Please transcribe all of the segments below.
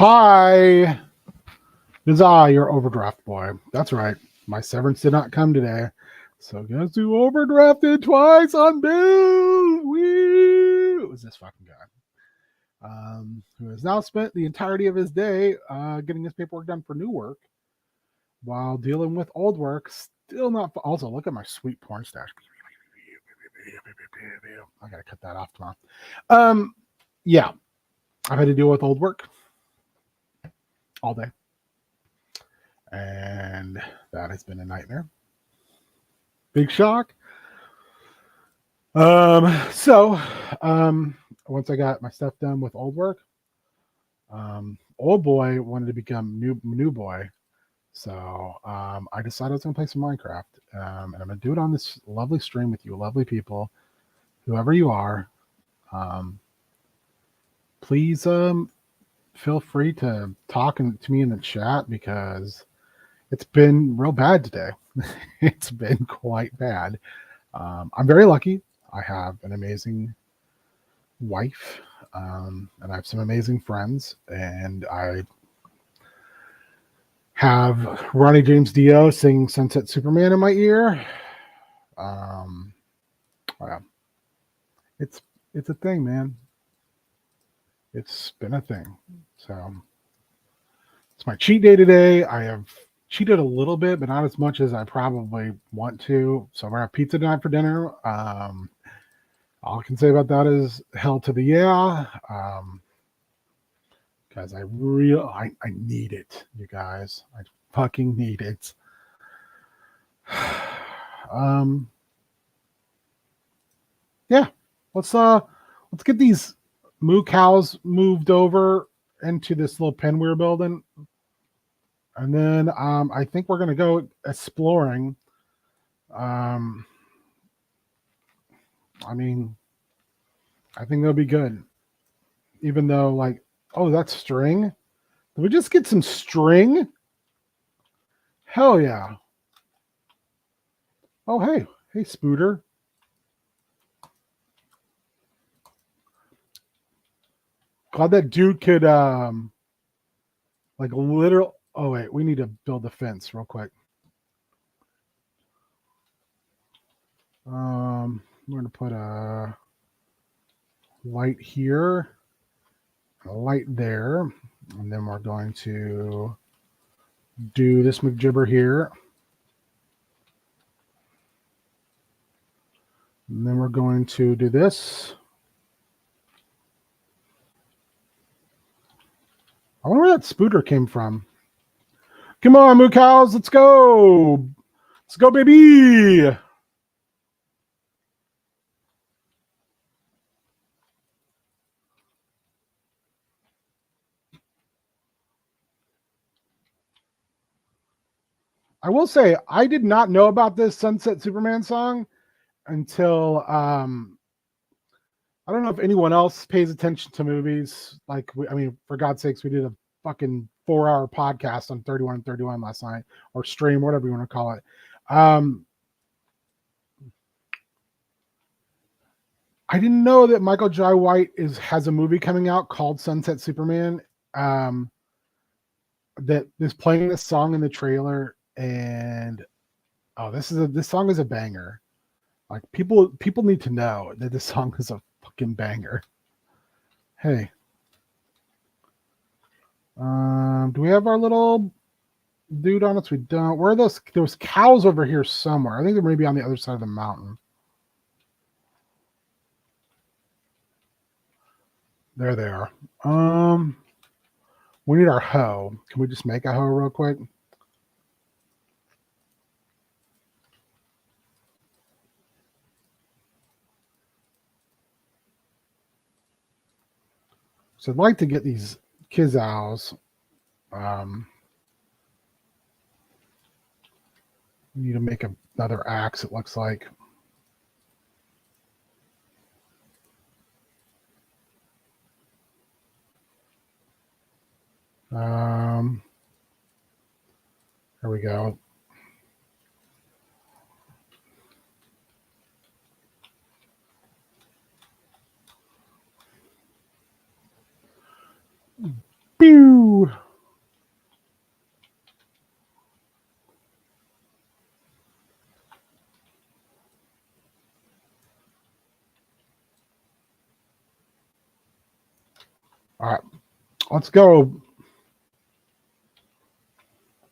Hi, it's I, your overdraft boy. That's right. My severance did not come today. So guess who overdrafted twice on bill? Woo! It was this fucking guy. Who has now spent the entirety of his day getting his paperwork done for new work while dealing with old work. Still not. Also, look at my sweet porn stash. I gotta cut that off tomorrow. Yeah, I've had to deal with old work all day, and that has been a nightmare. Big shock. So once I got my stuff done with old work, old boy wanted to become new boy. So I decided I was gonna play some Minecraft. And I'm gonna do it on this lovely stream with you, lovely people, whoever you are. Please feel free to talk to me in the chat because it's been real bad today. It's been quite bad. I'm very lucky. I have an amazing wife, and I have some amazing friends, and I have Ronnie James Dio singing Sunset Superman in my ear. Well, it's a thing, man. It's been a thing. So it's my cheat day today. I have cheated a little bit, but not as much as I probably want to. So I'm gonna have pizza tonight for dinner. All I can say about that is hell to the yeah. Because I need it, you guys. I fucking need it. Yeah. Let's get these moo cows moved over into this little pen we're building. And then I think we're gonna go exploring. I mean, I think that'll be good. Even though, like, oh, that's string. Did we just get some string? Hell yeah. Oh, hey, Spooter. Glad that dude could like literal. Oh wait, we need to build a fence real quick. We're gonna put a light here, a light there, and then we're going to do this McJibber here. And then we're going to do this. I wonder where that Spooter came from. Come on, moo cows, let's go. Let's go, baby. I will say, I did not know about this Sunset Superman song until I don't know if anyone else pays attention to movies. Like, for God's sakes, we did a fucking 4-hour podcast on 31 and 31 last night, or stream, whatever you want to call it. I didn't know that Michael Jai White has a movie coming out called Sunset Superman. That is playing this song in the trailer, and this song is a banger. Like, people need to know that this song is a fucking banger. Hey, do we have our little dude on us? We don't. Where are those? There's cows over here somewhere. I think they're maybe on the other side of the mountain. There they are. We need our hoe. Can we just make a hoe real quick? So I'd like to get these Kizals. We need to make another axe, it looks like. There we go. Pew! All right, let's go.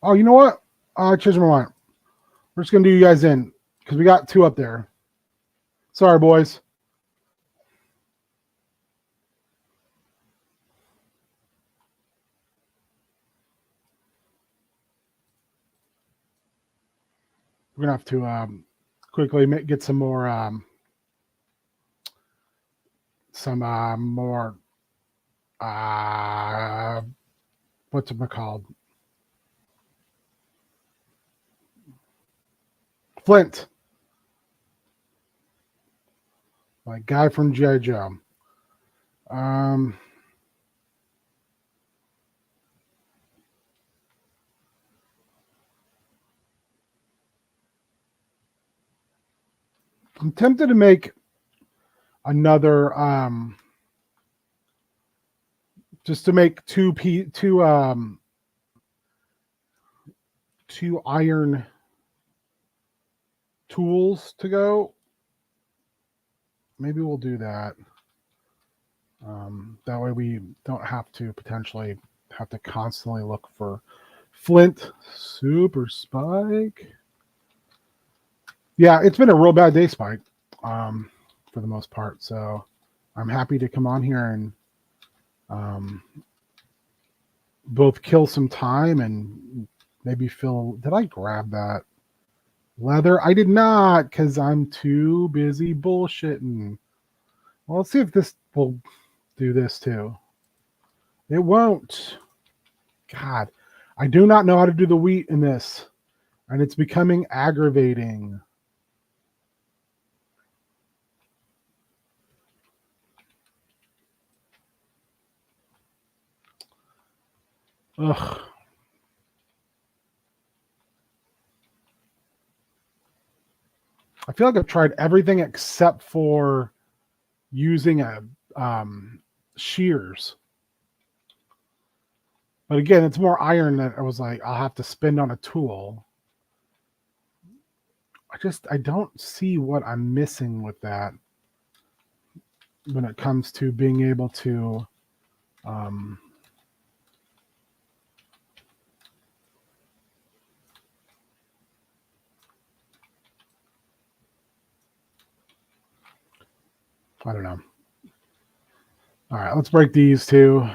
Oh, you know what? I changed my mind. We're just gonna do you guys in because we got 2 up there. Sorry, boys. We're gonna have to quickly get some more more what's it called? Flint, like guy from G.I. Joe. Um, I'm tempted to make another just to make two iron tools to go. Maybe we'll do that. That way we don't have to potentially have to constantly look for flint. Super Spike. Yeah, it's been a real bad day, Spike, for the most part. So I'm happy to come on here and both kill some time and maybe feel. Did I grab that leather? I did not because I'm too busy bullshitting. Well, let's see if this will do this too. It won't. God, I do not know how to do the wheat in this, and it's becoming aggravating. Ugh. I feel like I've tried everything except for using a shears. But again, it's more iron that I was like, I'll have to spend on a tool. I don't see what I'm missing with that when it comes to being able to I don't know. All right, let's break these 2.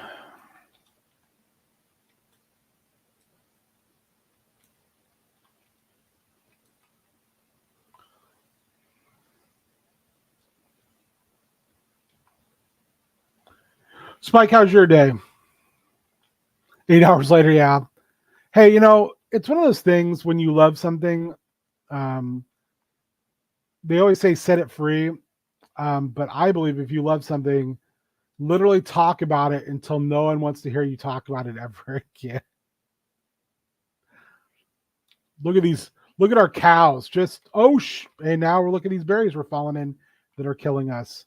Spike, how's your day? 8 hours later, yeah. Hey, it's one of those things when you love something, they always say set it free. But I believe if you love something, literally talk about it until no one wants to hear you talk about it ever again. Look at these. Look at our cows. Just, and now we're looking at these berries we're falling in that are killing us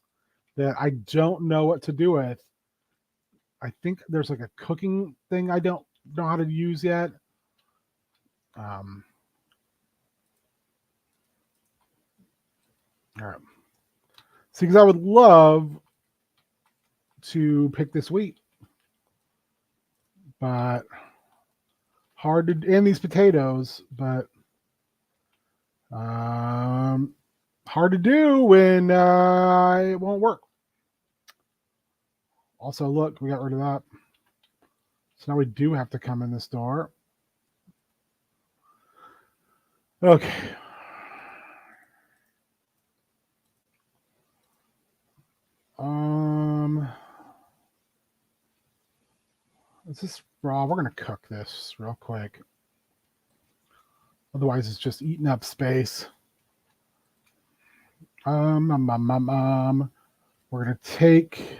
that I don't know what to do with. I think there's like a cooking thing I don't know how to use yet. All right. See, because I would love to pick this wheat, but hard to, and these potatoes, but hard to do when it won't work. Also, look, we got rid of that. So now we do have to come in this door. Okay. Is this raw? We're gonna cook this real quick. Otherwise, it's just eating up space. We're gonna take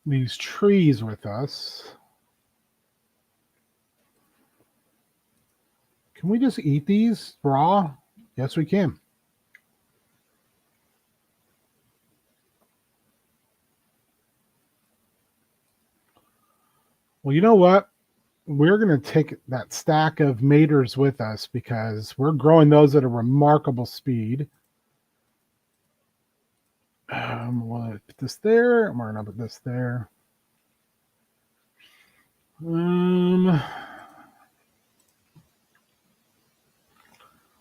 these trees with us. Can we just eat these raw? Yes, we can. Well, you know what? We're going to take that stack of maters with us because we're growing those at a remarkable speed. We'll put this there. We're gonna put this there. I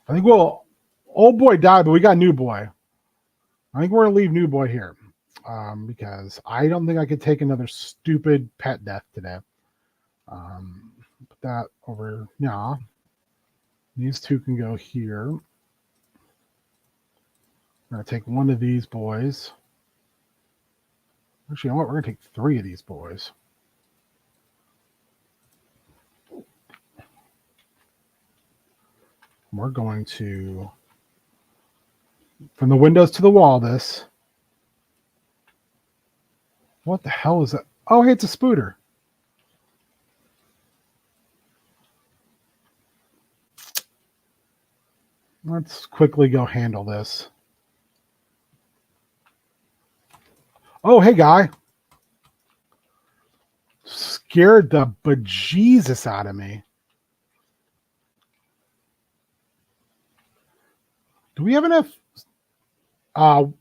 think old boy died, but we got new boy. I think we're gonna leave new boy here. Because I don't think I could take another stupid pet death today. Put that over. Yeah. These two can go here. I'm going to take one of these boys. Actually, you know what? We're going to take 3 of these boys. We're going to, from the windows to the wall, this. What the hell is that? Oh, hey, it's a spooter. Let's quickly go handle this. Oh, hey, guy. Scared the bejesus out of me. Do we have enough? Well,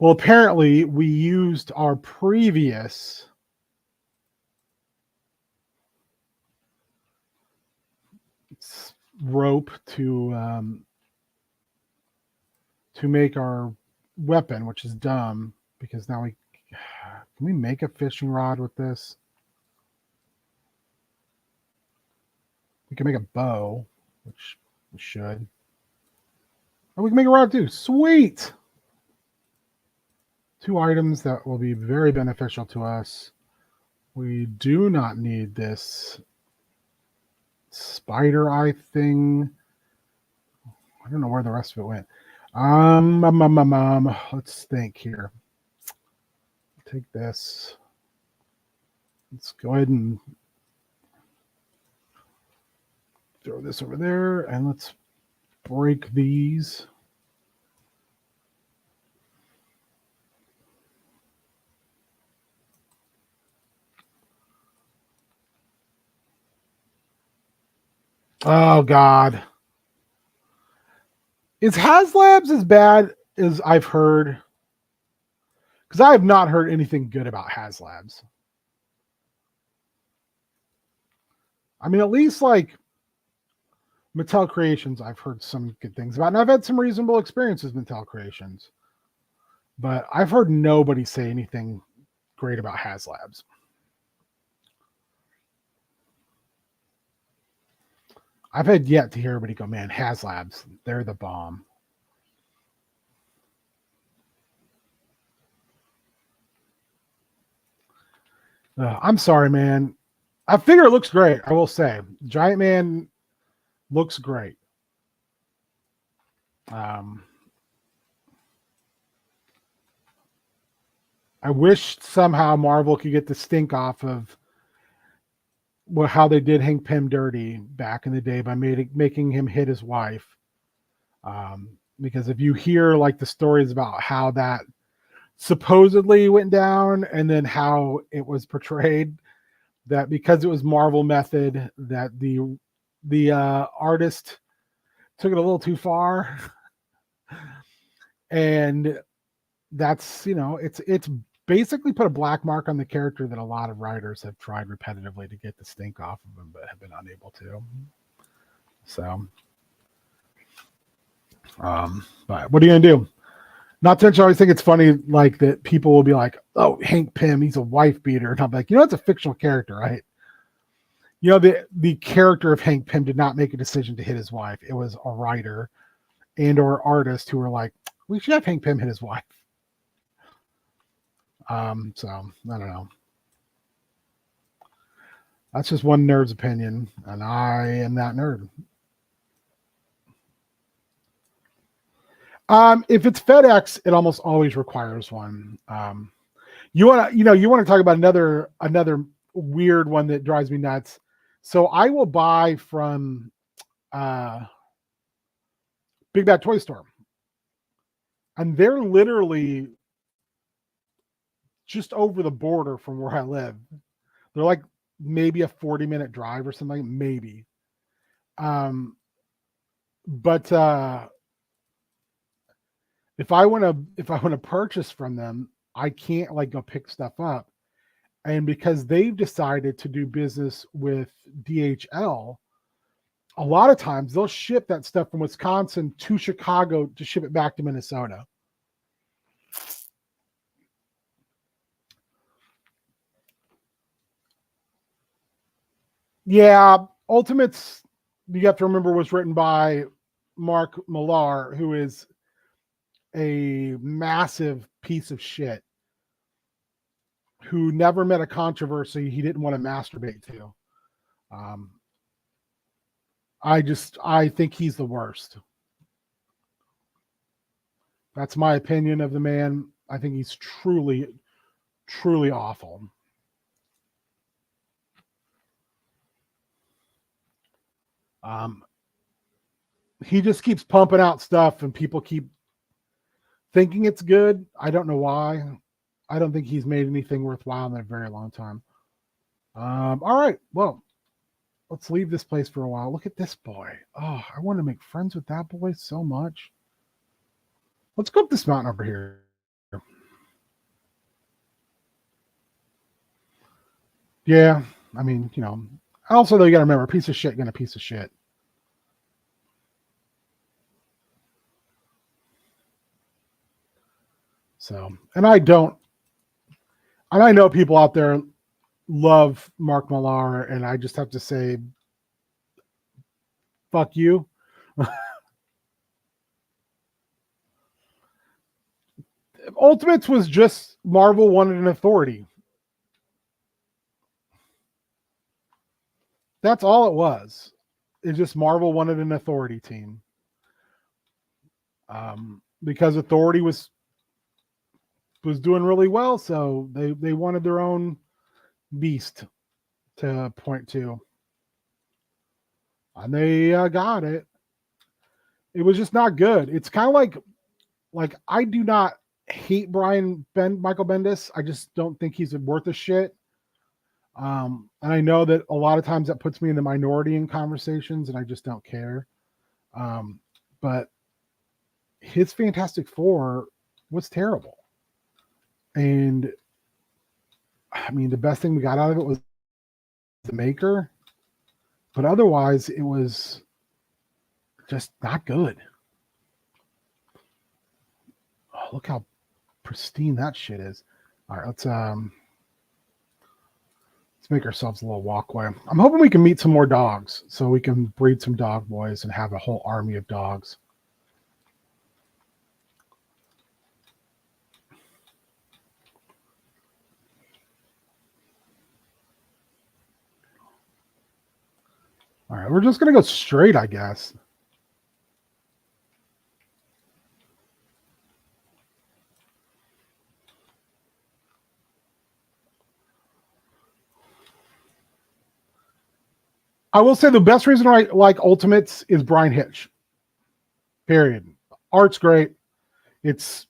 apparently we used our previous rope to make our weapon, which is dumb because now can we make a fishing rod with this? We can make a bow, which we should. Oh, we can make a rod too. Sweet. 2 items that will be very beneficial to us. We do not need this spider eye thing. I don't know where the rest of it went. Let's think here. Take this. Let's go ahead and throw this over there, and let's break these. Oh, God. Is HasLabs as bad as I've heard? Because I have not heard anything good about HasLabs. I mean, at least like Mattel Creations, I've heard some good things about. And I've had some reasonable experiences with Mattel Creations. But I've heard nobody say anything great about HasLabs. I've had yet to hear everybody go, man, HasLabs, they're the bomb. I'm sorry, man. I figure it looks great, I will say. Giant Man looks great. I wish somehow Marvel could get the stink off of how they did Hank Pym dirty back in the day by making him hit his wife. Because if you hear like the stories about how that supposedly went down and then how it was portrayed, that because it was Marvel method, that the artist took it a little too far. And that's, it's basically put a black mark on the character that a lot of writers have tried repetitively to get the stink off of him, but have been unable to. So, but what are you gonna do? Not to mention, I always think it's funny, like that people will be like, "Oh, Hank Pym, he's a wife beater," and I'm like, it's a fictional character, right? The character of Hank Pym did not make a decision to hit his wife. It was a writer and or artist who were like, "We should have Hank Pym hit his wife." So I don't know. That's just one nerd's opinion, and I am that nerd. If it's FedEx, it almost always requires one. You want to talk about another weird one that drives me nuts. So I will buy from Big Bad Toy Store, and they're literally just over the border from where I live. They're like maybe a 40-minute drive or something, maybe. But if I want to purchase from them, I can't like go pick stuff up. And because they've decided to do business with DHL, a lot of times they'll ship that stuff from Wisconsin to Chicago to ship it back to Minnesota. Yeah, Ultimates, you have to remember, was written by Mark Millar, who is a massive piece of shit who never met a controversy he didn't want to masturbate to. Um, I think he's the worst. That's my opinion of the man. I think he's truly, truly awful. Um, he just keeps pumping out stuff and people keep thinking it's good. I don't know why. I don't think he's made anything worthwhile in a very long time. All right. Well, let's leave this place for a while. Look at this boy. Oh, I want to make friends with that boy so much. Let's go up this mountain over here. Yeah. I mean, also, though, you got to remember, a piece of shit getting a piece of shit. So, and I know people out there love Mark Millar, and I just have to say, fuck you. Ultimates was just Marvel wanted an authority. That's all it was. It's just Marvel wanted an authority team. Because authority was doing really well, so they wanted their own beast to point to, and they got it. It was just not good. It's kind of like I do not hate Michael Bendis. I just don't think he's worth a shit. And I know that a lot of times that puts me in the minority in conversations, and I just don't care. But his Fantastic Four was terrible. And I mean, the best thing we got out of it was the Maker, but otherwise it was just not good. Oh, look how pristine that shit is. All right, let's make ourselves a little walkway. I'm hoping we can meet some more dogs so we can breed some dog boys and have a whole army of dogs. All right, we're just going to go straight, I guess. I will say the best reason I like Ultimates is Brian Hitch. Period. Art's great. It's,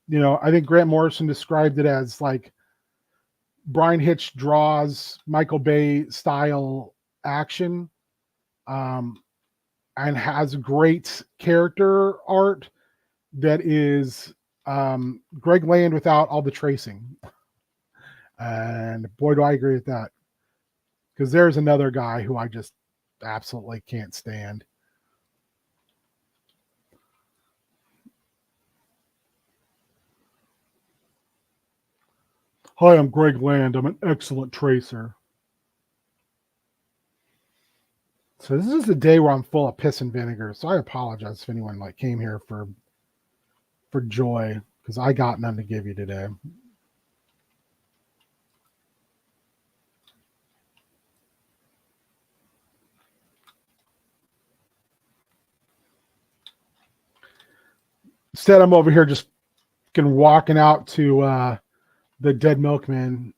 I think Grant Morrison described it as like Brian Hitch draws Michael Bay style action, and has great character art that is Greg Land without all the tracing. And boy, do I agree with that. Because there's another guy who I just absolutely can't stand. Hi, I'm Greg Land. I'm an excellent tracer. So this is a day where I'm full of piss and vinegar. So I apologize if anyone came here for joy, because I got none to give you today. Instead, I'm over here just walking out to the Dead Milkman.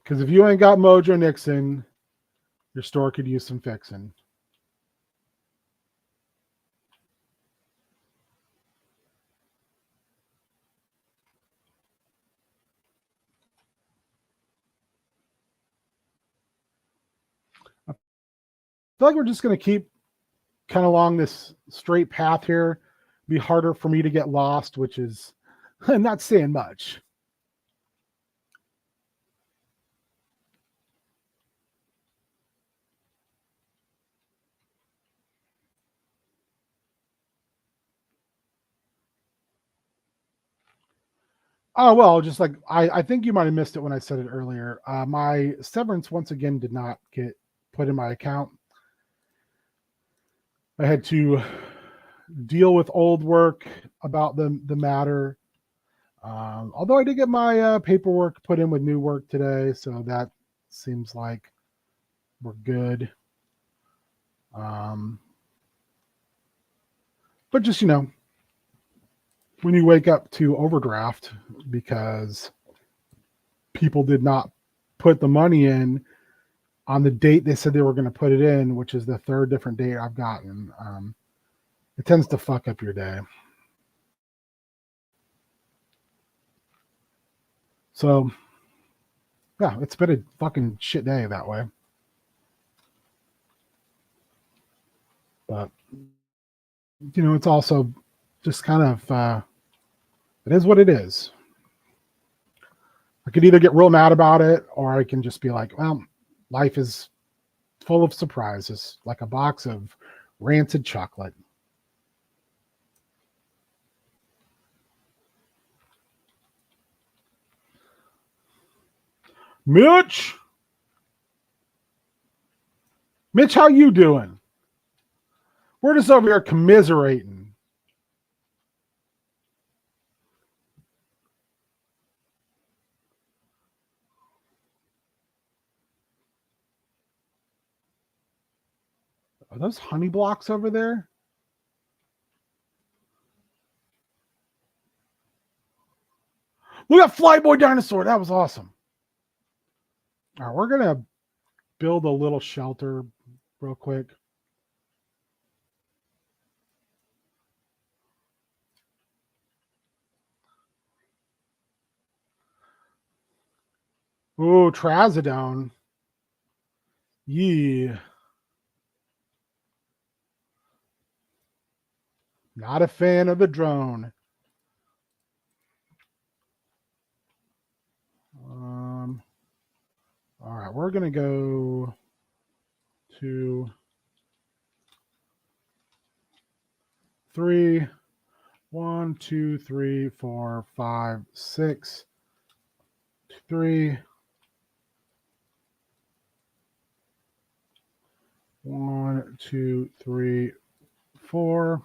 Because if you ain't got Mojo Nixon, your store could use some fixing. I feel like we're just going to keep kind of along this straight path here. Be harder for me to get lost, which is not saying much. Oh, well, just like I think you might have missed it when I said it earlier. My severance once again did not get put in my account. I had to deal with old work about the matter. Although I did get my paperwork put in with new work today, so that seems like we're good. But just, when you wake up to overdraft because people did not put the money in on the date they said they were going to put it in, which is the third different date I've gotten, it tends to fuck up your day. So, yeah, it's been a fucking shit day that way. But, it's also just kind of, it is what it is. I could either get real mad about it or I can just be like, well, life is full of surprises, like a box of rancid chocolate. Mitch, how you doing? We're just over here commiserating. Are those honey blocks over there? Look at Flyboy Dinosaur. That was awesome. All right, we're going to build a little shelter real quick. Ooh, Trazodone. Yeah. Not a fan of the drone. All right, we're going to go to 3, 1, 2, 3, 4, 5, 6, 3, 1, 2, 3, 4.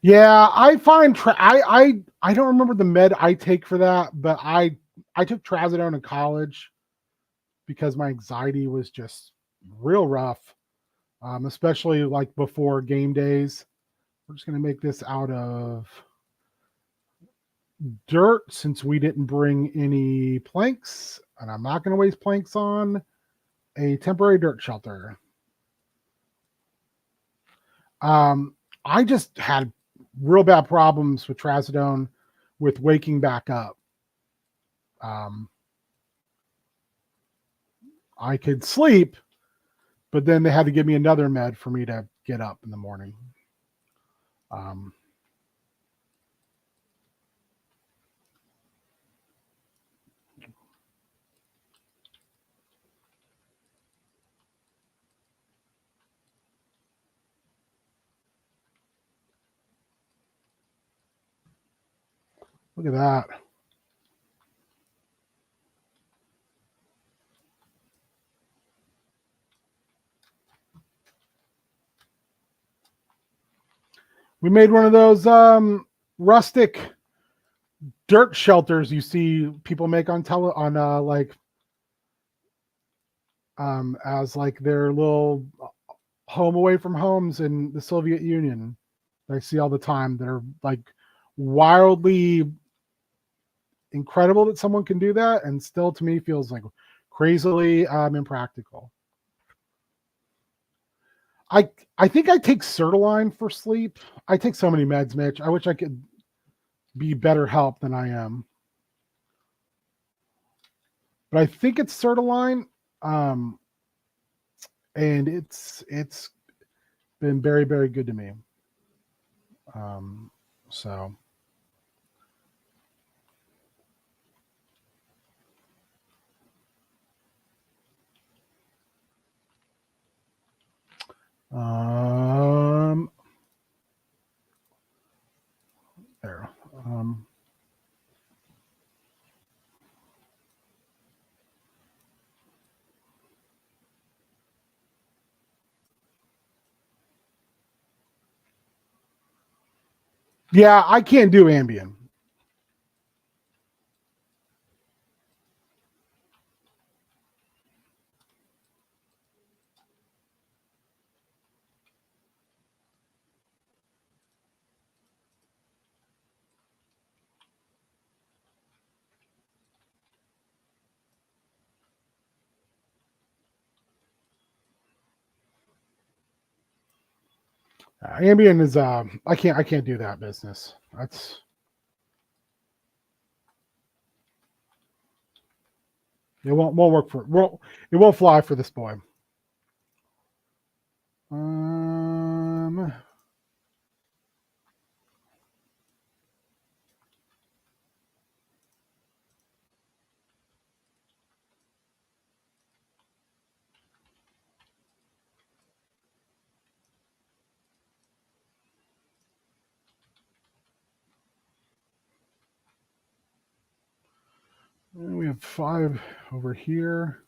Yeah, I find I don't remember the med I take for that, but I took Trazodone in college because my anxiety was just real rough, especially like before game days. We're just gonna make this out of dirt since we didn't bring any planks, and I'm not gonna waste planks on a temporary dirt shelter. I just had real bad problems with Trazodone with waking back up. I could sleep, but then they had to give me another med for me to get up in the morning. Look at that. We made one of those rustic dirt shelters you see people make on as like their little home away from homes in the Soviet Union. that I see all the time that are like wildly incredible that someone can do that, and still to me feels like crazily impractical. I think I take Sertaline for sleep. I take so many meds, Mitch. I wish I could be better help than I am. But I think it's Sertaline. And it's been very, very good to me. So there. Yeah, I can't do Ambien. Ambien is I can't do that business. That's it won't work for it won't fly for this boy. We have 5 over here.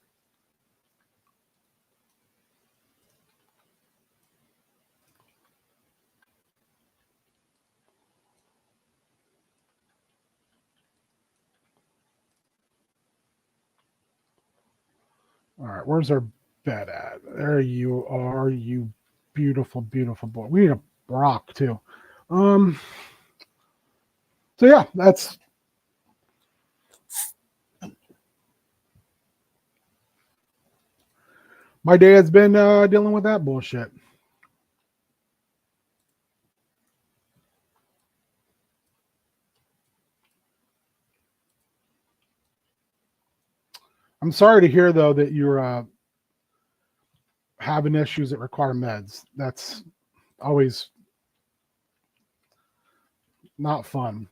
All right, where's our bed at? There you are, you beautiful, beautiful boy. We need a rock too. So yeah, that's my day has been dealing with that bullshit. I'm sorry to hear though that you're having issues that require meds. That's always not fun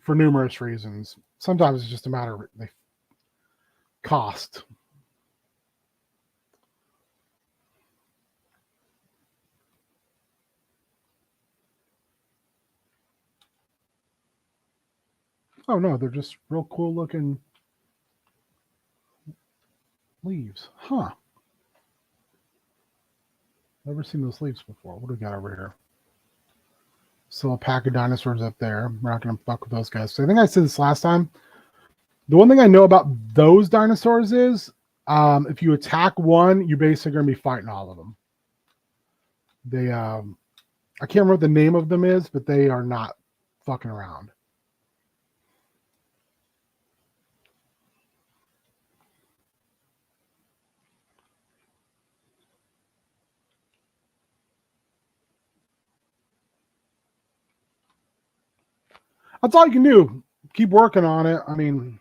for numerous reasons. Sometimes it's just a matter of the cost. Oh no, they're just real cool looking leaves. Huh. Never seen those leaves before. What do we got over here? Still a pack of dinosaurs up there. We're not going to fuck with those guys. So I think I said this last time. The one thing I know about those dinosaurs is if you attack one, you're basically going to be fighting all of them. They, I can't remember what the name of them is, but they are not fucking around. That's all you can do. Keep working on it. I mean,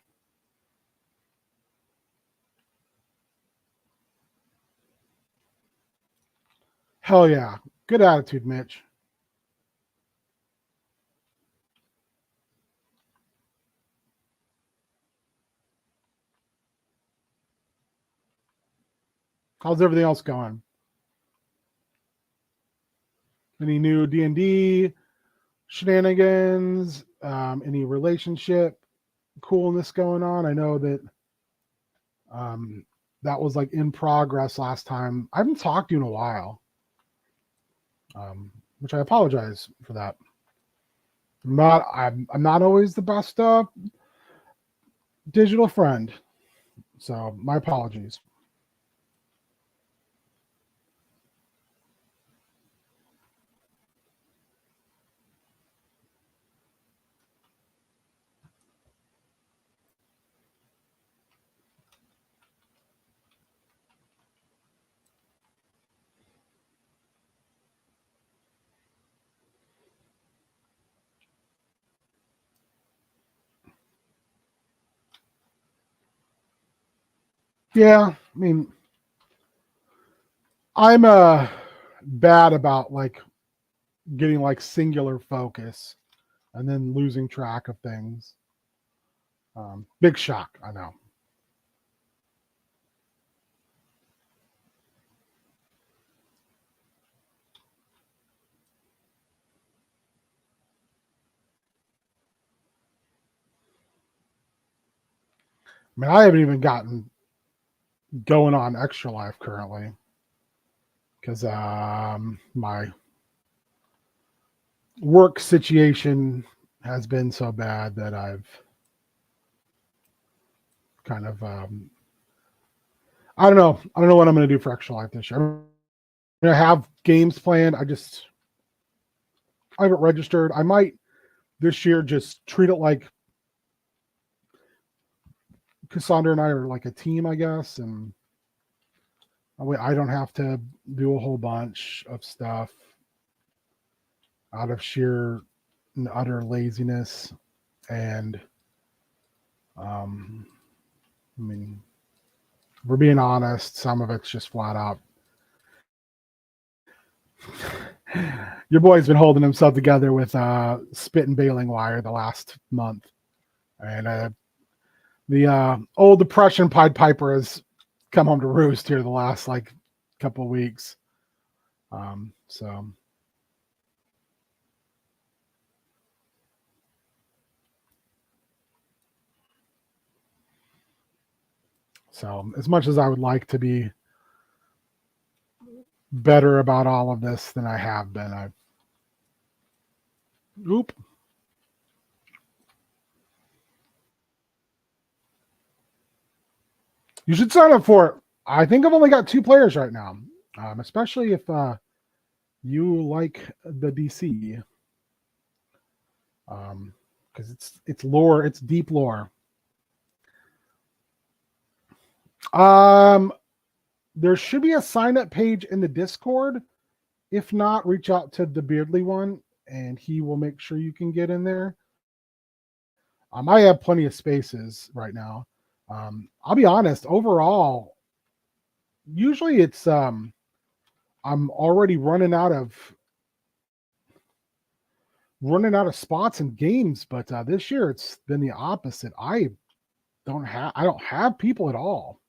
hell yeah. Good attitude, Mitch. How's everything else going? Any new D&D shenanigans? Any relationship coolness going on? I know that that was like in progress last time. I haven't talked to you in a while, which I apologize for that. I'm not always the best digital friend, so my apologies. Yeah, I mean, I'm bad about like getting like singular focus and then losing track of things. Big shock, I know. I mean, I haven't even gotten going on Extra Life currently because my work situation has been so bad that I've kind of I don't know what I'm going to do for Extra Life this year. I'm going to have games planned. I haven't registered. I might this year just treat it like Cassandra and I are like a team, I guess, and I don't have to do a whole bunch of stuff out of sheer and utter laziness. And I mean, if we're being honest, some of it's just flat out. Your boy's been holding himself together with spit and baling wire the last month, and the old depression Pied Piper has come home to roost here the last like couple of weeks. So as much as I would like to be better about all of this than I have been, oop. You should sign up for it. I think I've only got 2 players right now, especially if you like the DC, because it's lore, it's deep lore. There should be a sign up page in the Discord. If not, reach out to the Beardly one, and he will make sure you can get in there. I have plenty of spaces right now. I'll be honest. Overall, usually it's I'm already running out of spots and games, but this year it's been the opposite. I don't have people at all.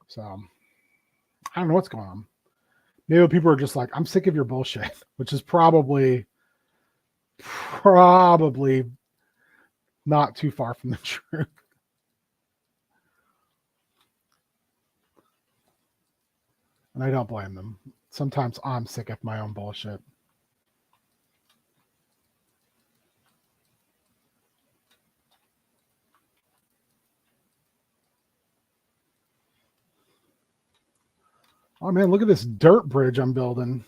So I don't know what's going on. Maybe people are just like, I'm sick of your bullshit, which is probably not too far from the truth. And I don't blame them. Sometimes I'm sick of my own bullshit. Oh man, look at this dirt bridge I'm building.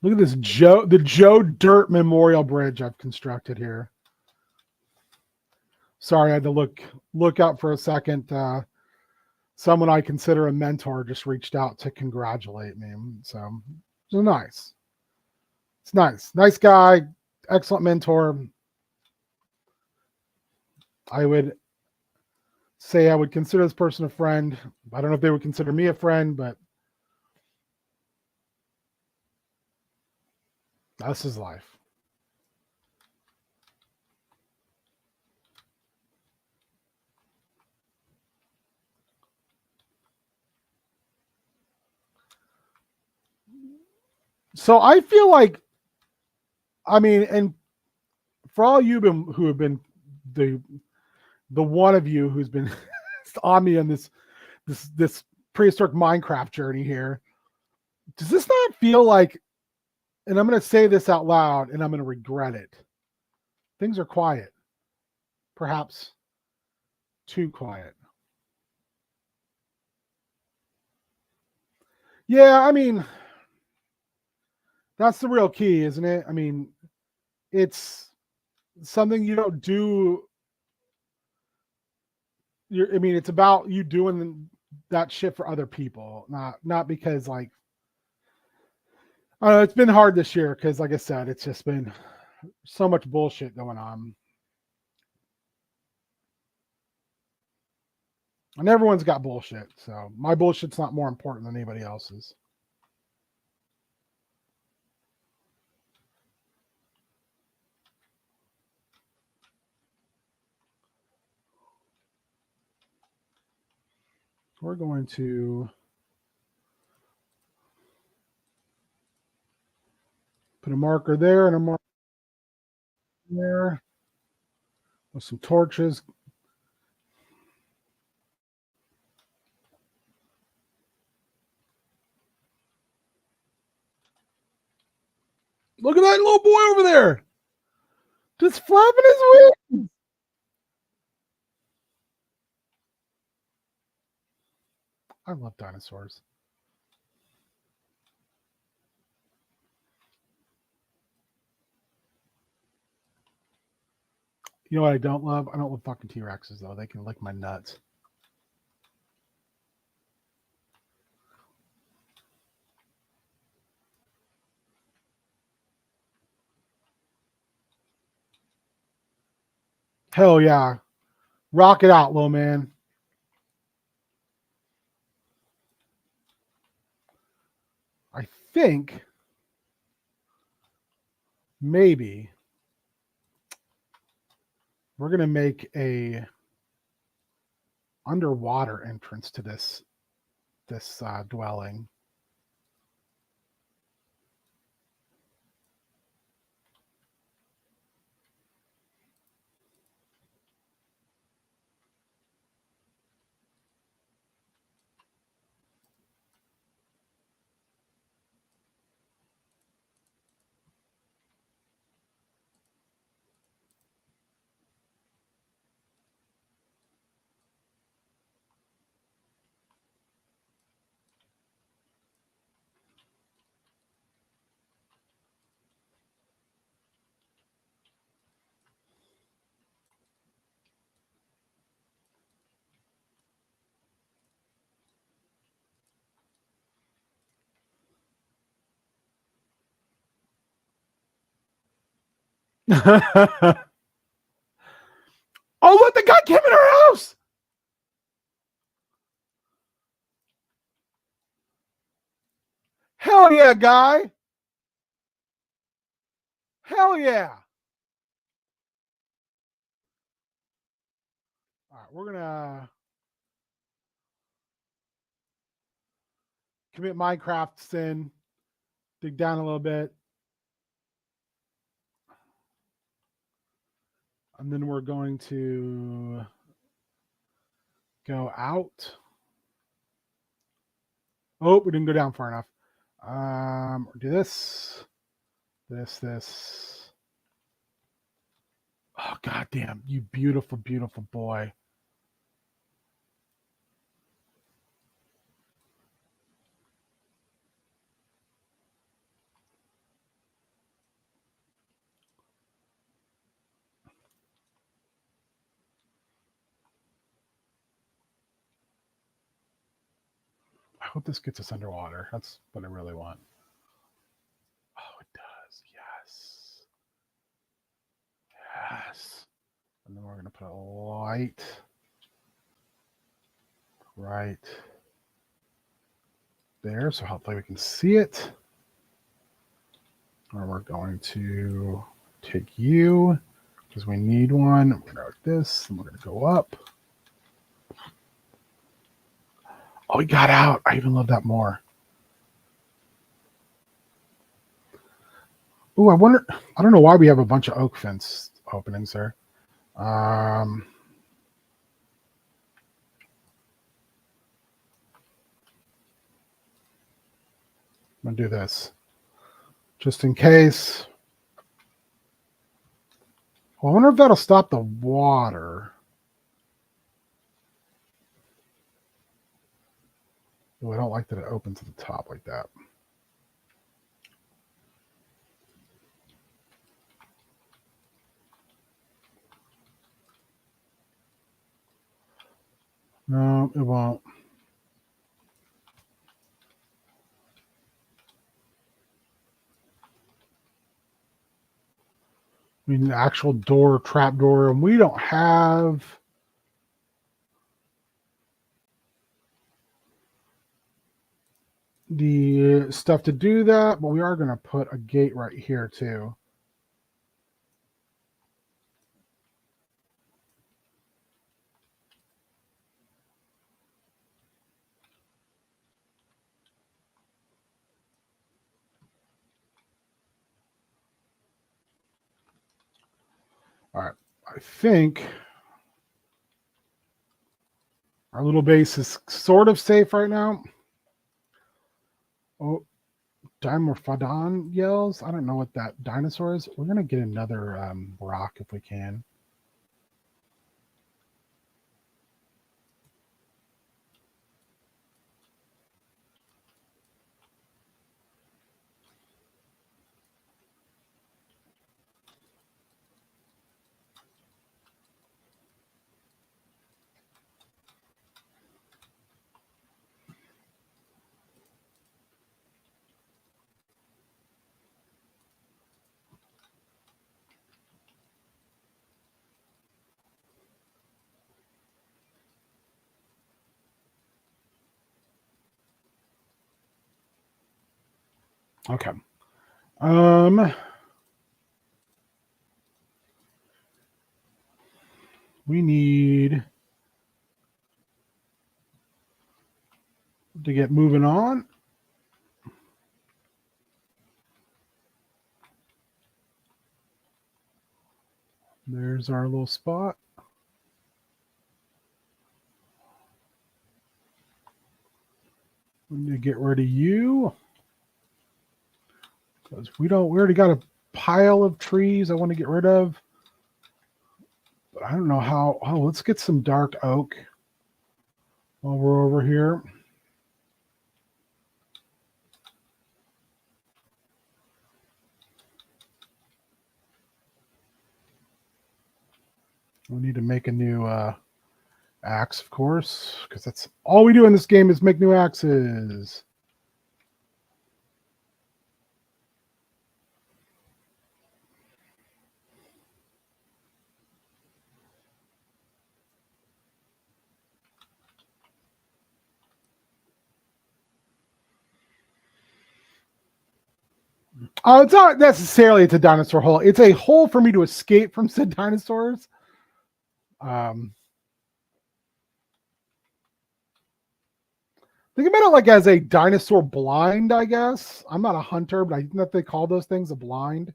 Look at this the Joe Dirt Memorial Bridge I've constructed here. Sorry, I had to look out for a second. Someone I consider a mentor just reached out to congratulate me. So it's nice. It's nice. Nice guy, excellent mentor. I would say I would consider this person a friend. I don't know if they would consider me a friend, but this is life. So I feel like, I mean, and for all you who have been the one of you who's been on me on this prehistoric Minecraft journey here, does this not feel like, and I'm going to say this out loud and I'm going to regret it, things are quiet, perhaps too quiet. Yeah, I mean, that's the real key, isn't it? I mean, it's something you don't do. I mean, it's about you doing that shit for other people, not because like, It's been hard this year because, like I said, it's just been so much bullshit going on. And everyone's got bullshit. So my bullshit's not more important than anybody else's. We're going to put a marker there and a marker there with some torches. Look at that little boy over there. Just flapping his wings. I love dinosaurs. You know what I don't love? I don't love fucking T-Rexes, though. They can lick my nuts. Hell yeah. Rock it out, little man. I think maybe we're going to make a underwater entrance to this dwelling. Oh, look, the guy came in our house. Hell yeah, guy. Hell yeah. All right, we're going to commit Minecraft sin, dig down a little bit. And then we're going to go out. Oh, we didn't go down far enough. Do this. Oh, goddamn, you beautiful, beautiful boy. I hope this gets us underwater. That's what I really want. Oh, it does. Yes. Yes. And then we're going to put a light right there. So hopefully we can see it. Or we're going to take you because we need one. We're going to go like this and we're going to go up. Oh, we got out. I even love that more. Ooh, I wonder. I don't know why we have a bunch of oak fence openings there. I'm going to do this just in case. Well, I wonder if that'll stop the water. Ooh, I don't like that it opens to the top like that. No, it won't. I mean, the actual door, trap door, and we don't have the stuff to do that, but we are going to put a gate right here too. All right. I think our little base is sort of safe right now. Oh, Dimorphodon yells. I don't know what that dinosaur is. We're going to get another rock if we can. Okay. We need to get moving on. There's our little spot. We need to get rid of you because we already got a pile of trees I want to get rid of. But I don't know how. Oh, let's get some dark oak while we're over here. We need to make a new axe, of course, because that's all we do in this game is make new axes. It's not necessarily it's a dinosaur hole. It's a hole for me to escape from said dinosaurs. Think about it like as a dinosaur blind, I guess. I'm not a hunter, but I think that they call those things a blind.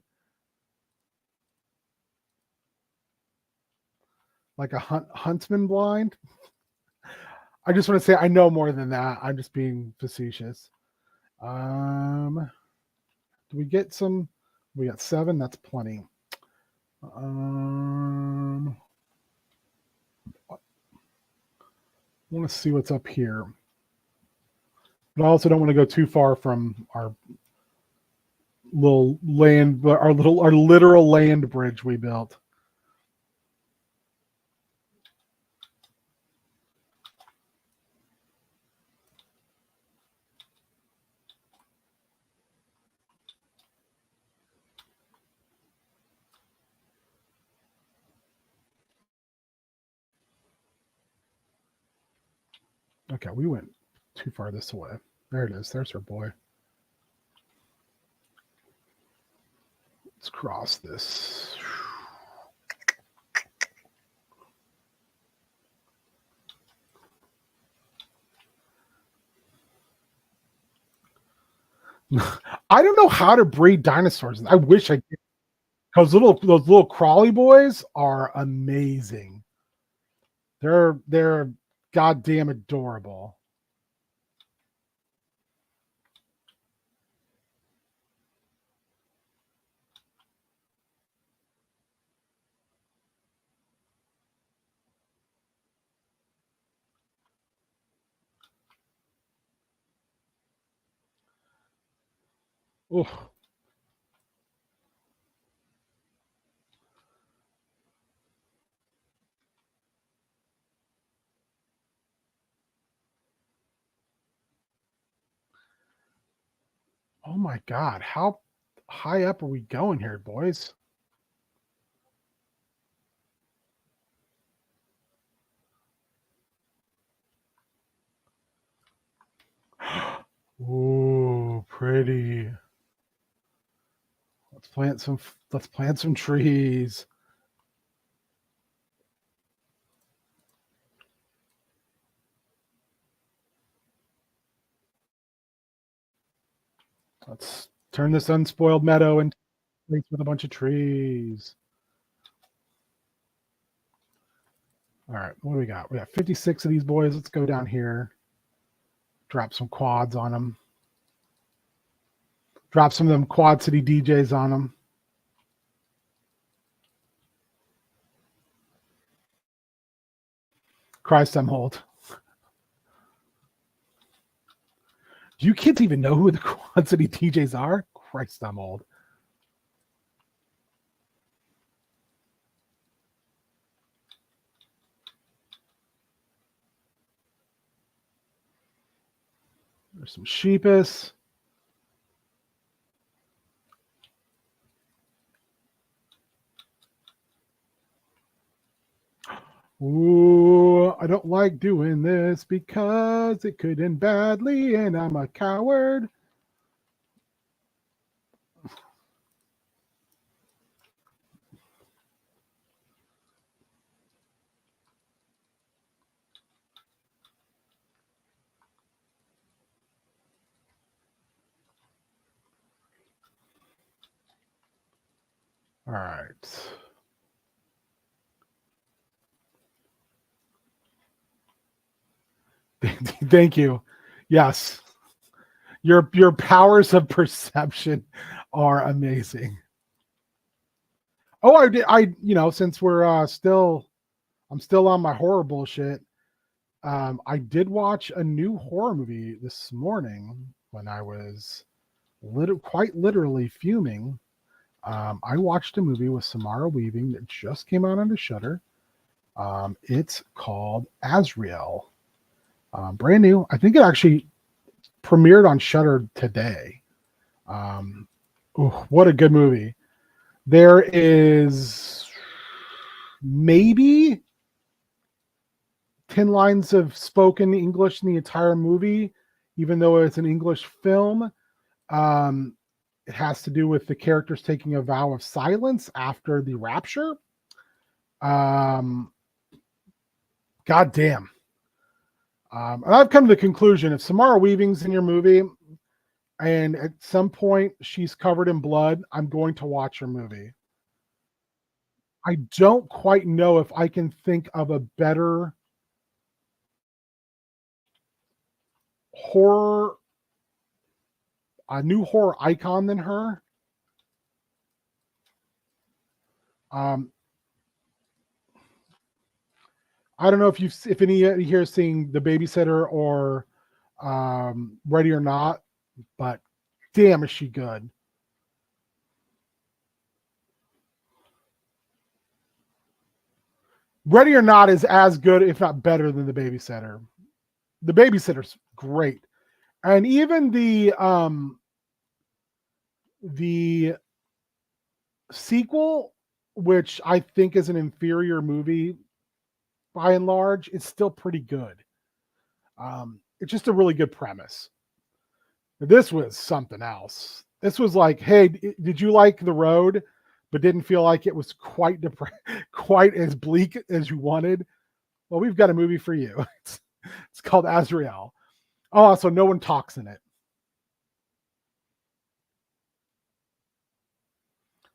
Like a huntsman blind. I just want to say I know more than that. I'm just being facetious. Do we get some? We got 7. That's plenty. I want to see what's up here, but I also don't want to go too far from our little land, our literal land bridge we built. Okay, we went too far this way. There it is. There's our boy. Let's cross this. I don't know how to breed dinosaurs. I wish I did. Because those little crawly boys are amazing. They're goddamn adorable. Oof. Oh my god, how high up are we going here, boys? Ooh, pretty. Let's plant some. Let's plant some trees. Let's turn this unspoiled meadow into a place with a bunch of trees. All right, what do we got? We got 56 of these boys. Let's go down here. Drop some quads on them. Drop some of them Quad City DJs on them. Christ, I'm old. You kids even know who the Quad City DJs are? Christ, I'm old. There's some sheepus. Ooh, I don't like doing this because it could end badly and I'm a coward. All right. Thank you. Yes. Your powers of perception are amazing. Oh, I did. Since we're I'm still on my horror bullshit. I did watch a new horror movie this morning when I was quite literally fuming. I watched a movie with Samara Weaving that just came out on the Shudder. It's called Azrael. Brand new. I think it actually premiered on Shudder today. What a good movie. There is maybe 10 lines of spoken English in the entire movie, even though it's an English film. It has to do with the characters taking a vow of silence after the rapture. God damn. And I've come to the conclusion if Samara Weaving's in your movie and at some point she's covered in blood, I'm going to watch her movie. I don't quite know if I can think of a better a new horror icon than her. I don't know if any here is seeing The Babysitter or Ready or Not, but damn, is she good. Ready or Not is as good, if not better, than The Babysitter. The Babysitter's great, and even the sequel, which I think is an inferior movie by and large, is still pretty good. It's just a really good premise. This was something else. This was like, hey, did you like The Road, but didn't feel like it was quite as bleak as you wanted? Well, we've got a movie for you. It's called Azrael. Oh, so no one talks in it.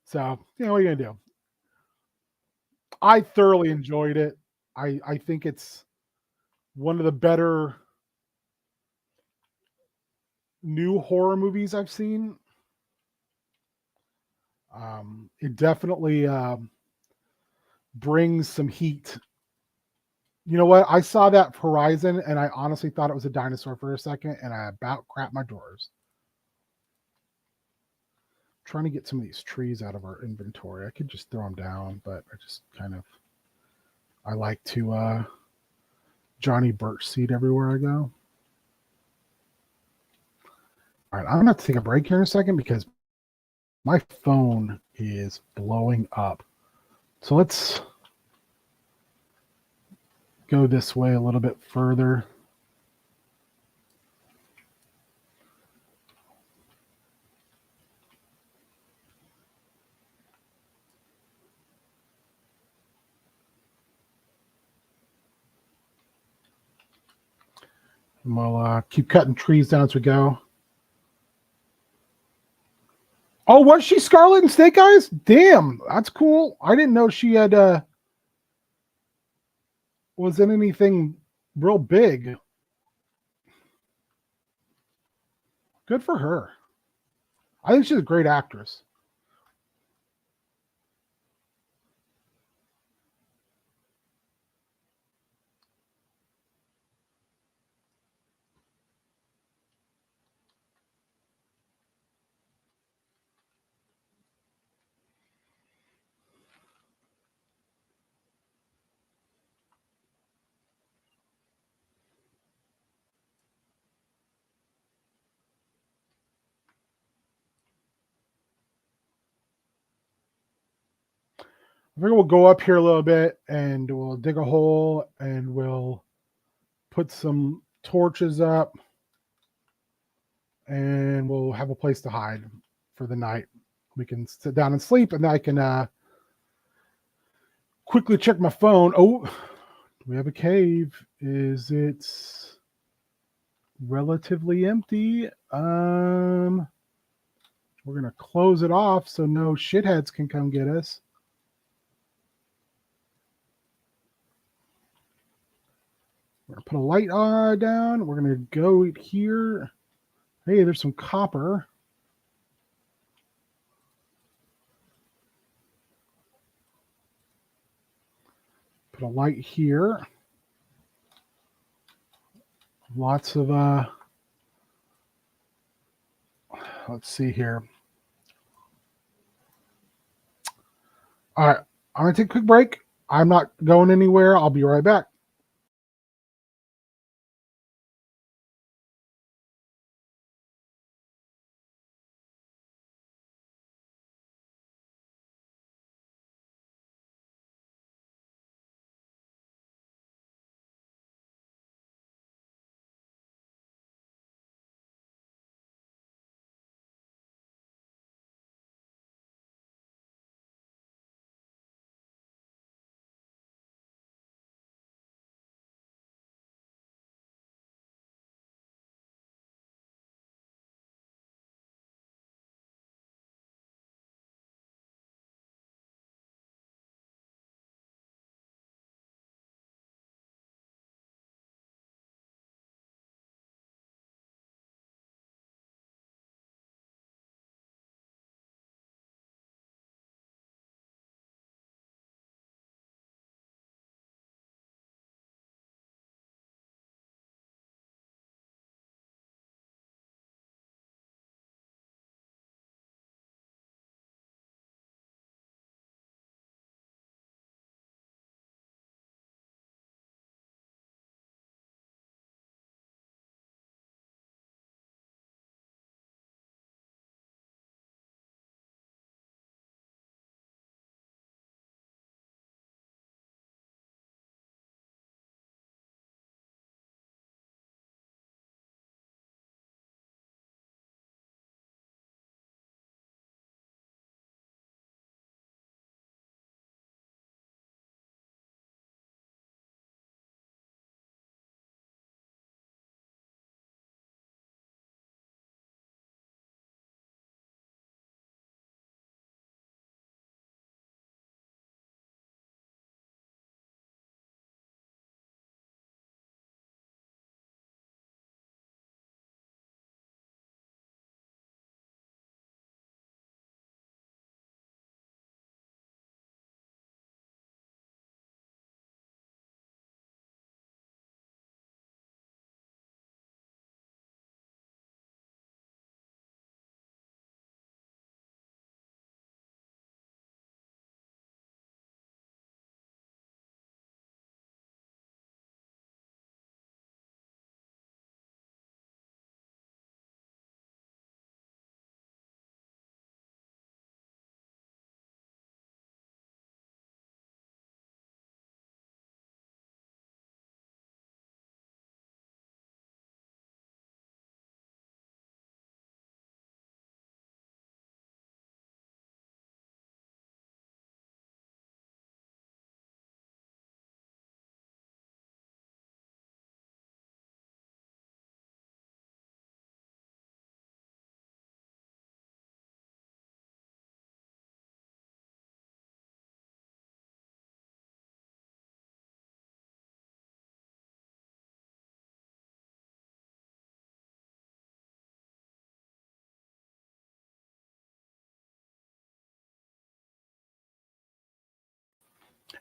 So, what are you gonna do? I thoroughly enjoyed it. I think it's one of the better new horror movies I've seen. It definitely brings some heat. You know what? I saw that Horizon and I honestly thought it was a dinosaur for a second and I about crapped my drawers. Trying to get some of these trees out of our inventory. I could just throw them down, but I just I like to Johnny Birch seed everywhere I go. All right, I'm gonna have to take a break here in a second because my phone is blowing up. So let's go this way a little bit further. And we'll keep cutting trees down as we go. Oh, was she Scarlet and Snake Eyes? Damn, that's cool. I didn't know she had was in anything real big. Good for her. I think she's a great actress. I think we'll go up here a little bit and we'll dig a hole and we'll put some torches up and we'll have a place to hide for the night. We can sit down and sleep, and I can quickly check my phone. Oh, we have a cave. Is it relatively empty? We're gonna close it off so no shitheads can come get us. We're gonna put a light down. We're gonna go here. Hey, there's some copper. Put a light here. Lots of let's see here. All right, I'm gonna take a quick break. I'm not going anywhere. I'll be right back.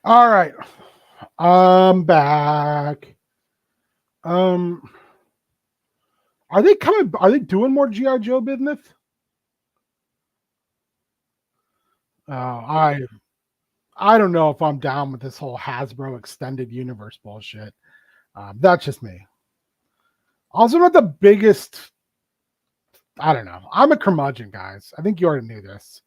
All right. I'm back. Um, are they coming? Are they doing more GI Joe business? I don't know if I'm down with this whole Hasbro extended universe bullshit. That's just me. Also, not the biggest. I don't know. I'm a curmudgeon, guys. I think you already knew this.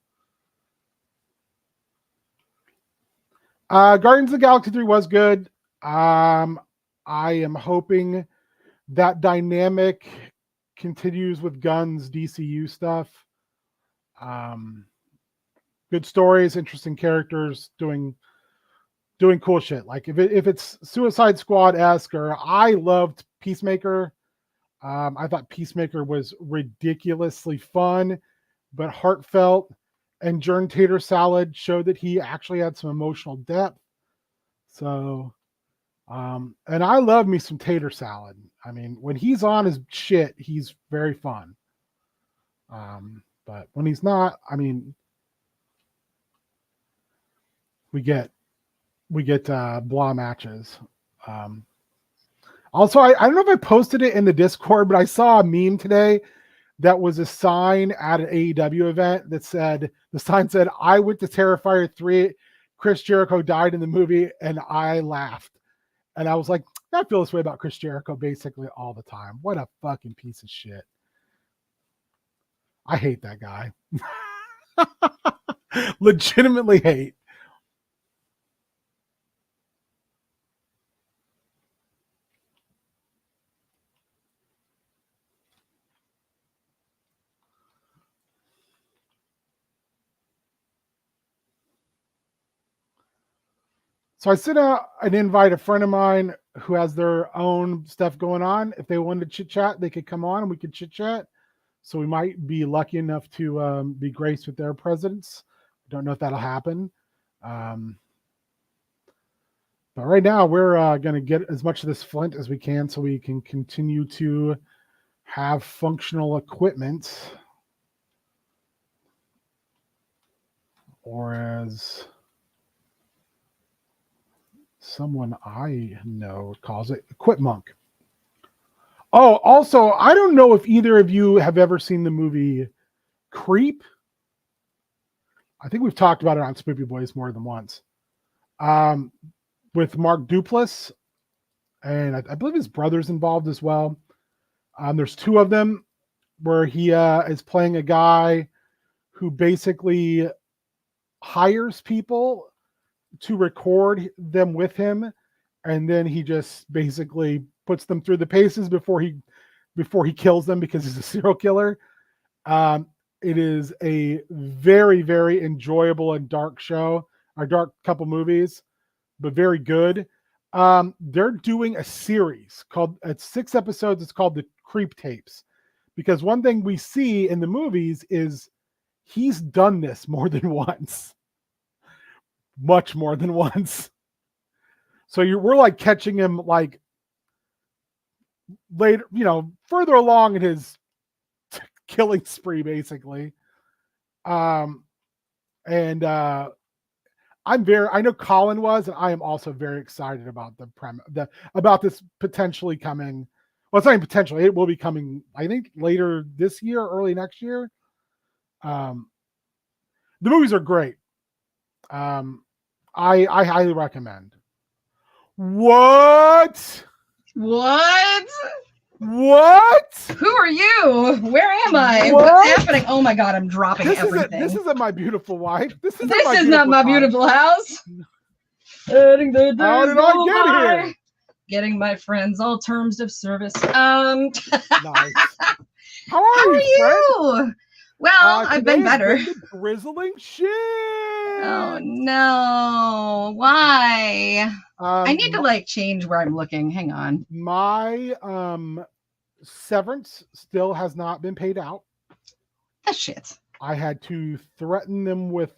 Guardians of the Galaxy 3 was good. I am hoping that dynamic continues with Gunn's DCU stuff. Good stories, interesting characters, doing cool shit. Like if it's Suicide Squad esque, or I loved Peacemaker. I thought Peacemaker was ridiculously fun, but heartfelt. And Jern Tater Salad showed that he actually had some emotional depth. So, and I love me some Tater Salad. I mean, when he's on his shit, he's very fun. But when he's not, I mean, we get blah matches. Also, I don't know if I posted it in the Discord, but I saw a meme today that was a sign at an AEW event that said, the sign said, "I went to Terrifier 3. Chris Jericho died in the movie," and I laughed. And I was like, I feel this way about Chris Jericho basically all the time. What a fucking piece of shit. I hate that guy. Legitimately hate. So I sent out an invite, a friend of mine who has their own stuff going on. If they wanted to chit chat, they could come on and we could chit chat. So we might be lucky enough to be graced with their presence. I don't know if that'll happen. But right now we're going to get as much of this flint as we can so we can continue to have functional equipment. Or as someone I know calls it, Quit Monk. Oh, also, I don't know if either of you have ever seen the movie Creep. I think we've talked about it on Spoopy Boys more than once. With Mark Duplass, and I believe his brother's involved as well. There's two of them where he is playing a guy who basically hires people to record them with him, and then he just basically puts them through the paces before he kills them because he's a serial killer. It is a very, very enjoyable and dark show, or dark couple movies, but very good. They're doing a series called, it's 6 episodes. It's called the Creep Tapes, because one thing we see in the movies is he's done this more than once. Much more than once. So we're like catching him like later, further along in his killing spree, basically. I know Colin was, and I am also very excited about about this potentially coming. Well, it's not even potentially, it will be coming, I think, later this year, early next year. The movies are great. I highly recommend. What? What? Who are you? Where am I? What? What's happening? Oh my God, I'm dropping everything. This isn't my beautiful wife. This is not my beautiful house. How did I get here? Getting my friends all terms of service. Nice. How are you? Well, I've been better. Drizzling shit. Oh no! Why? I need to change where I'm looking. Hang on. My severance still has not been paid out. That shit. I had to threaten them with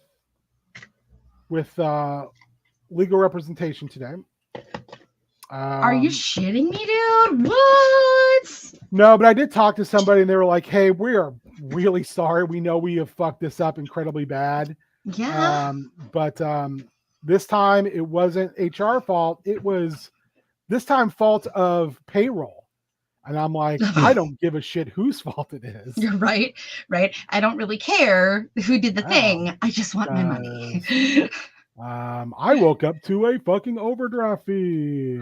legal representation today. Are you shitting me, dude? What? No, but I did talk to somebody and they were like, "Hey, we are really sorry. We know we have fucked this up incredibly bad. Yeah. But This time it wasn't HR fault. It was this time fault of payroll. And I'm like, I don't give a shit whose fault it is. You're right. I don't really care who did the thing. I just want my money. I woke up to a fucking overdraft fee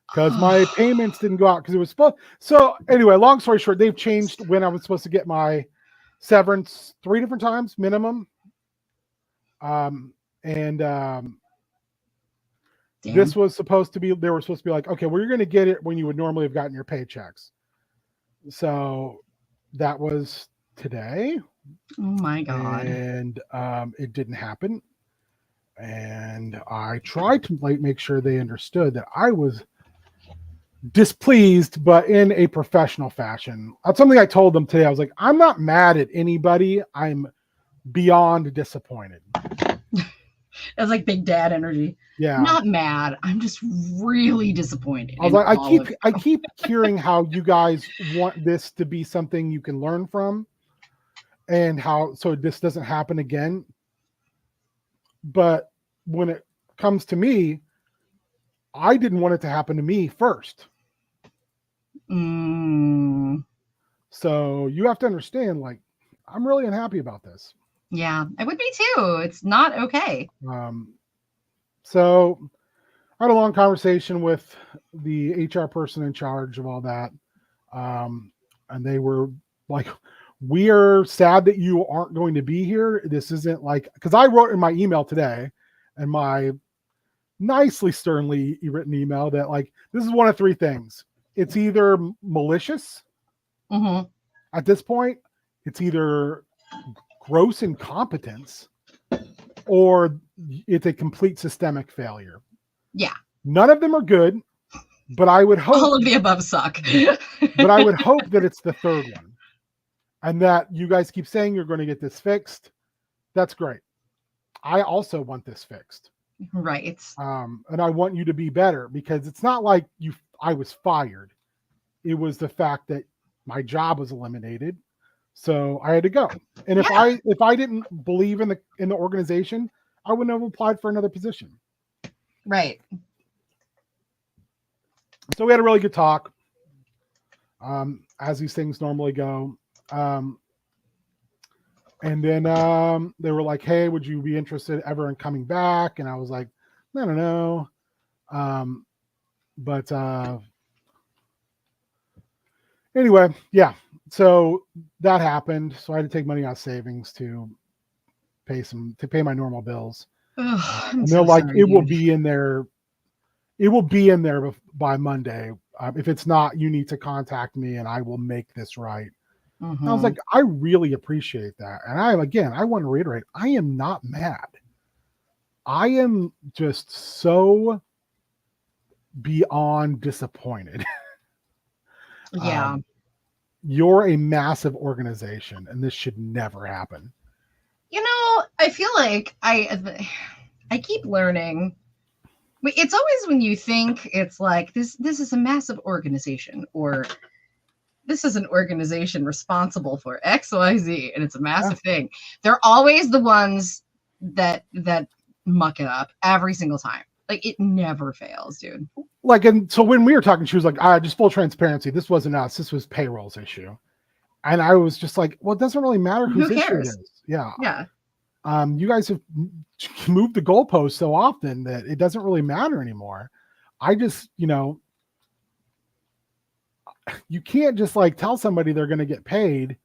because my payments didn't go out because it was supposed. So anyway, long story short, they've changed when I was supposed to get my severance 3 different times minimum. This was supposed to be, they were supposed to be like, okay, well, you're going to get it when you would normally have gotten your paychecks. So that was today. Oh my God. And it didn't happen. And I tried to make sure they understood that I was displeased, but in a professional fashion. That's something I told them today. I was like, I'm not mad at anybody. I'm beyond disappointed. That's like big dad energy. Yeah. Not mad. I'm just really disappointed. I was like, I keep hearing how you guys want this to be something you can learn from and how so this doesn't happen again. But when it comes to me, I didn't want it to happen to me first. So you have to understand, like, I'm really unhappy about this. Yeah, I would be too. It's not okay. So I had a long conversation with the HR person in charge of all that. And they were like, we are sad that you aren't going to be here. This isn't like, because I wrote in my email today and my nicely sternly written email that like, this is one of 3 things. It's either malicious at this point. It's either gross incompetence or it's a complete systemic failure. Yeah. None of them are good, but I would hope all of the above suck. But I would hope that it's the 3rd one and that you guys keep saying you're going to get this fixed. That's great. I also want this fixed. Right. And I want you to be better because it's not like I was fired. It was the fact that my job was eliminated. So I had to go. And if I didn't believe in the organization, I wouldn't have applied for another position. Right. So we had a really good talk. As these things normally go. And then they were like, hey, would you be interested ever in coming back? And I was like, I don't know. But anyway, yeah. So that happened. So I had to take money out of savings to pay my normal bills. And they're like, it will be in there. It will be in there by Monday. If it's not, you need to contact me and I will make this right. I was like, I really appreciate that. And I want to reiterate, I am not mad. I am just so beyond disappointed. Yeah. You're a massive organization and this should never happen. You know, I feel like I keep learning. It's always when you think it's like this is a massive organization or this is an organization responsible for XYZ and it's a massive thing. They're always the ones that muck it up every single time. Like it never fails, dude. Like, and so when we were talking, she was like, just full transparency. This wasn't us. This was payroll's issue. And I was just like, well, it doesn't really matter whose issue it is. Yeah. Yeah. You guys have moved the goalposts so often that it doesn't really matter anymore. I just, you can't just like tell somebody they're going to get paid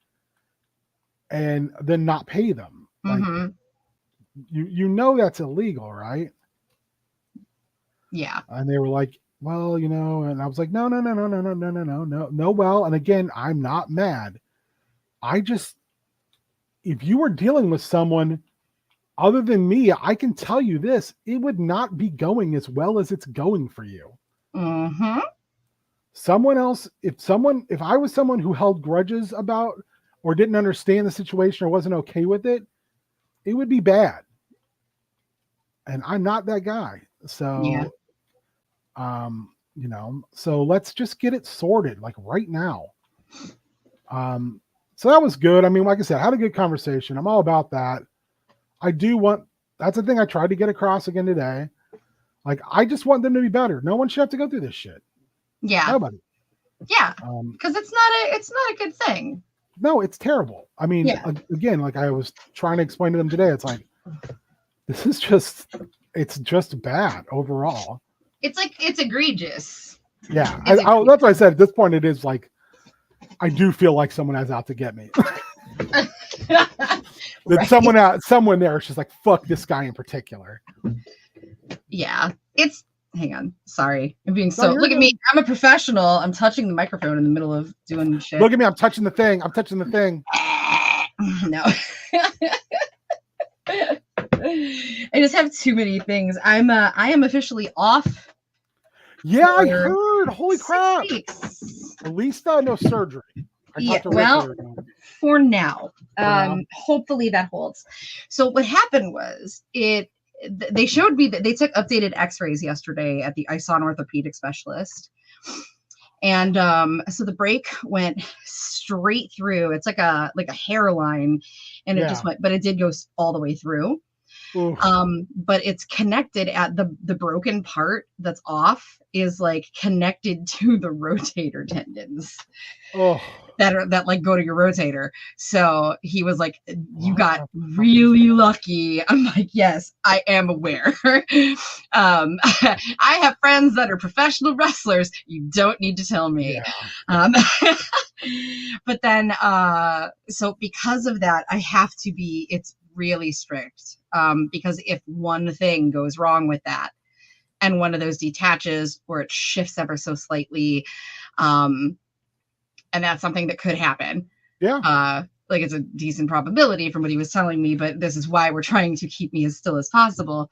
and then not pay them. Like, that's illegal, right? Yeah. And they were like, well, and I was like, no. Well, and again, I'm not mad. If you were dealing with someone other than me, I can tell you this, it would not be going as well as it's going for you. Someone else, if I was someone who held grudges about or didn't understand the situation or wasn't okay with it, it would be bad. And I'm not that guy. So, so let's just get it sorted like right now. So that was good. I mean, like I said, I had a good conversation. I'm all about that. I do want That's the thing I tried to get across again today. Like, I just want them to be better. No one should have to go through this shit. Yeah. Nobody. Yeah. Because it's not a good thing. No, it's terrible. I mean, Yeah. again, like I was trying to explain to them today, it's like, this is just, it's just bad overall. It's egregious. Yeah. That's what I said. At this point, it is like, I do feel like someone is out to get me. That Right. someone there is just like, fuck this guy in particular. Yeah. Hang on. Sorry. I'm being No, look good. at me. I'm a professional. I'm touching the microphone in the middle of doing shit. Look at me. I'm touching the thing. No. I just have too many things. I am officially off. Yeah, I heard. Holy 6 crap. weeks. At least no surgery. Yeah, well, for now. Hopefully that holds. So what happened was they showed me that they took updated x-rays yesterday I saw an orthopedic specialist. And so the break went straight through. It's like a hairline, and it just went, but it did go all the way through. Oof. But it's connected at the broken part that's off is like connected to the rotator tendons. Oh. That like go to your rotator. So he was like, you got really lucky. I'm like, yes, I am aware. I have friends that are professional wrestlers. You don't need to tell me. Yeah. But then, so because of that, I have to be, it's really strict. Because if one thing goes wrong with that and one of those detaches or it shifts ever so slightly, and that's something that could happen. Yeah. Like it's a decent probability from what he was telling me, but this is why we're trying to keep me as still as possible.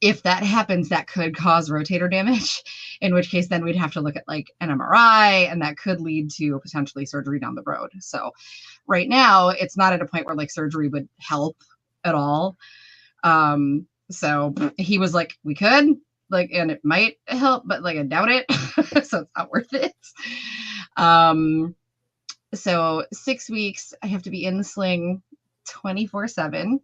If that happens, that could cause rotator damage, in which case then we'd have to look at like an MRI, and that could lead to potentially surgery down the road. So right now it's not at a point where like surgery would help at all. So he was like, we could, like, and it might help, but like I doubt it. So it's not worth it. So 6 weeks, I have to be in the sling 24/7.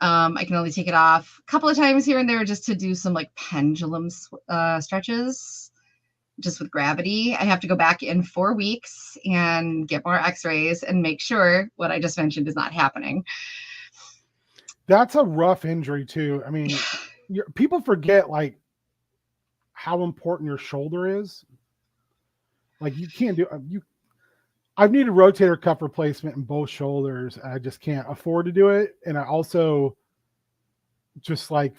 I can only take it off a couple of times here and there just to do some like pendulum stretches, just with gravity. I have to go back in 4 weeks and get more x-rays and make sure what I just mentioned is not happening. That's a rough injury too. I mean, people forget like how important your shoulder is. Like you can't do I've needed rotator cuff replacement in both shoulders. I just can't afford to do it. And I also just like,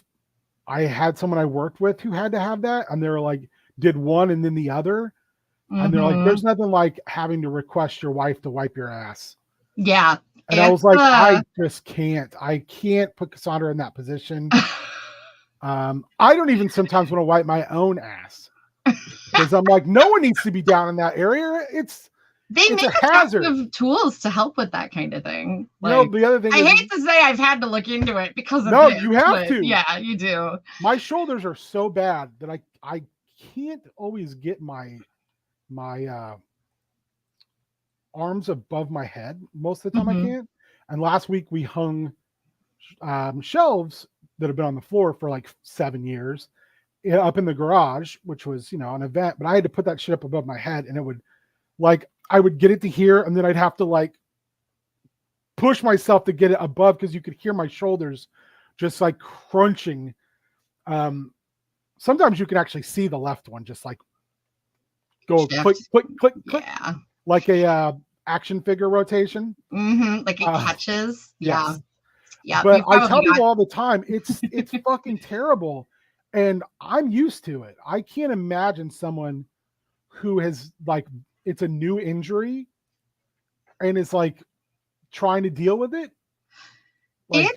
I had someone I worked with who had to have that, and they were like, did one and then the other. Mm-hmm. And they're like, there's nothing like having to request your wife to wipe your ass. Yeah. And I was like, I just can't. I can't put Cassandra in that position. I don't even sometimes want to wipe my own ass because I'm like, no one needs to be down in that area. They make a hazard of tools to help with that kind of thing. Like, the other thing I hate to say I've had to look into it because of this, you have to. Yeah, you do. My shoulders are so bad that I can't always get my arms above my head most of the time. I can't. And last week we hung shelves that have been on the floor for like 7 years up in the garage, which was, an event, but I had to put that shit up above my head, and it would like, I would get it to here, and then I'd have to like push myself to get it above because you could hear my shoulders just like crunching. Sometimes you can actually see the left one just like go click, click, click, click, like a action figure rotation. Like it catches. Yes. Yeah. But I tell people all the time, it's fucking terrible, and I'm used to it. I can't imagine someone who has like, it's a new injury and is like trying to deal with it. Like,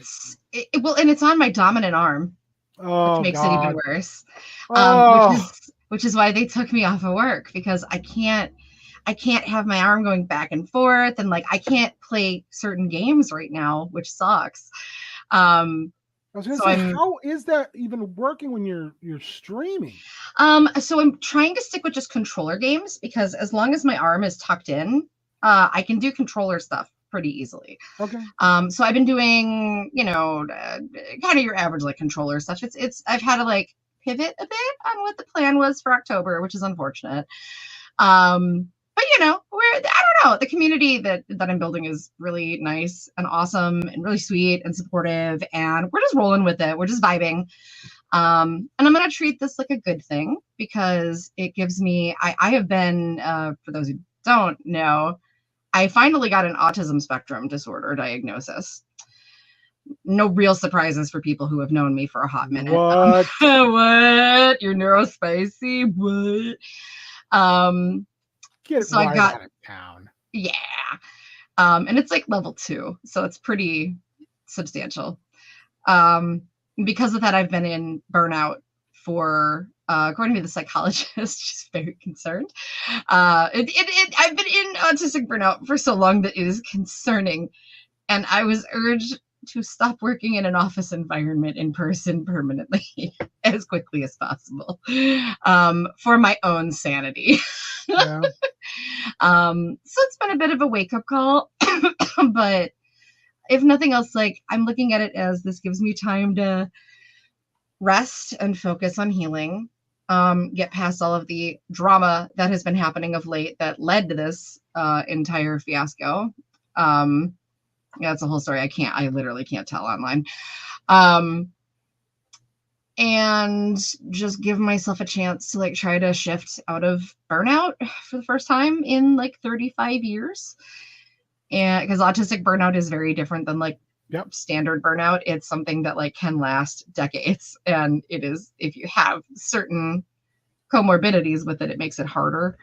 and it's on my dominant arm, which makes it even worse. Which is why they took me off of work, because I can't have my arm going back and forth, and like I can't play certain games right now, which sucks. I was gonna say, how is that even working when you're streaming? So I'm trying to stick with just controller games, because as long as my arm is tucked in, I can do controller stuff pretty easily. Okay. So I've been doing, kind of your average like controller stuff. I've had to like pivot a bit on what the plan was for October, which is unfortunate. But I don't know. The community that I'm building is really nice and awesome and really sweet and supportive, and we're just rolling with it. We're just vibing. And I'm going to treat this like a good thing because it gives me, I have been, for those who don't know, I finally got an autism spectrum disorder diagnosis. No real surprises for people who have known me for a hot minute. What? What? You're neurospicy? What? Get so right I got out of town. Yeah. And it's like level 2, so it's pretty substantial. Because of that, I've been in burnout for, according to the psychologist, she's very concerned. I've been in autistic burnout for so long that it is concerning. And I was urged to stop working in an office environment in person permanently as quickly as possible, for my own sanity. Yeah. So it's been a bit of a wake-up call, but if nothing else, like I'm looking at it as this gives me time to rest and focus on healing, get past all of the drama that has been happening of late that led to this entire fiasco. Yeah, it's a whole story. I literally can't tell online. And just give myself a chance to like try to shift out of burnout for the first time in like 35 years. And because autistic burnout is very different than like standard burnout. It's something that like can last decades. And it is, if you have certain comorbidities with it, it makes it harder.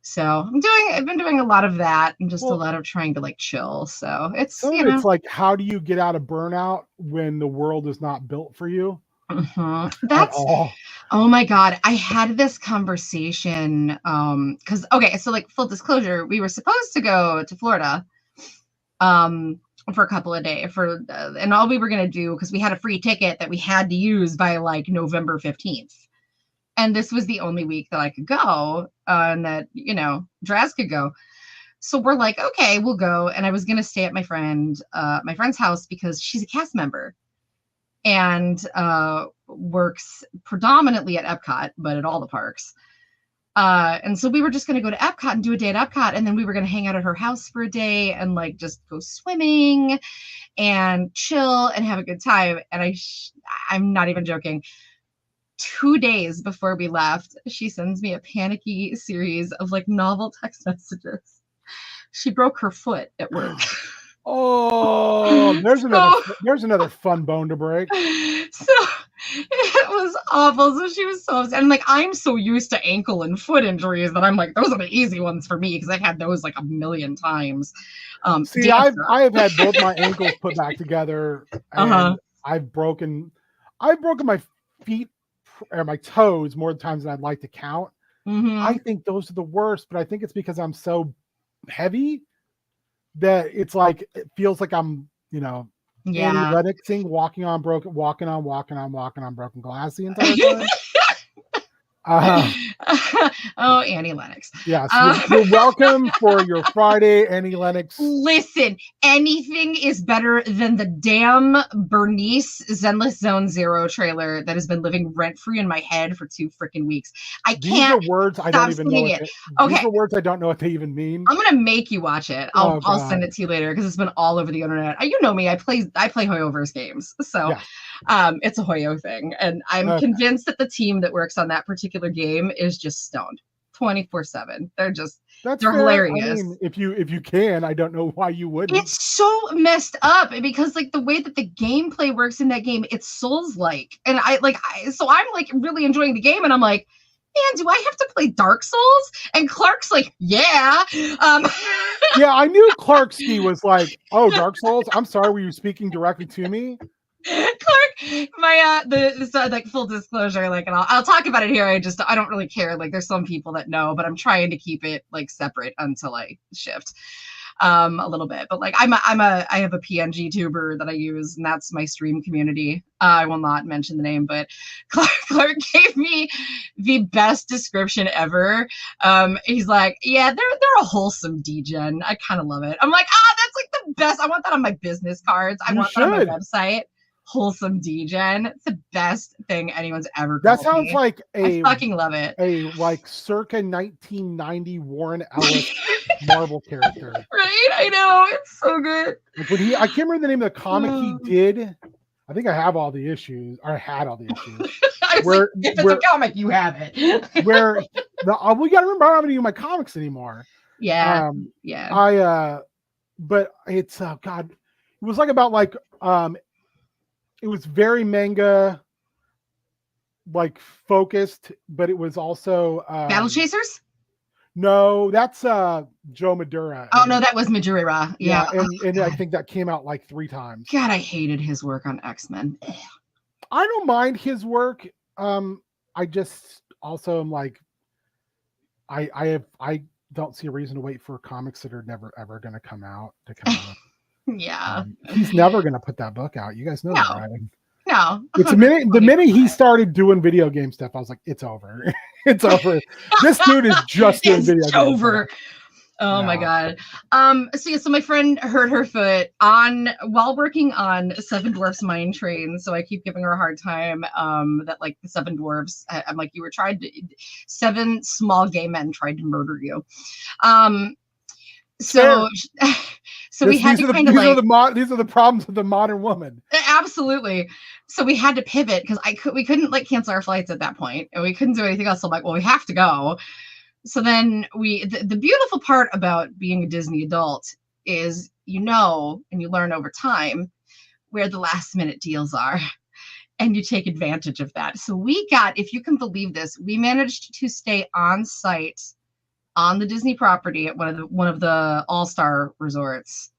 So I've been doing a lot of that and just a lot of trying to like chill. So it's, it's like, how do you get out of burnout when the world is not built for you? That's, oh my God. I had this conversation, because, okay, so like full disclosure, we were supposed to go to Florida, for a couple of days and all we were going to do, because we had a free ticket that we had to use by like November 15th. And this was the only week that I could go, and that, Draz could go. So we're like, okay, we'll go. And I was going to stay at my friend's house because she's a cast member and works predominantly at Epcot, but at all the parks. And so we were just going to go to Epcot and do a day at Epcot. And then we were going to hang out at her house for a day and like just go swimming and chill and have a good time. And I'm not even joking. 2 days before we left, she sends me a panicky series of like novel text messages. She broke her foot at work. Oh, there's another fun bone to break. So it was awful. So she was so upset. And like, I'm so used to ankle and foot injuries that I'm like, those are the easy ones for me because I've had those like a million times. See, I have had both my ankles put back together, and I've broken my feet or my toes more times than I'd like to count. I think those are the worst, but I think it's because I'm so heavy that it's like, it feels like I'm, Annie Lennoxing, walking on broken glass the entire time. Oh, Annie Lennox. Yes, you're welcome for your Friday, Annie Lennox. Listen, anything is better than the damn Bernice Zenless Zone Zero trailer that has been living rent-free in my head for 2 freaking weeks. These are words I don't even know. These are words I don't know what they even mean. I'm gonna make you watch it. I'll send it to you later because it's been all over the internet. You know me. I play Hoyoverse games, so it's a Hoyo thing, and I'm convinced that the team that works on that particular game is just stoned 24/7. They're hilarious. I mean, if you can, I don't know why you wouldn't. It's so messed up because like the way that the gameplay works in that game, it's Souls-like, and I'm like really enjoying the game, and I'm like, man, do I have to play Dark Souls? And Clark's like, yeah. Yeah, I knew Clarksky was like, oh, Dark Souls. I'm sorry, were you speaking directly to me? Clark, like full disclosure, like, and I'll talk about it here. I don't really care. Like, there's some people that know, but I'm trying to keep it like separate until I shift. a little bit. But like I have a PNG tuber that I use, and that's my stream community. I will not mention the name, but Clark gave me the best description ever. He's like, yeah, they're a wholesome degen. I kind of love it. I'm like, that's like the best. I want that on my business cards. I want that on my website. Wholesome degen. It's the best thing anyone's ever called. That sounds like I fucking love it. A like circa 1990 Warren Ellis Marvel character. Right? I know. It's so good. Like when I can't remember the name of the comic he did. I think I have all the issues, or I had all the issues. If it's a comic, you have it. We gotta remember I don't have any of my comics anymore. Yeah. But it's God, it was like about like it was very manga like focused, but it was also Battle Chasers? No, that's Joe Madura. Oh no, that was Majura. Yeah. And I think that came out like 3 times. God, I hated his work on X-Men. I don't mind his work. I just also am like I don't see a reason to wait for comics that are never ever gonna come out. Yeah. He's never gonna put that book out. You guys know that, right? No. It's the minute he started doing video game stuff, I was like, it's over. It's over. This dude is just doing video games. Over. Oh my God. So my friend hurt her foot while working on Seven Dwarfs Mine Train. So I keep giving her a hard time that like the Seven Dwarfs, I'm like, 7 small gay men tried to murder you. So we had to kind of like these are the problems of the modern woman. Absolutely. So we had to pivot because we couldn't like cancel our flights at that point, and we couldn't do anything else. So I'm like, well, we have to go. So then the beautiful part about being a Disney adult is and you learn over time where the last minute deals are, and you take advantage of that. So we got, if you can believe this, we managed to stay on site on the Disney property at one of the all-star resorts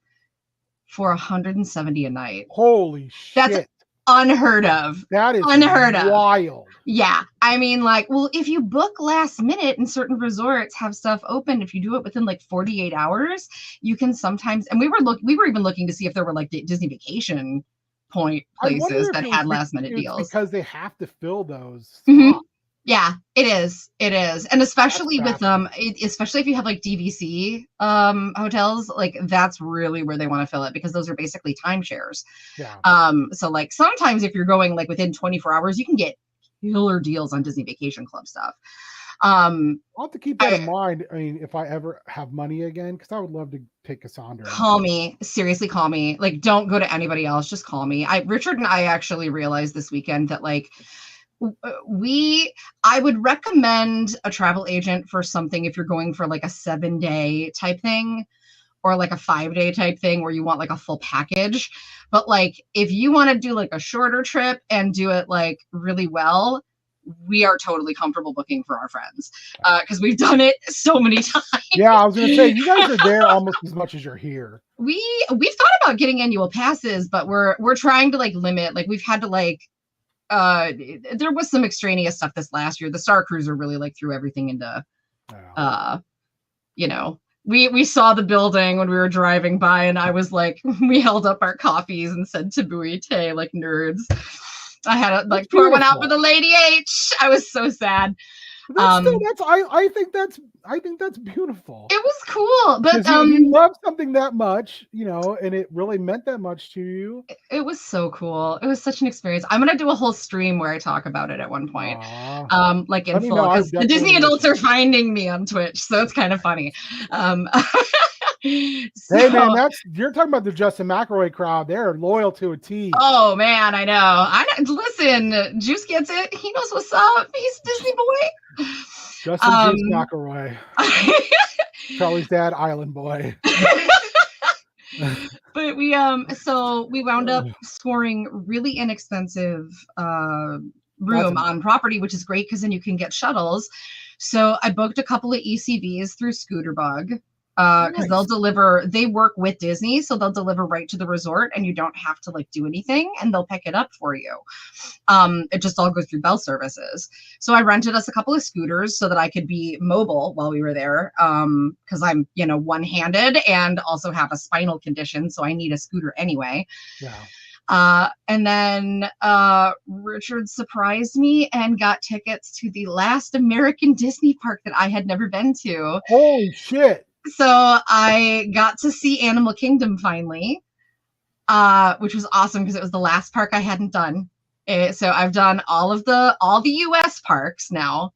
for $170 a night. Holy shit. That's unheard of. That is unheard wild. Of. Yeah. I mean, like, well, if you book last minute and certain resorts have stuff open, if you do it within like 48 hours, you can sometimes, and we were even looking to see if there were like Disney vacation places that had last minute deals. Because they have to fill those. Mm-hmm. Yeah, it is. And especially with especially if you have like DVC hotels, like that's really where they want to fill it because those are basically timeshares. Yeah. So like sometimes if you're going like within 24 hours, you can get killer deals on Disney Vacation Club stuff. I'll have to keep that in mind. I mean, if I ever have money again, because I would love to take Cassandra. Call me. Seriously, call me. Like, don't go to anybody else. Just call me. Richard and I actually realized this weekend that like I would recommend a travel agent for something if you're going for like a 7-day type thing or like a 5-day type thing where you want like a full package. But like if you want to do like a shorter trip and do it like really well, we are totally comfortable booking for our friends because we've done it so many times. Yeah, I was gonna say you guys are there almost as much as you're here. We've thought about getting annual passes, but we're trying to like limit. Like we've had to like there was some extraneous stuff this last year. The Star Cruiser really like threw everything into we saw the building when we were driving by and I was like, we held up our coffees and said Tabooey Tay like nerds. I had to like pour one out for the Lady H. I was so sad. I think that's beautiful. It was cool, but you love something that much, and it really meant that much to you. It was so cool. It was such an experience. I'm gonna do a whole stream where I talk about it at one point, like in full, because the Disney adults are finding me on Twitch, so it's kind of funny. Hey man, you're talking about the Justin McElroy crowd. They're loyal to a T. Oh man, I know. Listen, Juice gets it. He knows what's up. He's a Disney boy. Justin Juice McElroy. Charlie's dad, Island Boy. But we wound up scoring really inexpensive room on property, which is great because then you can get shuttles. So I booked a couple of ECVs through Scooterbug. because Nice. they work with Disney, so they'll deliver right to the resort and you don't have to like do anything and they'll pick it up for you. It just all goes through Bell Services. So I rented us a couple of scooters so that I could be mobile while we were there. Because I'm, one-handed and also have a spinal condition, so I need a scooter anyway. Yeah. And then Richard surprised me and got tickets to the last American Disney park that I had never been to. Holy shit. So I got to see Animal Kingdom finally, which was awesome because it was the last park I hadn't done. So I've done all the US parks now.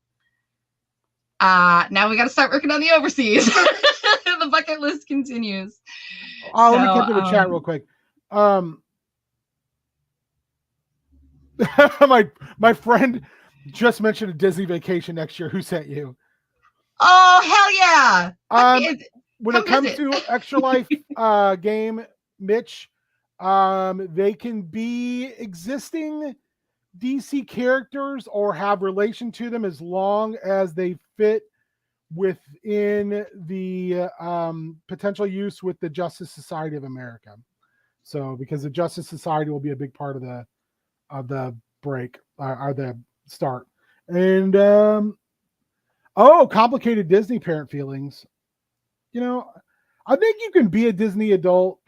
Now we got to start working on the overseas. The bucket list continues. Let me come to the chat real quick. My friend just mentioned a Disney vacation next year. Who sent you? Oh, hell yeah. When it comes to Extra Life game, Mitch, they can be existing DC characters or have relation to them as long as they fit within the potential use with the Justice Society of America. So because the Justice Society will be a big part of the break or the start. And complicated Disney parent feelings. I think you can be a Disney adult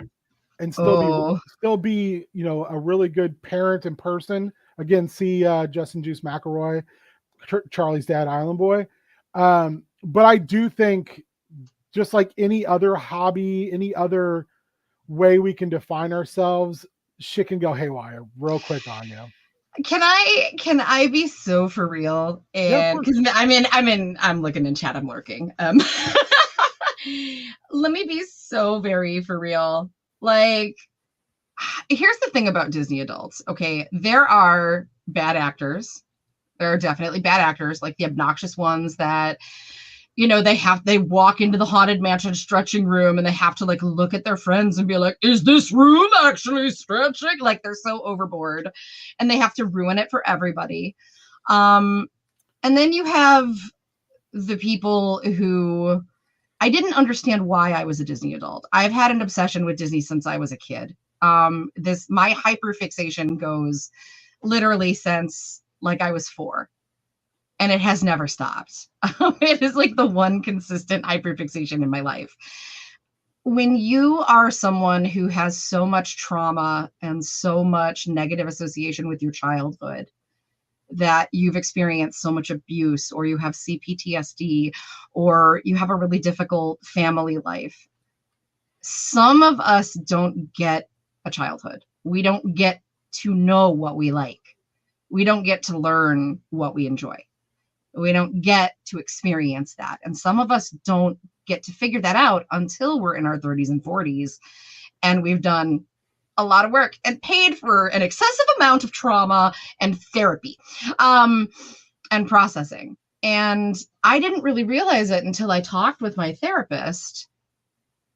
and still be a really good parent in person. Again, see Justin Juice McElroy, Charlie's Dad, Island Boy. But I do think, just like any other hobby, any other way we can define ourselves, shit can go haywire real quick on you. Can I be so for real? And because I'm looking in chat, I'm lurking. Let me be so very for real. Like, here's the thing about Disney adults. Okay, there are bad actors. There are definitely bad actors, like the obnoxious ones that, they walk into the Haunted Mansion stretching room and they have to like look at their friends and be like, is this room actually stretching? Like they're so overboard and they have to ruin it for everybody. And then you have the people who I didn't understand why I was a Disney adult. I've had an obsession with Disney since I was a kid. My hyperfixation goes literally since like I was 4. And it has never stopped. It is like the one consistent hyperfixation in my life. When you are someone who has so much trauma and so much negative association with your childhood, that you've experienced so much abuse, or you have CPTSD, or you have a really difficult family life, some of us don't get a childhood. We don't get to know what we like. We don't get to learn what we enjoy. We don't get to experience that. And some of us don't get to figure that out until we're in our 30s and 40s. And we've done a lot of work and paid for an excessive amount of trauma and therapy and processing. And I didn't really realize it until I talked with my therapist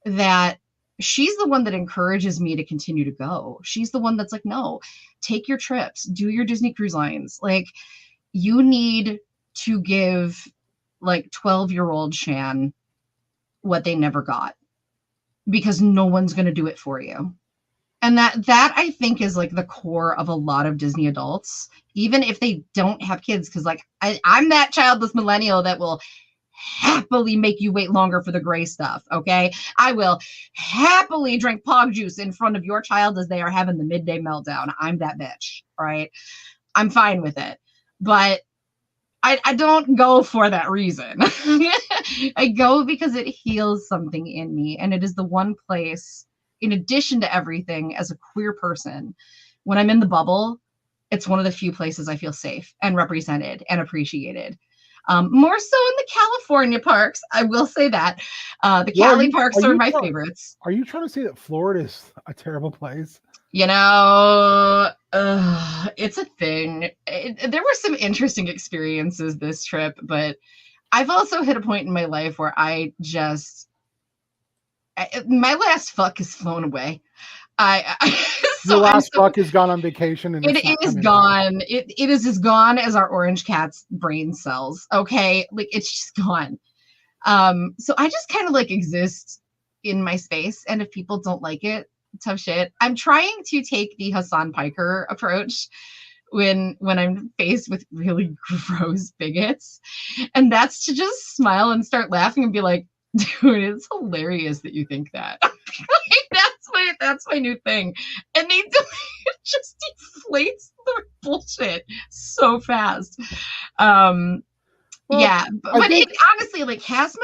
that she's the one that encourages me to continue to go. She's the one that's like, no, take your trips, do your Disney Cruise Lines. Like, you need to give like 12-year-old Shan what they never got, because no one's going to do it for you. And that I think is like the core of a lot of Disney adults, even if they don't have kids. Because like I'm that childless millennial that will happily make you wait longer for the gray stuff. Okay, I will happily drink pog juice in front of your child as they are having the midday meltdown. I'm that bitch, right? I'm fine with it, but I don't go for that reason. I go because it heals something in me, and it is the one place, in addition to everything, as a queer person, when I'm in the bubble, it's one of the few places I feel safe and represented and appreciated. More so in the California parks, I will say that. The Cali parks are my favorites. Are you trying to say that Florida is a terrible place? It's a thing. There were some interesting experiences this trip, but I've also hit a point in my life where my last fuck is flown away. Your last fuck is gone on vacation, and it is gone. It is as gone as our orange cat's brain cells. Okay, like it's just gone. So I just kind of like exist in my space, and if people don't like it, tough shit. I'm trying to take the Hassan Piker approach when I'm faced with really gross bigots, and that's to just smile and start laughing and be like, dude, it's hilarious that you think that. That's my new thing. And it just deflates the bullshit so fast. Well, Yeah, but think, honestly, like cast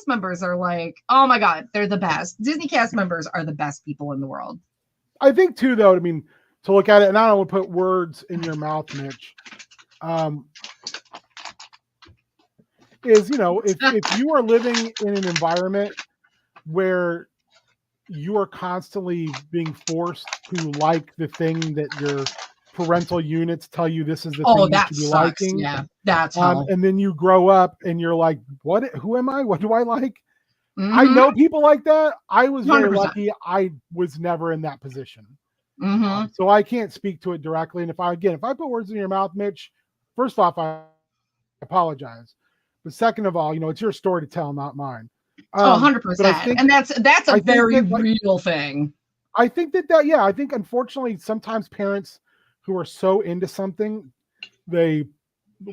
members are like, oh my god, they're the best. Disney cast members are the best people in the world. I think too, though. I mean, to look at it, and I don't want to put words in your mouth, Mitch. Is if you are living in an environment where you are constantly being forced to like the thing that your parental units tell you this is the thing you should be liking. Yeah, that's hell. And then you grow up and you're like, what? Who am I? What do I like? I know people like that. I was very 100%. lucky. I was never in that position. Mm-hmm. So I can't speak to it directly. And if I put words in your mouth, Mitch, first off, I apologize. But second of all, it's your story to tell, not mine. 100%. And that's a very real thing. I think I think unfortunately sometimes parents who are so into something, they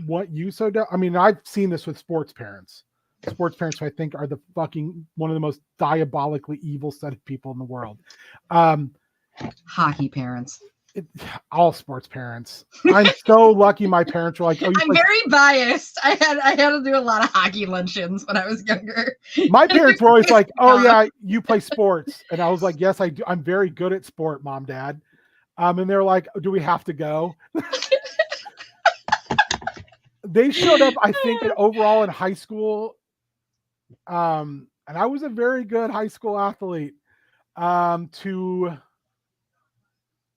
want you so I mean, I've seen this with sports parents who I think are the fucking one of the most diabolically evil set of people in the world. Hockey parents. All sports parents. I'm so lucky my parents were like, I'm very biased. I had to do a lot of hockey luncheons when I was younger. My parents were always like, oh yeah, you play sports. And I was like, yes, I do. I'm very good at sport, Mom, Dad. And they're like, do we have to go? They showed up, I think, overall in high school. And I was a very good high school athlete, to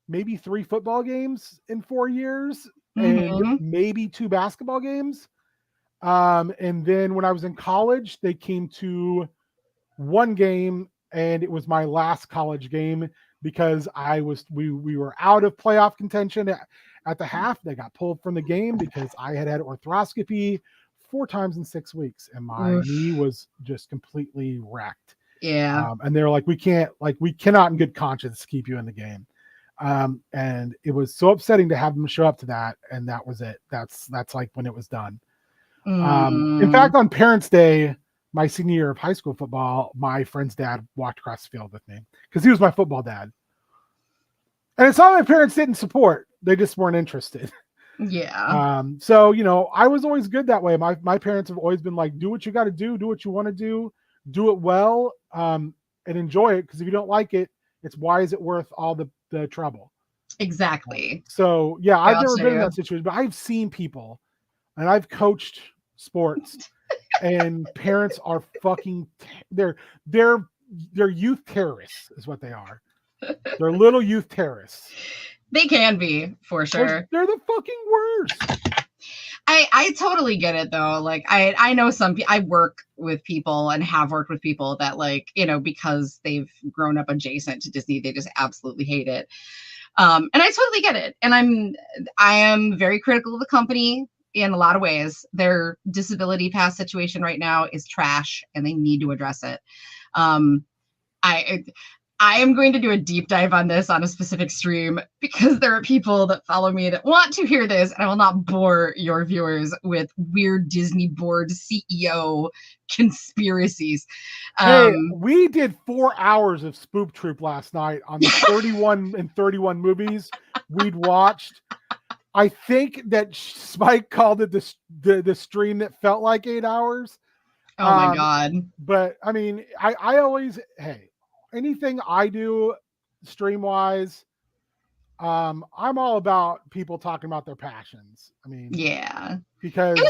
maybe 3 football games in 4 years and maybe 2 basketball games. And then when I was in college, they came to 1 game, and it was my last college game because we were out of playoff contention at the half. They got pulled from the game because I had arthroscopy 4 times in 6 weeks, and my knee was just completely wrecked. Yeah. And they're like, we cannot in good conscience keep you in the game. And it was so upsetting to have them show up to that. And that was it. That's like when it was done. In fact, on Parents' Day, my senior year of high school football, my friend's dad walked across the field with me because he was my football dad. And it's not my parents didn't support. They just weren't interested. Yeah. So, I was always good that way. My parents have always been like, do what you got to do what you want to do it well, and enjoy it. Because if you don't like it, why is it worth all the trouble? Exactly. So yeah, I've never been in that situation, but I've seen people, and I've coached sports, and parents are fucking, they're youth terrorists is what they are. They're little youth terrorists. They can be, for sure. They're the fucking worst. I totally get it though. Like I know I work with people and have worked with people that because they've grown up adjacent to Disney, they just absolutely hate it. And I totally get it. And I am very critical of the company in a lot of ways. Their disability pass situation right now is trash, and they need to address it. I am going to do a deep dive on this on a specific stream because there are people that follow me that want to hear this, and I will not bore your viewers with weird Disney board CEO conspiracies. Hey, we did 4 hours of Spoop Troop last night on the 31 and 31 movies we'd watched. I think that Spike called it the stream that felt like 8 hours. Oh my God. But I mean, I always, anything I do stream wise, I'm all about people talking about their passions. I mean, yeah, because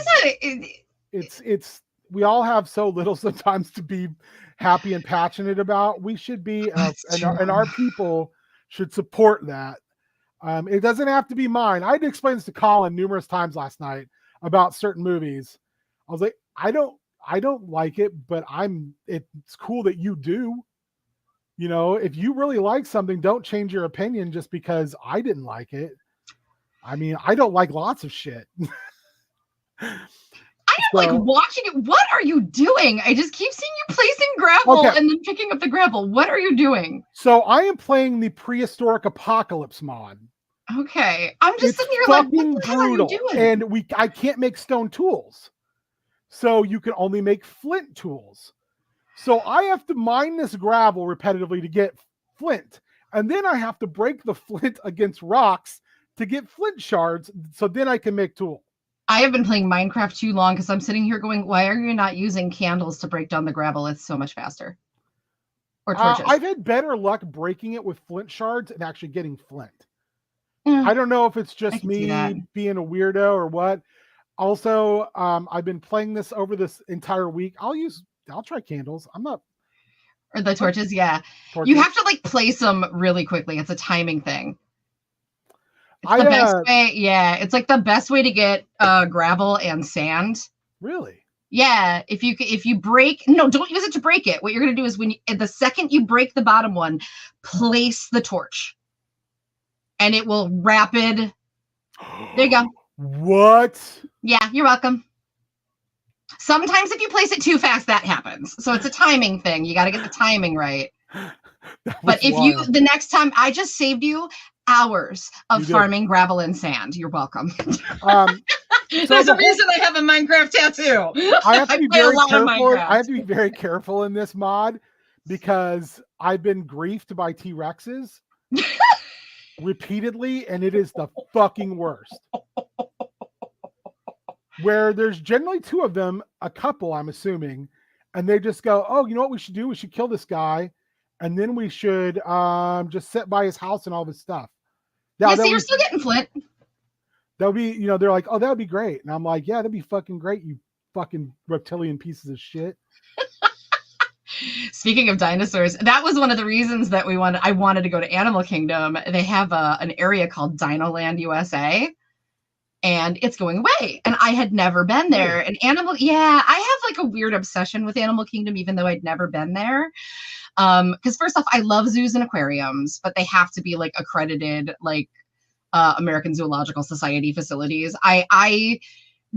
it's we all have so little sometimes to be happy and passionate about. We should be, and our people should support that. It doesn't have to be mine. I had to explain this to Colin numerous times last night about certain movies. I was like, I don't like it, but it's cool that you do. If you really like something, don't change your opinion just because I didn't like it. I mean, I don't like lots of shit. I like watching it. What are you doing? I just keep seeing you placing gravel and then picking up the gravel. What are you doing? So I am playing the Prehistoric Apocalypse mod. Okay. I'm just sitting here like, what the hell are you doing? And I can't make stone tools. So you can only make flint tools. So I have to mine this gravel repetitively to get flint. And then I have to break the flint against rocks to get flint shards. So then I can make tools. I have been playing Minecraft too long because I'm sitting here going, why are you not using candles to break down the gravel? It's so much faster. Or torches. I've had better luck breaking it with flint shards and actually getting flint. I don't know if it's just me being a weirdo or what. Also, I've been playing this over this entire week. I'll try candles. I'm not. Or the torches, yeah. Torches. You have to like place them really quickly. It's a timing thing. It's the best way. Yeah, it's like the best way to get gravel and sand. Really? Yeah. If you break, no, don't use it to break it. What you're gonna do is the second you break the bottom one, place the torch, and it will rapid. There you go. What? Yeah, you're welcome. Sometimes if you place it too fast, that happens. So it's a timing thing. You got to get the timing right. But if the next time, I just saved you hours of farming gravel and sand. You're welcome. There's a reason I have a Minecraft tattoo. I have to be very careful. I have to be very careful in this mod because I've been griefed by T-Rexes repeatedly, and it is the fucking worst. Where there's generally two of them, a couple, I'm assuming, and they just go, oh, you know what we should do? We should kill this guy, and then we should just sit by his house and all of his stuff. Yeah, so you're still getting flint. That would be, they're like, oh, that would be great. And I'm like, yeah, that'd be fucking great, you fucking reptilian pieces of shit. Speaking of dinosaurs, that was one of the reasons that I wanted to go to Animal Kingdom. They have an area called Dinoland USA. And it's going away. And I had never been there. And I have like a weird obsession with Animal Kingdom, even though I'd never been there. Because first off, I love zoos and aquariums, but they have to be like accredited, like American Zoological Society facilities. I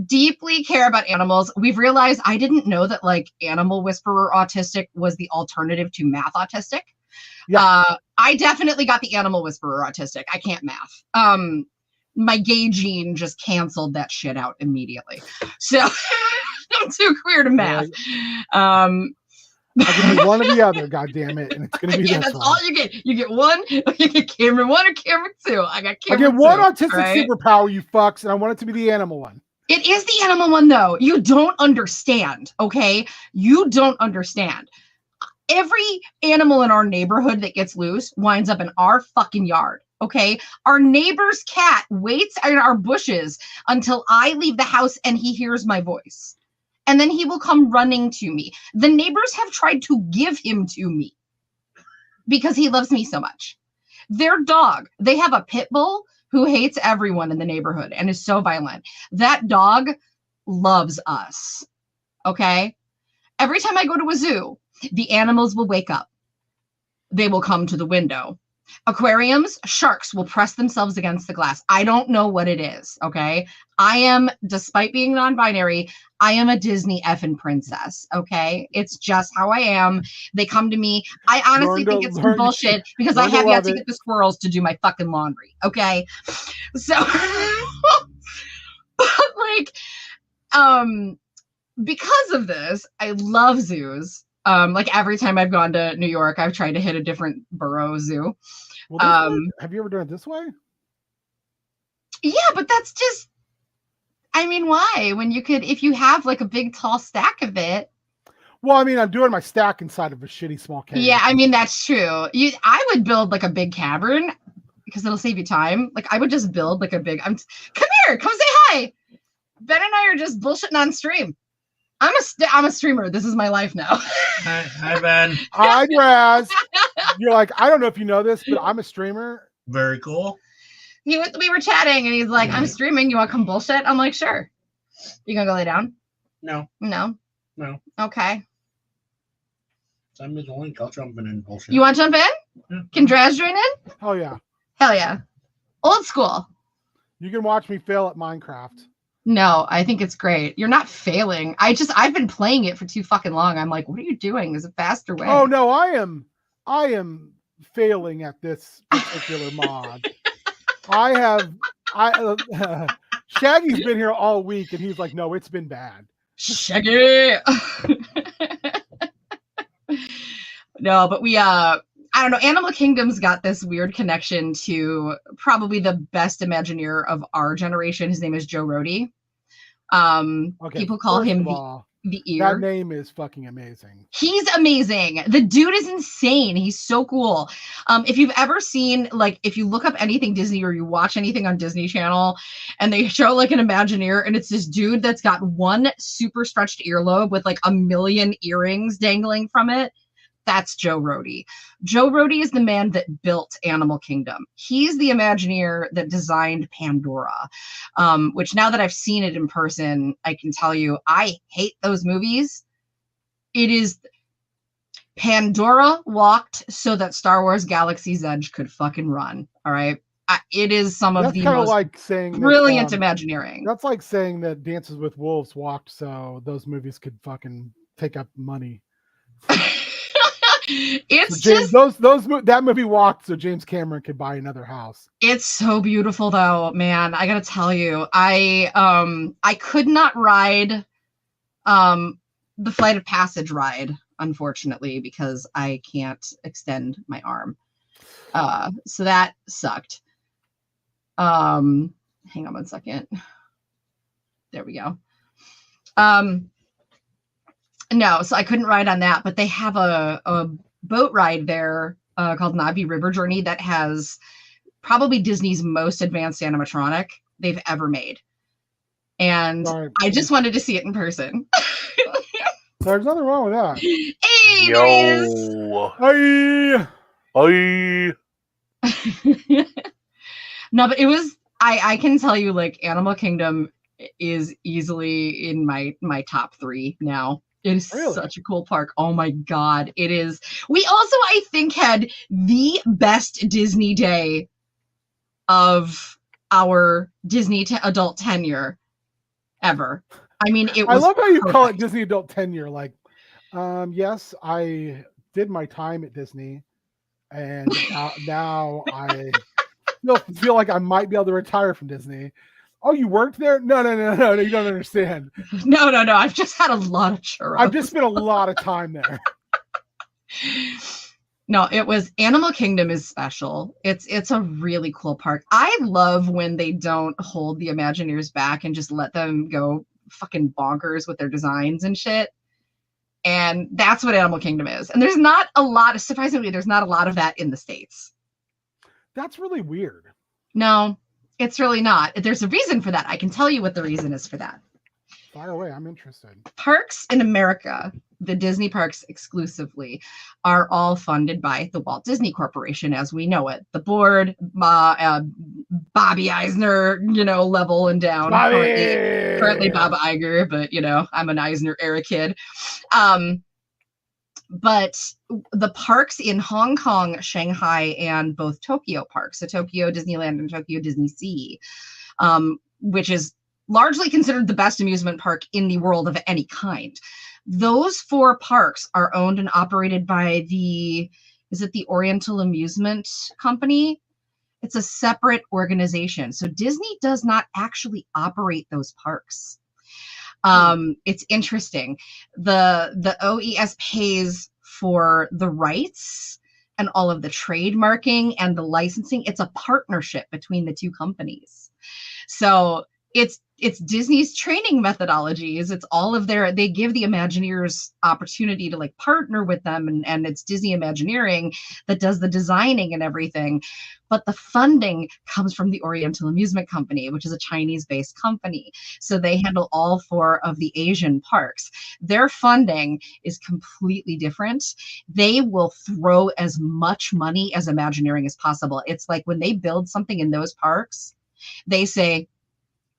deeply care about animals. We've realized I didn't know that like Animal Whisperer Autistic was the alternative to Math Autistic. Yeah. I definitely got the Animal Whisperer Autistic. I can't math. My gay gene just canceled that shit out immediately. So I'm too queer to math. I can be one or the other, goddammit, and it's gonna be that's all you get. You get one, you get Cameron 1 or Cameron 2. I got Cameron 2. I get one autistic superpower, you fucks, and I want it to be the animal one. It is the animal one, though. You don't understand, okay? You don't understand. Every animal in our neighborhood that gets loose winds up in our fucking yard. Okay, our neighbor's cat waits in our bushes until I leave the house and he hears my voice. And then he will come running to me. The neighbors have tried to give him to me because he loves me so much. Their dog, they have a pit bull who hates everyone in the neighborhood and is so violent. That dog loves us. Okay? Every time I go to a zoo, the animals will wake up. They will come to the window. Aquariums, sharks will press themselves against the glass. I don't know what it is, okay? I am, despite being non-binary, I am a Disney effing princess, okay? It's just how I am. They come to me. I honestly think it's some bullshit because I have yet to get the squirrels to do my fucking laundry, okay? So, like, because of this, I love zoos. Like every time I've gone to New York, I've tried to hit a different borough zoo. Well, have you ever done it this way? Yeah, but that's just, I mean, why? When you could, if you have like a big tall stack of it. Well, I mean, I'm doing my stack inside of a shitty small cave. Yeah, I mean, that's true. I would build like a big cavern because it'll save you time. Like I would just build like a big, come here, come say hi. Ben and I are just bullshitting on stream. I'm a streamer. This is my life now. Hi, Ben. Hi, Raz. You're like, I don't know if you know this, but I'm a streamer. Very cool. We were chatting, and he's like, I'm streaming. You want to come bullshit? I'm like, sure. You gonna go lay down? No. No? No. Okay. Send me the link. I'll jump in bullshit. You want to jump in? Yeah. Can Draz join in? Oh, yeah. Hell yeah. Old school. You can watch me fail at Minecraft. No, I think it's great. You're not failing. I've been playing it for too fucking long. I'm like, what are you doing? There's a faster way. Oh no, I am failing at this particular mod. Shaggy's been here all week and he's like, no, it's been bad. Shaggy. No, but I don't know. Animal Kingdom's got this weird connection to probably the best Imagineer of our generation. His name is Joe Rohde. Okay, People call him the ear. That name is fucking amazing. He's amazing. The dude is insane. He's so cool. If you've ever seen, like, if you look up anything Disney or you watch anything on Disney Channel and they show like an Imagineer and it's this dude that's got one super stretched earlobe with like 1 million earrings dangling from it, that's Joe Rohde. Joe Rohde is the man that built Animal Kingdom. He's the Imagineer that designed Pandora, which now that I've seen it in person, I can tell you, I hate those movies. It is Pandora walked so that Star Wars Galaxy's Edge could fucking run. All right. It is some of the most like saying brilliant Imagineering. That's like saying that Dances with Wolves walked so those movies could fucking take up money. It's so just that movie walked so James Cameron could buy another house. It's so beautiful though, man. I gotta tell you, I could not ride the Flight of Passage ride, unfortunately, because I can't extend my arm. So that sucked. Hang on one second. There we go. No, so I couldn't ride on that, but they have a boat ride there called Navi River Journey that has probably Disney's most advanced animatronic they've ever made. And I just wanted to see it in person. There's nothing wrong with that. Hey, Yo. Hi. No, but it was, I can tell you, like, Animal Kingdom is easily in my top 3 now. It is such a cool park. Oh my God, it is. We also, I think, had the best Disney day of our Disney adult tenure ever. I mean, it was. I love how you call it Disney adult tenure. Like, yes, I did my time at Disney, and now I feel like I might be able to retire from Disney. Oh, you worked there? No, you don't understand. No. I've just had a lot of churros. I've just spent a lot of time there. No, it was Animal Kingdom is special. It's a really cool park. I love when they don't hold the Imagineers back and just let them go fucking bonkers with their designs and shit. And that's what Animal Kingdom is. And surprisingly, there's not a lot of that in the States. That's really weird. No. It's really not. There's a reason for that. I can tell you what the reason is for that. Fire away. I'm interested. Parks in America, the Disney parks exclusively, are all funded by the Walt Disney Corporation as we know it. The board, Bobby Eisner, level and down. Currently Bob Iger, but, I'm an Eisner era kid. But the parks in Hong Kong, Shanghai, and both Tokyo parks, so Tokyo Disneyland and Tokyo Disney Sea, which is largely considered the best amusement park in the world of any kind. Those 4 parks are owned and operated by the Oriental Amusement Company? It's a separate organization. So Disney does not actually operate those parks. It's interesting. The OES pays for the rights and all of the trademarking and the licensing. It's a partnership between the 2 companies. So it's Disney's training methodologies. It's all of they give the Imagineers opportunity to like partner with them, and it's Disney Imagineering that does the designing and everything. But the funding comes from the Oriental Amusement Company, which is a Chinese-based company. So they handle all 4 of the Asian parks. Their funding is completely different. They will throw as much money as Imagineering as possible. It's like when they build something in those parks, they say,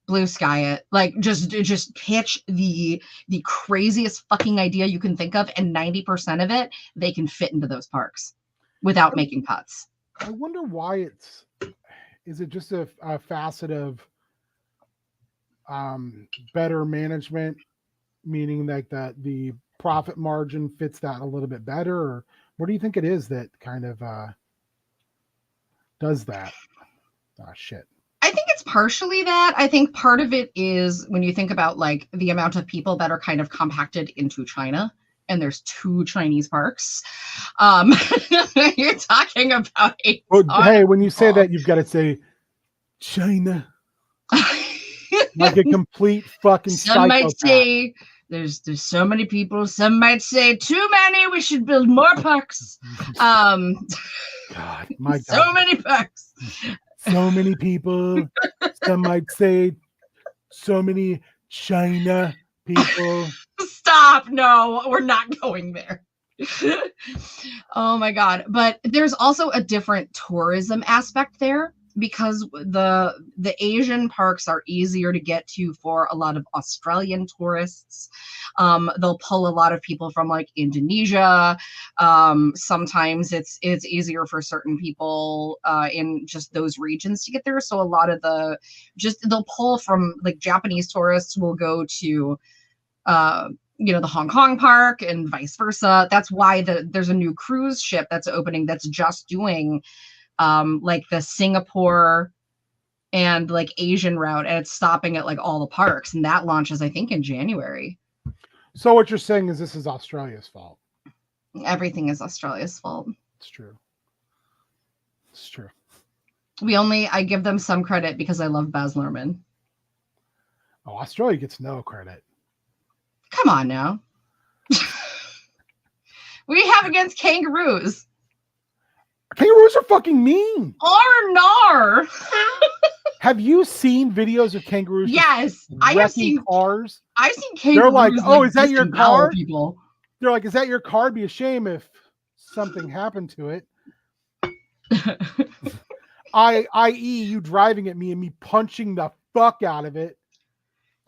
blue sky it, like just pitch the craziest fucking idea you can think of, and 90% of it they can fit into those parks without making cuts. I wonder why is it just a facet of better management, meaning like that the profit margin fits that a little bit better, or what do you think it is that kind of does that? Oh shit. I think it's partially that. I think part of it is when you think about like the amount of people that are kind of compacted into China, and there's 2 Chinese parks. You're talking about a Hey, when you say that, you've got to say China. Like a complete fucking Some might psychopath. say there's so many people. Some might say too many. We should build more parks. God, my God. So many parks. So many people. Some might say so many China people. Stop. No, we're not going there. Oh my God. But there's also a different tourism aspect there because the Asian parks are easier to get to for a lot of Australian tourists. They'll pull a lot of people from like Indonesia. Sometimes it's easier for certain people in just those regions to get there. So a lot of they'll pull from like Japanese tourists will go to the Hong Kong park and vice versa. That's why there's a new cruise ship that's opening that's just doing like the Singapore and like Asian route, and it's stopping at like all the parks, and that launches I think in January. So what you're saying is this is Australia's fault. Everything is Australia's fault. It's true. It's true. I give them some credit because I love Baz Luhrmann. Oh, Australia gets no credit. Come on now. We have against kangaroos. Kangaroos are fucking mean. Nar. Have you seen videos of kangaroos? Yes, I have seen cars. I've seen kangaroos. They're like, oh, is that your car? People. They're like, is that your car? It'd be a shame if something happened to it. I.e., you driving at me and me punching the fuck out of it.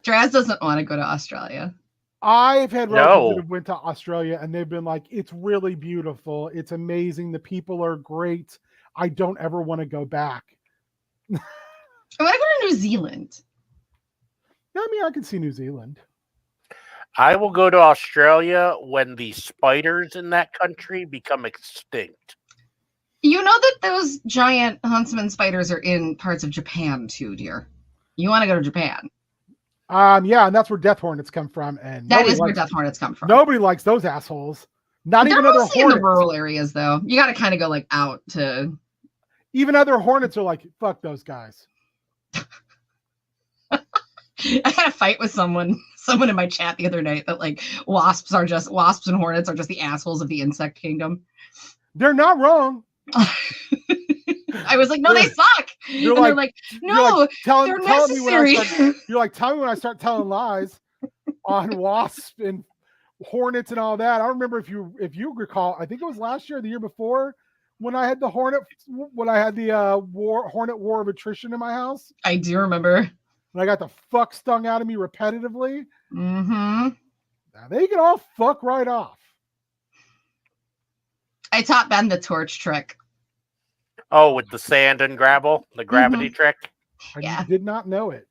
Draz doesn't want to go to Australia. I've had relatives that have went to Australia and they've been like, it's really beautiful. It's amazing. The people are great. I don't ever want to go back. I want to go to New Zealand. I mean, I can see New Zealand. I will go to Australia when the spiders in that country become extinct. You know that those giant huntsman spiders are in parts of Japan too, dear. You want to go to Japan. Yeah, and that's where death hornets come from, and that is where death hornets come from. Nobody likes those assholes. Not They're even other mostly hornets. In the rural areas, though. You got to kind of go like out to. Even other hornets are like, fuck those guys. I had a fight with someone in my chat the other night that like wasps and hornets are just the assholes of the insect kingdom. They're not wrong. I was like, no, they suck. And they're like, no, they're necessary. You're like, tell me when I start telling lies on wasps and hornets and all that. I don't remember if you recall. I think it was last year or the year before when I had the hornet war of attrition in my house. I do remember. And I got the fuck stung out of me repetitively. Mm-hmm. Now they can all fuck right off. I taught Ben the torch trick. Oh, with the sand and gravel, the gravity trick. Yeah. I did not know it.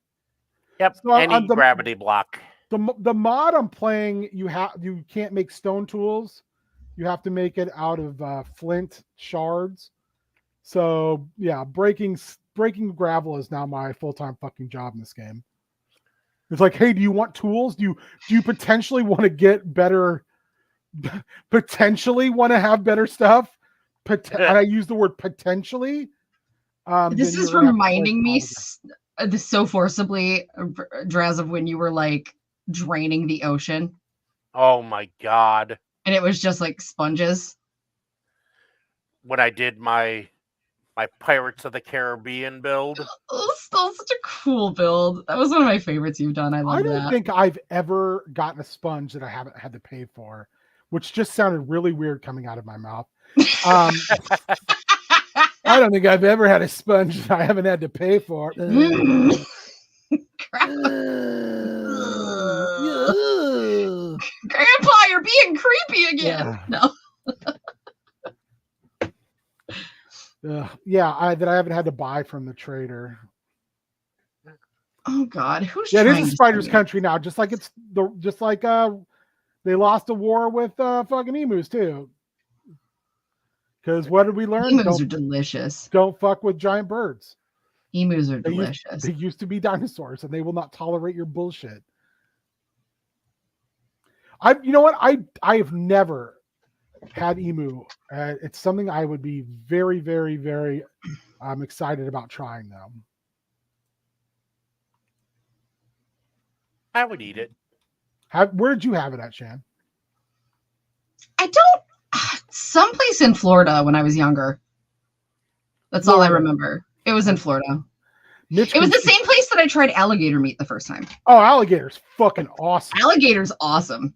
Yep, so any gravity block. The mod I'm playing, you can't make stone tools. You have to make it out of flint shards. So yeah, breaking gravel is now my full-time fucking job in this game. It's like, hey, do you want tools? Do you potentially want to get better? Potentially want to have better stuff? And I use the word potentially. This is reminding me so forcibly, Draz, of when you were like draining the ocean. Oh my God. And it was just like sponges. When I did my Pirates of the Caribbean build. Oh, still such a cool build. That was one of my favorites you've done. I love that. I don't think I've ever gotten a sponge that I haven't had to pay for, which just sounded really weird coming out of my mouth. I don't think I've ever had a sponge that I haven't had to pay for. Grandpa, you're being creepy again. Yeah. No. That I haven't had to buy from the trader. Oh God, who's Yeah, it trying is a to spider's sue me? country now, just like they lost a war with fucking emus too. Because what did we learn? Emus are delicious. Don't fuck with giant birds. Emus are They delicious. used to be dinosaurs, and they will not tolerate your bullshit. You know what? I have never had emu. It's something I would be very, very, very excited about trying them. I would eat it. Where did you have it at, Shan? I don't. Someplace in Florida when I was younger. That's all I Florida. remember. It was in Florida. Mitch It was the same place that I tried alligator meat the first time. Oh, alligator's fucking awesome. Alligator's awesome.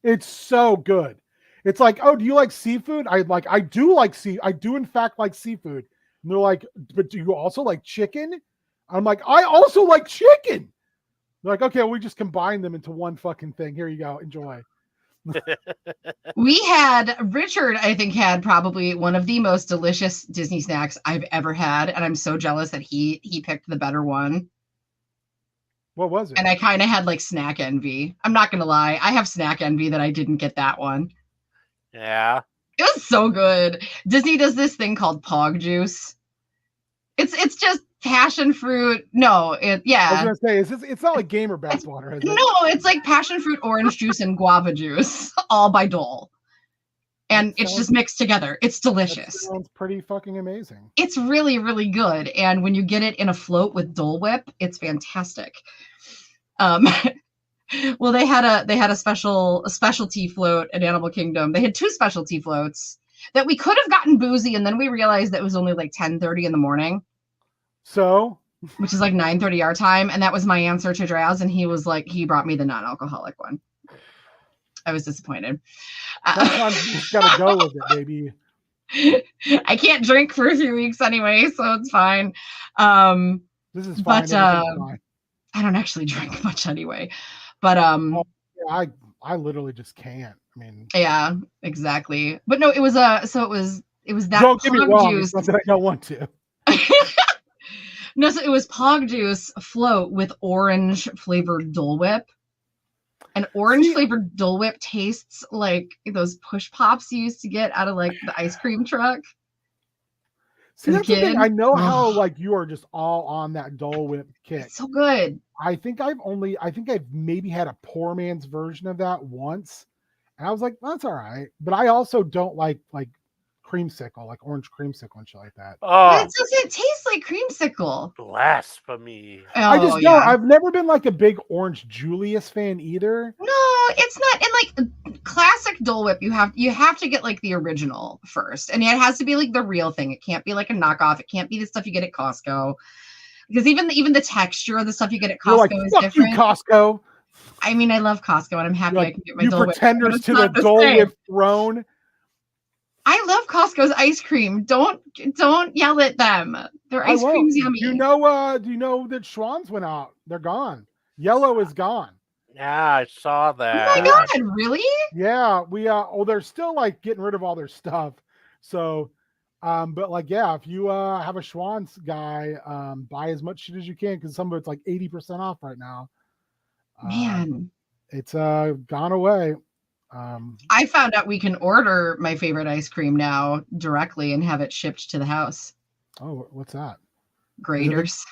It's so good. It's like, oh, do you like seafood? I do in fact like seafood. And they're like, but do you also like chicken? I'm like, I also like chicken. They're like, okay, we just combine them into one fucking thing. Here you go. Enjoy. We had Richard, I think, had probably one of the most delicious Disney snacks I've ever had, and I'm so jealous that he picked the better one. What was it? And I kind of had like snack envy. I'm not gonna lie, I have snack envy that I didn't get that one. Yeah. It was so good. Disney does this thing called Pog Juice. It's just passion fruit. No, I was gonna say, it's not like gamer bathwater, is it? No, it's like passion fruit, orange juice, and guava juice, all by Dole. And it's just mixed together. It's delicious. That sounds pretty fucking amazing. It's really, really good. And when you get it in a float with Dole Whip, it's fantastic. Well, they had a specialty float at Animal Kingdom. They had 2 specialty floats that we could have gotten boozy, and then we realized that it was only like 10:30 in the morning. So, which is like 9:30 our time, and that was my answer to Draz, and he brought me the non-alcoholic one. I was disappointed. Sometimes you just gotta go with it, baby. I can't drink for a few weeks anyway, so it's fine. This is fine. But I don't actually drink much anyway. But yeah, I literally just can't. I mean, yeah, exactly. But no, it was that don't get me wrong, juice. it's not that I don't want to. No, so it was Pog Juice float with orange flavored Dole Whip. And orange flavored Dole Whip tastes like those push pops you used to get out of like the ice cream truck. See, that's the thing. I know how like you are just all on that Dole Whip kick. It's so good. I think I've maybe had a poor man's version of that once. And I was like, that's all right. But I also don't like creamsicle, like orange creamsicle and shit like that. Oh, it doesn't taste like creamsicle. Blasphemy. I just don't. I've never been like a big Orange Julius fan either. No, it's not. And like classic Dole Whip, you have to get like the original first. And it has to be like the real thing. It can't be like a knockoff. It can't be the stuff you get at Costco. Because even the texture of the stuff you get at Costco is fuck different. You, Costco. I mean, I love Costco and I'm happy I can get my you Dole Whip. pretenders to the Dole Whip throne. I love Costco's ice cream. Don't yell at them. Their ice cream's yummy. Do you know that Schwann's went out? They're gone. Yellow is gone. Yeah, I saw that. Oh my God, really? Yeah, they're still like getting rid of all their stuff. So, but like, yeah, if you have a Schwann's guy, buy as much shit as you can because some of it's like 80% off right now. Man, it's gone away. I found out we can order my favorite ice cream now directly and have it shipped to the house. Oh, what's that? Graders.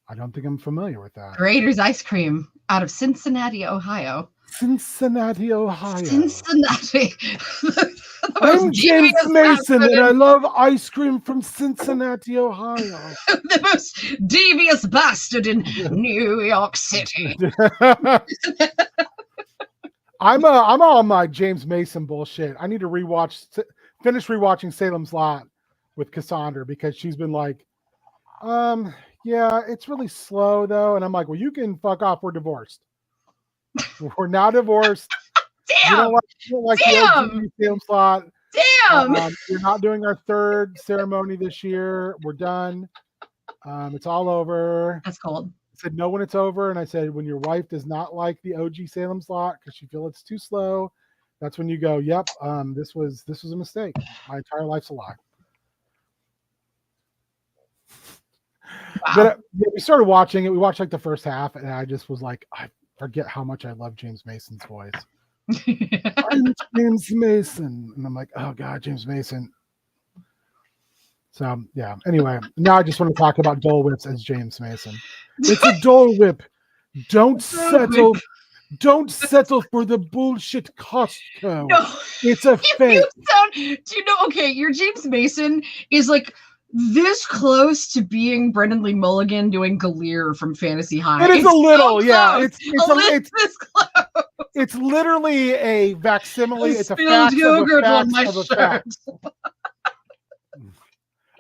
I don't think I'm familiar with that. Graders ice cream out of Cincinnati, Ohio. Cincinnati, Ohio. Cincinnati. I'm James Mason, and I love ice cream from Cincinnati, Ohio. The most devious bastard in New York City. I'm on my James Mason bullshit. I need to finish rewatching Salem's Lot with Cassandra because she's been like, yeah, it's really slow though. And I'm like, well, you can fuck off. We're divorced. We're now divorced. Damn. You don't like the Salem's Lot. Damn. We're not doing our 3rd ceremony this year. We're done. It's all over. That's cold. I said no when it's over, and I said when your wife does not like the OG Salem's Lot because she feels it's too slow, that's when you go, yep, this was a mistake. My entire life's a lie. But we started watching it. We watched like the first half, and I just was like, I forget how much I love James Mason's voice. I'm James Mason, and I'm like, oh god, James Mason. So yeah. Anyway, now I just want to talk about Dole Whips as James Mason. It's a Dole Whip. Don't settle. Don't settle for the bullshit Costco. No, it's a fake. Do you know? Okay, your James Mason is like this close to being Brendan Lee Mulligan doing Galir from Fantasy High. It is a little, yeah. It's this close. It's literally a facsimile. It's a spilled yogurt on my shirt.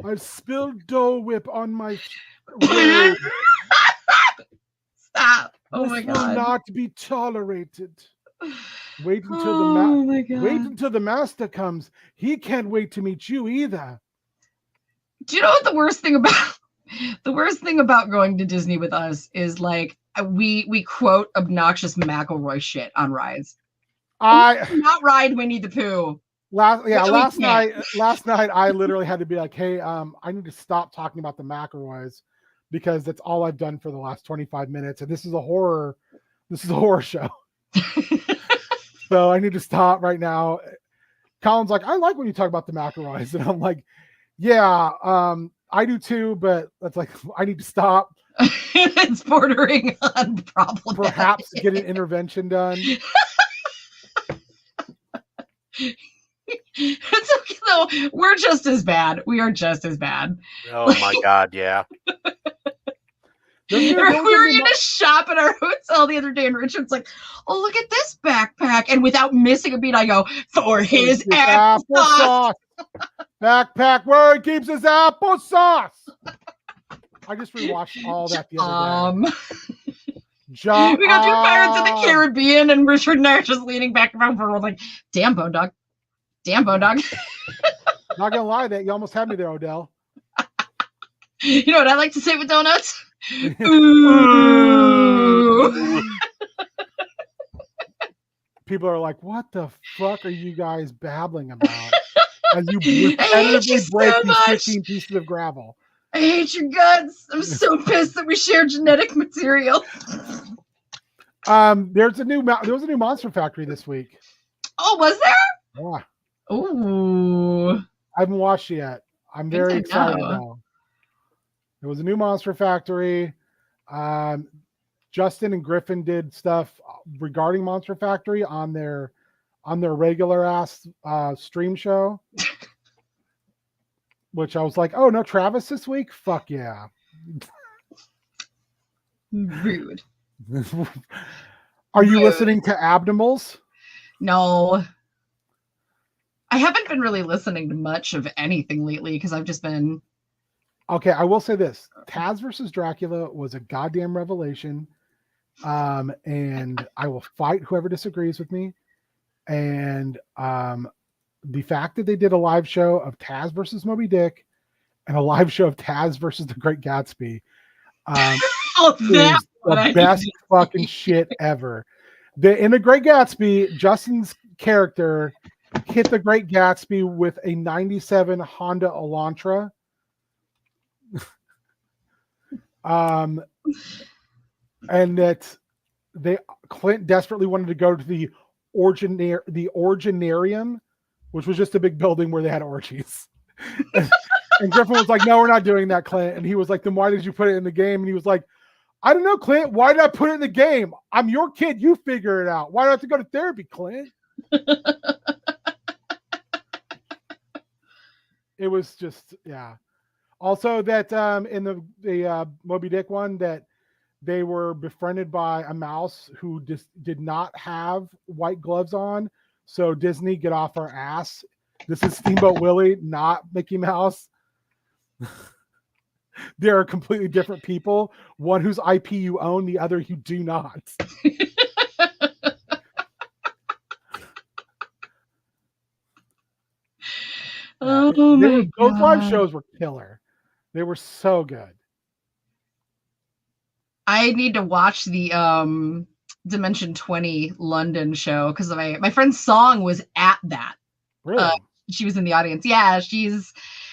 I spilled Dole Whip on my. Stop! Oh this my will god! Not be tolerated. Wait until wait until the master comes. He can't wait to meet you either. Do you know what the worst thing about going to Disney with us is? Like we quote obnoxious McElroy shit on rides. Not ride Winnie the Pooh. Last night I literally had to be like, hey, I need to stop talking about the McElroys because that's all I've done for the last 25 minutes, and this is a horror show. So I need to stop right now. Colin's like, I like when you talk about the McElroys, and I'm like, yeah, I do too, but that's like, I need to stop. It's bordering on problem. Perhaps get an intervention done. It's okay though. We're just as bad. We are just as bad. Oh my god, yeah. We were in a shop at our hotel the other day, and Richard's like, "Oh, look at this backpack!" And without missing a beat, I go, "For his applesauce." Backpack where he keeps his applesauce. I just rewatched all that the other day. We got to Pirates of the Caribbean, and Richard and I are just leaning back and forth. We're like, "Damn, Bone Dog. Damn, Bone Dog." Not gonna lie, that you almost had me there, Odell. You know what I like to say with donuts? Ooh. People are like, what the fuck are you guys babbling about? As you repetitively break these 15 pieces of gravel. I hate your guts. I'm so pissed that we share genetic material. There was a new Monster Factory this week. Oh, was there? Yeah. Ooh. I haven't watched it yet. I'm very excited though. There was a new Monster Factory. Justin and Griffin did stuff regarding Monster Factory on their regular ass stream show. Which I was like, oh no, Travis this week? Fuck yeah. Rude. Are you listening to Abnormals? No. I haven't been really listening to much of anything lately because I've just been. Okay, I will say this. Taz versus Dracula was a goddamn revelation. And I will fight whoever disagrees with me. And the fact that they did a live show of Taz versus Moby Dick and a live show of Taz versus The Great Gatsby is the best fucking shit ever. In The Great Gatsby, Justin's character hit The Great Gatsby with a 97 Honda Elantra. And that Clint desperately wanted to go to the Orginarium, which was just a big building where they had orgies. And Griffin was like, no, we're not doing that, Clint. And he was like, then why did you put it in the game? And he was like, I don't know, Clint. Why did I put it in the game? I'm your kid. You figure it out. Why do I have to go to therapy, Clint? It was just, yeah. Also that in the Moby Dick one that they were befriended by a mouse who just did not have white gloves on. So Disney, get off our ass. This is Steamboat Willie, not Mickey Mouse. They're completely different people. One whose IP you own, the other you do not. Those live shows were killer. They were so good. I need to watch the Dimension 20 London show because my friend's song was at that. Really? She was in the audience. Yeah,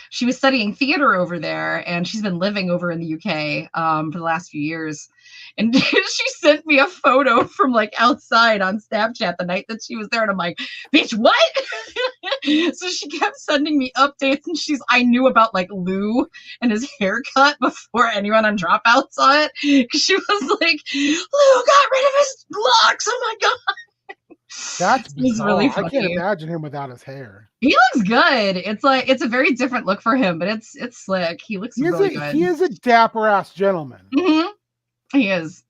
she was studying theater over there, and she's been living over in the UK for the last few years. And she sent me a photo from like outside on Snapchat the night that she was there, and I'm like, bitch, what? So she kept sending me updates, and I knew about like Lou and his haircut before anyone on Dropout saw it. Because she was like, Lou got rid of his locks. Oh my god. That's It's really bizarre. I can't funny. imagine him without his hair. He looks good. It's a very different look for him, but it's slick. He looks really good. He is a dapper ass gentleman. Mm-hmm. He is.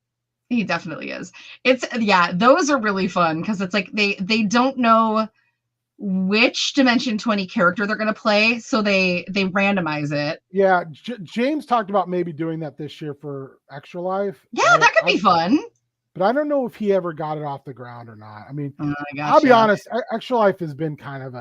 He definitely is. Those are really fun because it's like they don't know which Dimension 20 character they're going to play, so they randomize it. Yeah, James talked about maybe doing that this year for Extra Life. Yeah, that could be fun. But I don't know if he ever got it off the ground or not. I mean, Gotcha. I'll be honest, Extra Life has been kind of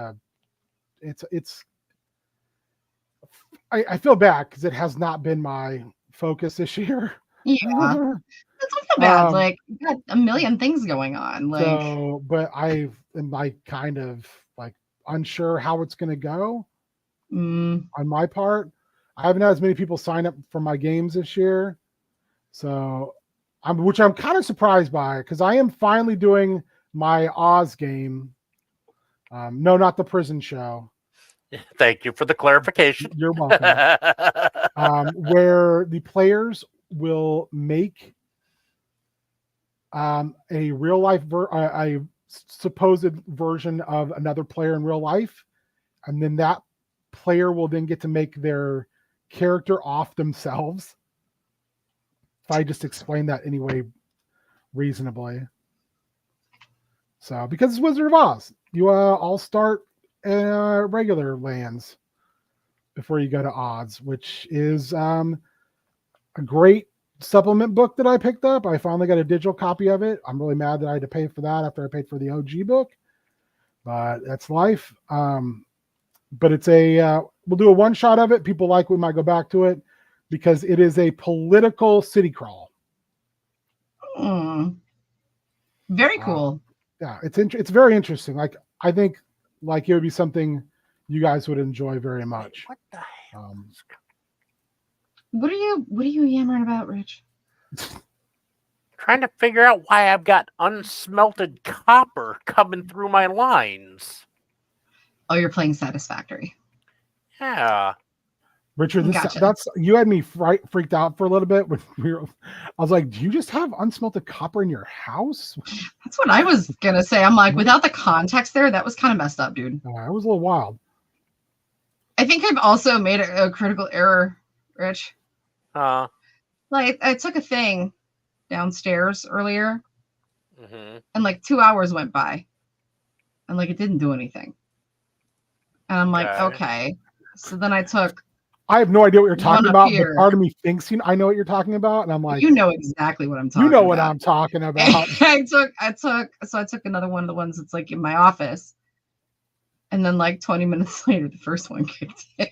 I feel bad because it has not been my focus this year. Yeah. That's not so bad. Like, you got a million things going on. Like, so, but I am like kind of like unsure how it's going to go on my part. I haven't had as many people sign up for my games this year, so which I'm kind of surprised by because I am finally doing my Oz game. No, not the prison show. Thank you for the clarification. You're welcome. Where the players will make a real life a supposed version of another player in real life, and then that player will then get to make their character off themselves. If I just explain that anyway reasonably. So because it's Wizard of Oz, you all start regular lands before you go to Oz, which is a great supplement book that I picked up. I finally got a digital copy of it. I'm really mad that I had to pay for that after I paid for the OG book, but that's life. But it's we'll do a one shot of it. People like, we might go back to it because it is a political city crawl. Very cool. Yeah, it's very interesting. Like, I think like it would be something you guys would enjoy very much. What the hell? What are you yammering about, Rich? Trying to figure out why I've got unsmelted copper coming through my lines. Oh, you're playing Satisfactory. Yeah. Richard, Gotcha. that's you had me freaked out for a little bit when I was like, do you just have unsmelted copper in your house? That's what I was gonna say. I'm like, without the context there, that was kind of messed up, dude. It was a little wild. I think I've also made a critical error, Rich. Like, I took a thing downstairs earlier, and like 2 hours went by, and like it didn't do anything. And I'm like, okay. So then I have no idea what you're talking about, here. but part of me thinks I know what you're talking about, and I'm like, you know exactly what I'm talking about. You know what I'm talking about. I took another one of the ones that's like in my office, and then like 20 minutes later, the first one kicked in.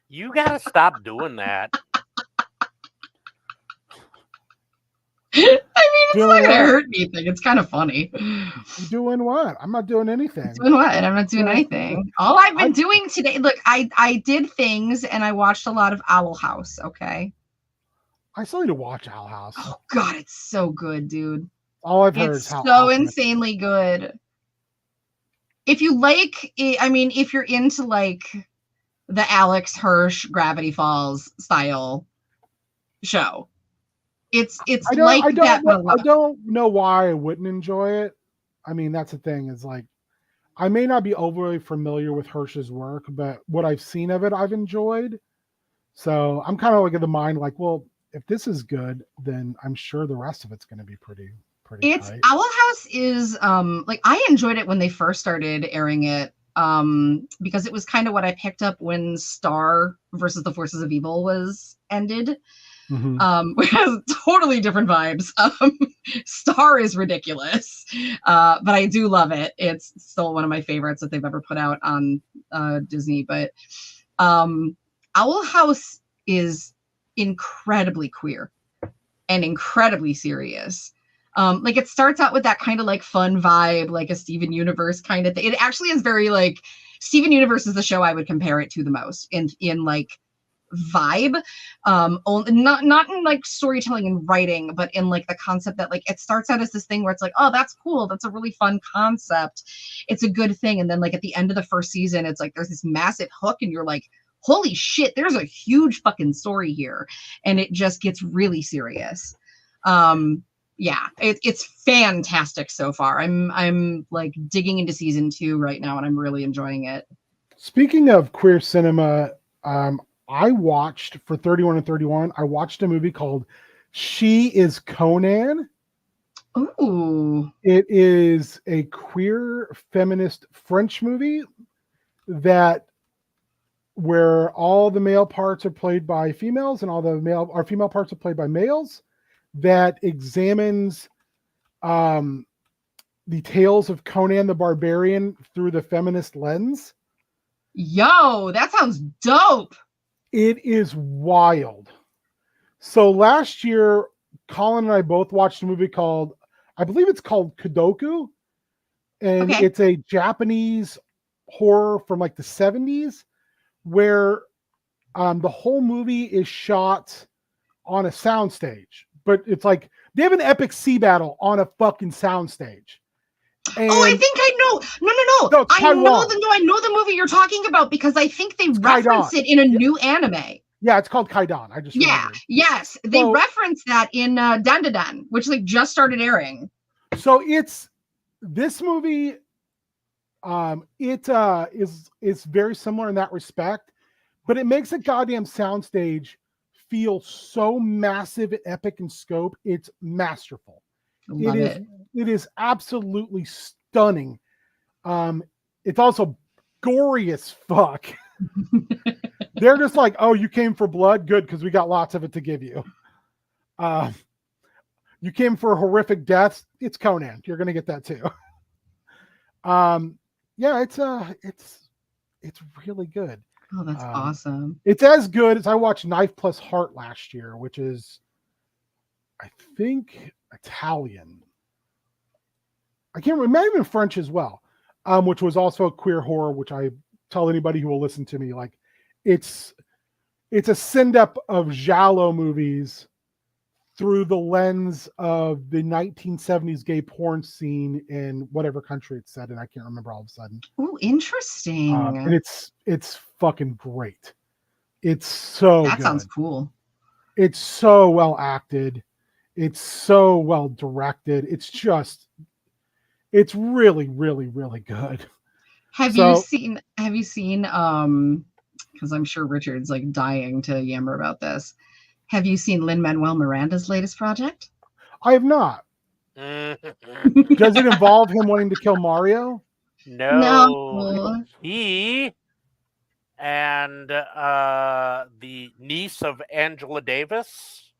You gotta stop doing that. I mean, it's not gonna hurt anything. It's kind of funny. Doing what? I'm not doing anything. Doing what? I'm not doing anything. All I've been doing today, look, I did things and I watched a lot of Owl House, okay? I still need to watch Owl House. Oh god, it's so good, dude. All I've heard it's is how so insanely good. If you like, I mean, if you're into like the Alex Hirsch Gravity Falls style show, it's like that. I don't know why I wouldn't enjoy it. I mean, that's the thing, is like, I may not be overly familiar with Hirsch's work, but what I've seen of it, I've enjoyed. So I'm kind of like of the mind, like, well, if this is good, then I'm sure the rest of it's going to be pretty It's tight. Owl House is like, I enjoyed it when they first started airing it, because it was kind of what I picked up when Star versus the Forces of Evil was ended. Which has totally different vibes. Star is ridiculous, but I do love it. It's still one of my favorites that they've ever put out on Disney. But Owl House is incredibly queer and incredibly serious. Like, it starts out with that kind of like fun vibe, like a Steven Universe kind of thing. It actually is very like Steven Universe is the show I would compare it to the most in like vibe, not in like storytelling and writing, but in like the concept that like it starts out as this thing where it's like, oh, that's cool, that's a really fun concept, it's a good thing, and then like at the end of the first season it's like there's this massive hook and you're like, holy shit, there's a huge fucking story here, and it just gets really serious. Yeah, it's fantastic so far. I'm like digging into season 2 right now, and I'm really enjoying it. Speaking of queer cinema, I watched for 31 and 31. I watched a movie called She Is Conan. Ooh, It is a queer feminist French movie where all the male parts are played by females and all the female parts are played by males, that examines the tales of Conan the Barbarian through the feminist lens. yo, that sounds dope. It is wild. So last year, Colin and I both watched a movie called, I believe it's called Kudoku, and Okay. it's a Japanese horror from like the 70s, where the whole movie is shot on a soundstage, but it's like they have an epic sea battle on a fucking soundstage. And I think I know. No. No, I know the movie you're talking about because I think they reference Kaidan. it in a new anime. Yeah, it's called Kaidan. I just remembered. Yes, they reference that in Dandadan, which like just started airing. So it's this movie. It is very similar in that respect, but it makes a goddamn soundstage feel so massive and epic in scope. It's masterful. Love it. It is absolutely stunning. It's also gory as fuck. They're just like, oh, you came for blood? Good, because we got lots of it to give you. You came for horrific deaths? It's Conan. You're gonna get that too. Yeah, it's really good. Oh, that's awesome. It's as good as I watched Knife Plus Heart last year, which is, I think, Italian. I can't remember, it might have been French as well, which was also a queer horror, which I tell anybody who will listen to me, like, it's a send-up of giallo movies through the lens of the 1970s gay porn scene in whatever country it's set in. I can't remember all of a sudden. Oh, interesting. And it's fucking great. It's so that good. Sounds cool. It's so well acted. It's so well directed. It's really, really, really good. Have you seen because I'm sure Richard's like dying to yammer about this. Have you seen Lin-Manuel Miranda's latest project? I have not. Does it involve him wanting to kill Mario? No. He and the niece of Angela Davis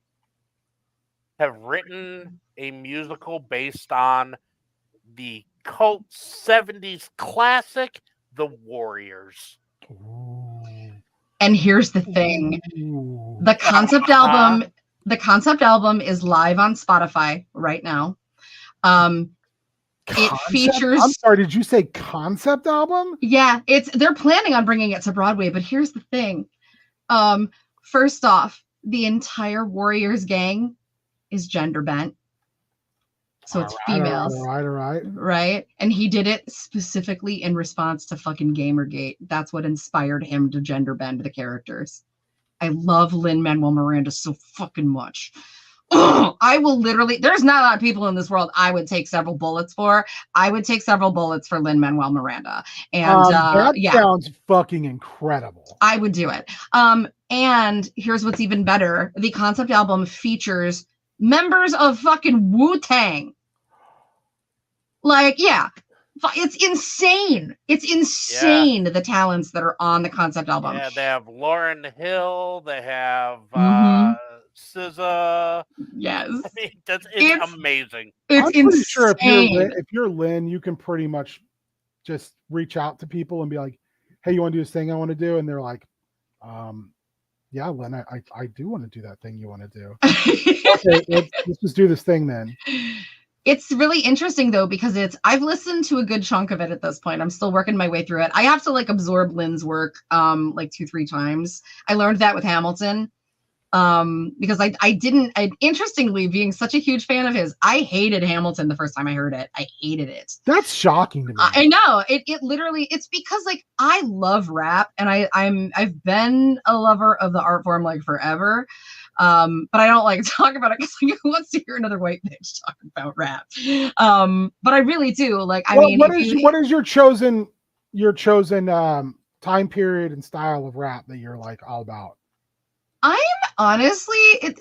have written a musical based on the cult 70s classic, The Warriors. Ooh. And here's the thing. Ooh. The concept album is live on Spotify right now. It features, I'm sorry, did you say concept album? Yeah, they're planning on bringing it to Broadway, but here's the thing. First off, the entire Warriors gang is gender bent. So it's females. All right. Right? And he did it specifically in response to fucking Gamergate. That's what inspired him to gender bend the characters. I love Lin-Manuel Miranda so fucking much. I will literally, there's not a lot of people in this world I would take several bullets for. I would take several bullets for Lin-Manuel Miranda. And that sounds fucking incredible. I would do it. And here's what's even better. The concept album features members of fucking Wu-Tang. Like, yeah, it's insane. It's insane, the talents that are on the concept album. Yeah, they have Lauryn Hill. They have SZA. Yes. I mean, it's amazing. It's I'm pretty insane. sure if you're Lynn, you can pretty much just reach out to people and be like, hey, you want to do this thing I want to do? And they're like, yeah, Lynn, I do want to do that thing you want to do. Okay, let's just do this thing then. It's really interesting though, because I've listened to a good chunk of it at this point. I'm still working my way through it. I have to like absorb Lynn's work like 2-3 times. I learned that with Hamilton. Because I interestingly, being such a huge fan of his, I hated Hamilton the first time I heard it. I hated it. That's shocking to me. I know it literally, it's because like I love rap and I've been a lover of the art form like forever. But I don't like to talk about it because like, who wants to hear another white bitch talk about rap? But I really do. Like, I mean, what is your chosen time period and style of rap that you're like all about? I'm honestly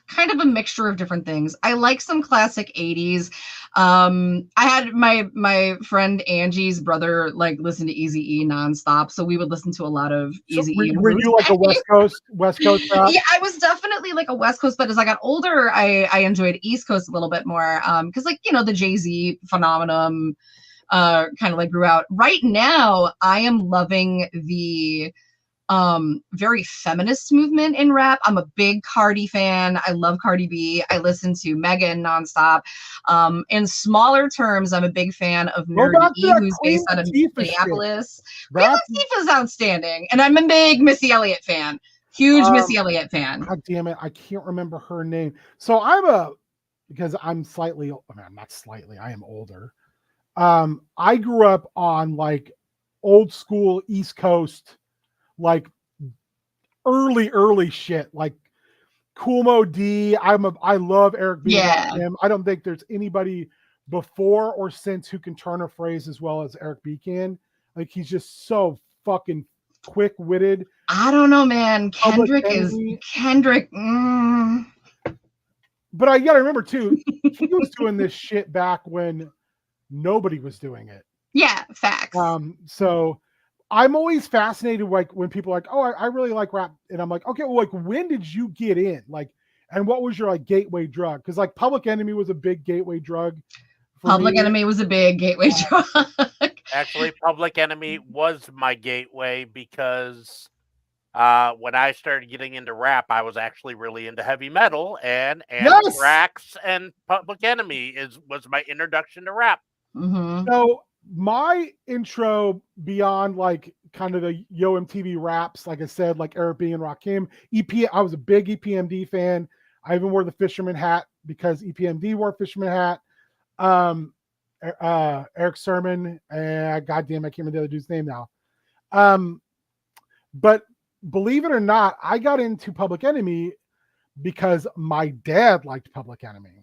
kind of a mixture of different things. I like some classic 80s. I had my friend Angie's brother like listen to Eazy-E nonstop, so we would listen to a lot of Eazy-E. Were you like a West Coast rap? Yeah, I was definitely like a West Coast, but as I got older, I enjoyed East Coast a little bit more. Because like, you know, the Jay-Z phenomenon kind of like grew out. Right now, I am loving the very feminist movement in rap. I'm a big Cardi fan. I love Cardi B. I listen to Megan nonstop. In smaller terms, I'm a big fan of Nerdy E, who's based out of Minneapolis. Queen Latifah's outstanding, and I'm a big Missy Elliott fan. Huge Missy Elliott fan. God damn it, I can't remember her name. So because I'm slightly, I mean, not slightly, I am older. I grew up on like old school East Coast, like early shit, like Kool Mo D. I love Eric B. Yeah. I don't think there's anybody before or since who can turn a phrase as well as Eric B can. Like, he's just so fucking quick-witted. I don't know, man. Kendrick. But I gotta remember too, he was doing this shit back when nobody was doing it. Yeah, facts. So I'm always fascinated, like when people are like, "Oh, I really like rap," and I'm like, "Okay, well, like when did you get in? Like, and what was your like gateway drug?" Because like Public Enemy was a big gateway drug. Public Enemy was a big gateway drug. Actually, Public Enemy was my gateway because when I started getting into rap, I was actually really into heavy metal, and Anthrax and Public Enemy was my introduction to rap. Mm-hmm. So my intro beyond like kind of the Yo MTV raps, like I said, like Eric B and Rakim, I was a big EPMD fan. I even wore the fisherman hat because EPMD wore a fisherman hat. Eric Sermon, goddamn, I can't remember the other dude's name now. But believe it or not, I got into Public Enemy because my dad liked Public Enemy.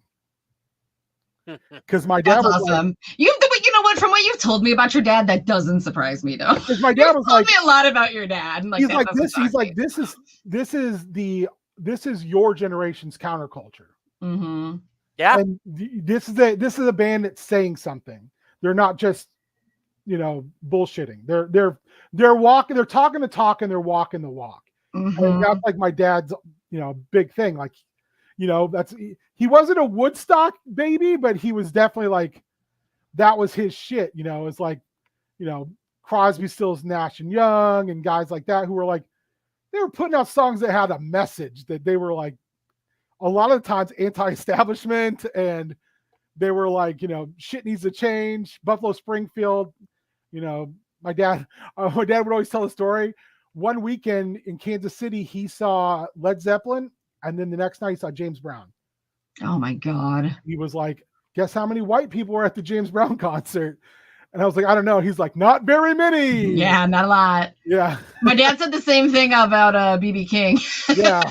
Because my dad was awesome. Like, you know what? From what you've told me about your dad, that doesn't surprise me though. Because my dad was like, told me a lot about your dad. And, like, he's like this. He's like, this is your generation's counterculture. Mm-hmm. Yeah. And this is a band that's saying something. They're not just, you know, bullshitting. They're walking. They're talking the talk and they're walking the walk. Mm-hmm. And that's like my dad's, you know, big thing. Like, you know, he wasn't a Woodstock baby, but he was definitely like, that was his shit. You know, it's like, you know, Crosby, Stills, Nash and Young and guys like that who were like, they were putting out songs that had a message, that they were like a lot of times anti-establishment, and they were like, you know, shit needs to change. Buffalo Springfield, you know, my dad would always tell a story. One weekend in Kansas City, he saw Led Zeppelin, and then the next night he saw James Brown. Oh my God. He was like, guess how many white people were at the James Brown concert? And I was like, I don't know. He's like, not very many. Yeah, not a lot. Yeah. My dad said the same thing about BB King. Yeah.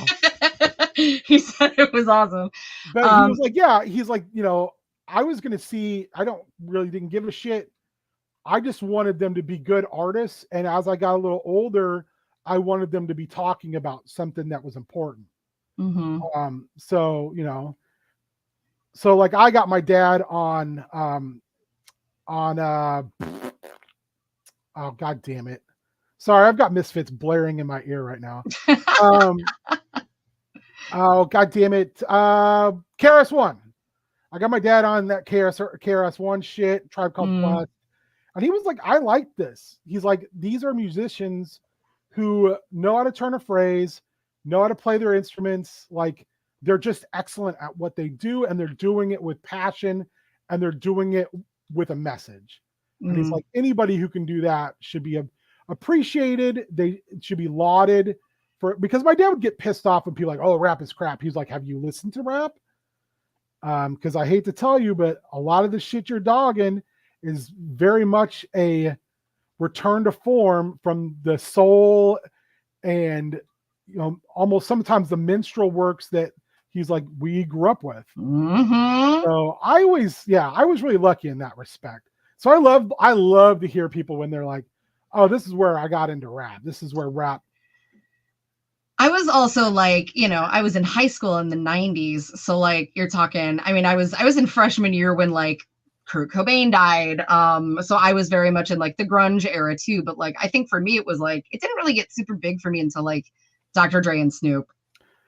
He said it was awesome. But he was like, yeah, he's like, you know, I didn't give a shit. I just wanted them to be good artists. And as I got a little older, I wanted them to be talking about something that was important. Mm-hmm. So, you know, so like I got my dad on oh God damn it. Sorry, I've got Misfits blaring in my ear right now. Oh God damn it. KRS-One. I got my dad on that KRS-One shit, Tribe Called Quest. And he was like, I like this. He's like, these are musicians who know how to turn a phrase, know how to play their instruments. Like, they're just excellent at what they do, and they're doing it with passion, and they're doing it with a message. And he's like, anybody who can do that should be appreciated. They should be lauded for, because my dad would get pissed off when people like, oh, rap is crap. He's like, have you listened to rap? Because I hate to tell you, but a lot of the shit you're dogging is very much a return to form from the soul and, you know, almost sometimes the minstrel works that he's like, we grew up with. So I was really lucky in that respect. So I love to hear people when they're like, oh, this is where I got into rap. This is where rap. I was also like, you know, I was in high school in the 90s. So like you're talking, I mean, I was in freshman year when like Kurt Cobain died. So I was very much in like the grunge era too. But like, I think for me, it was like, it didn't really get super big for me until like Dr. Dre and Snoop.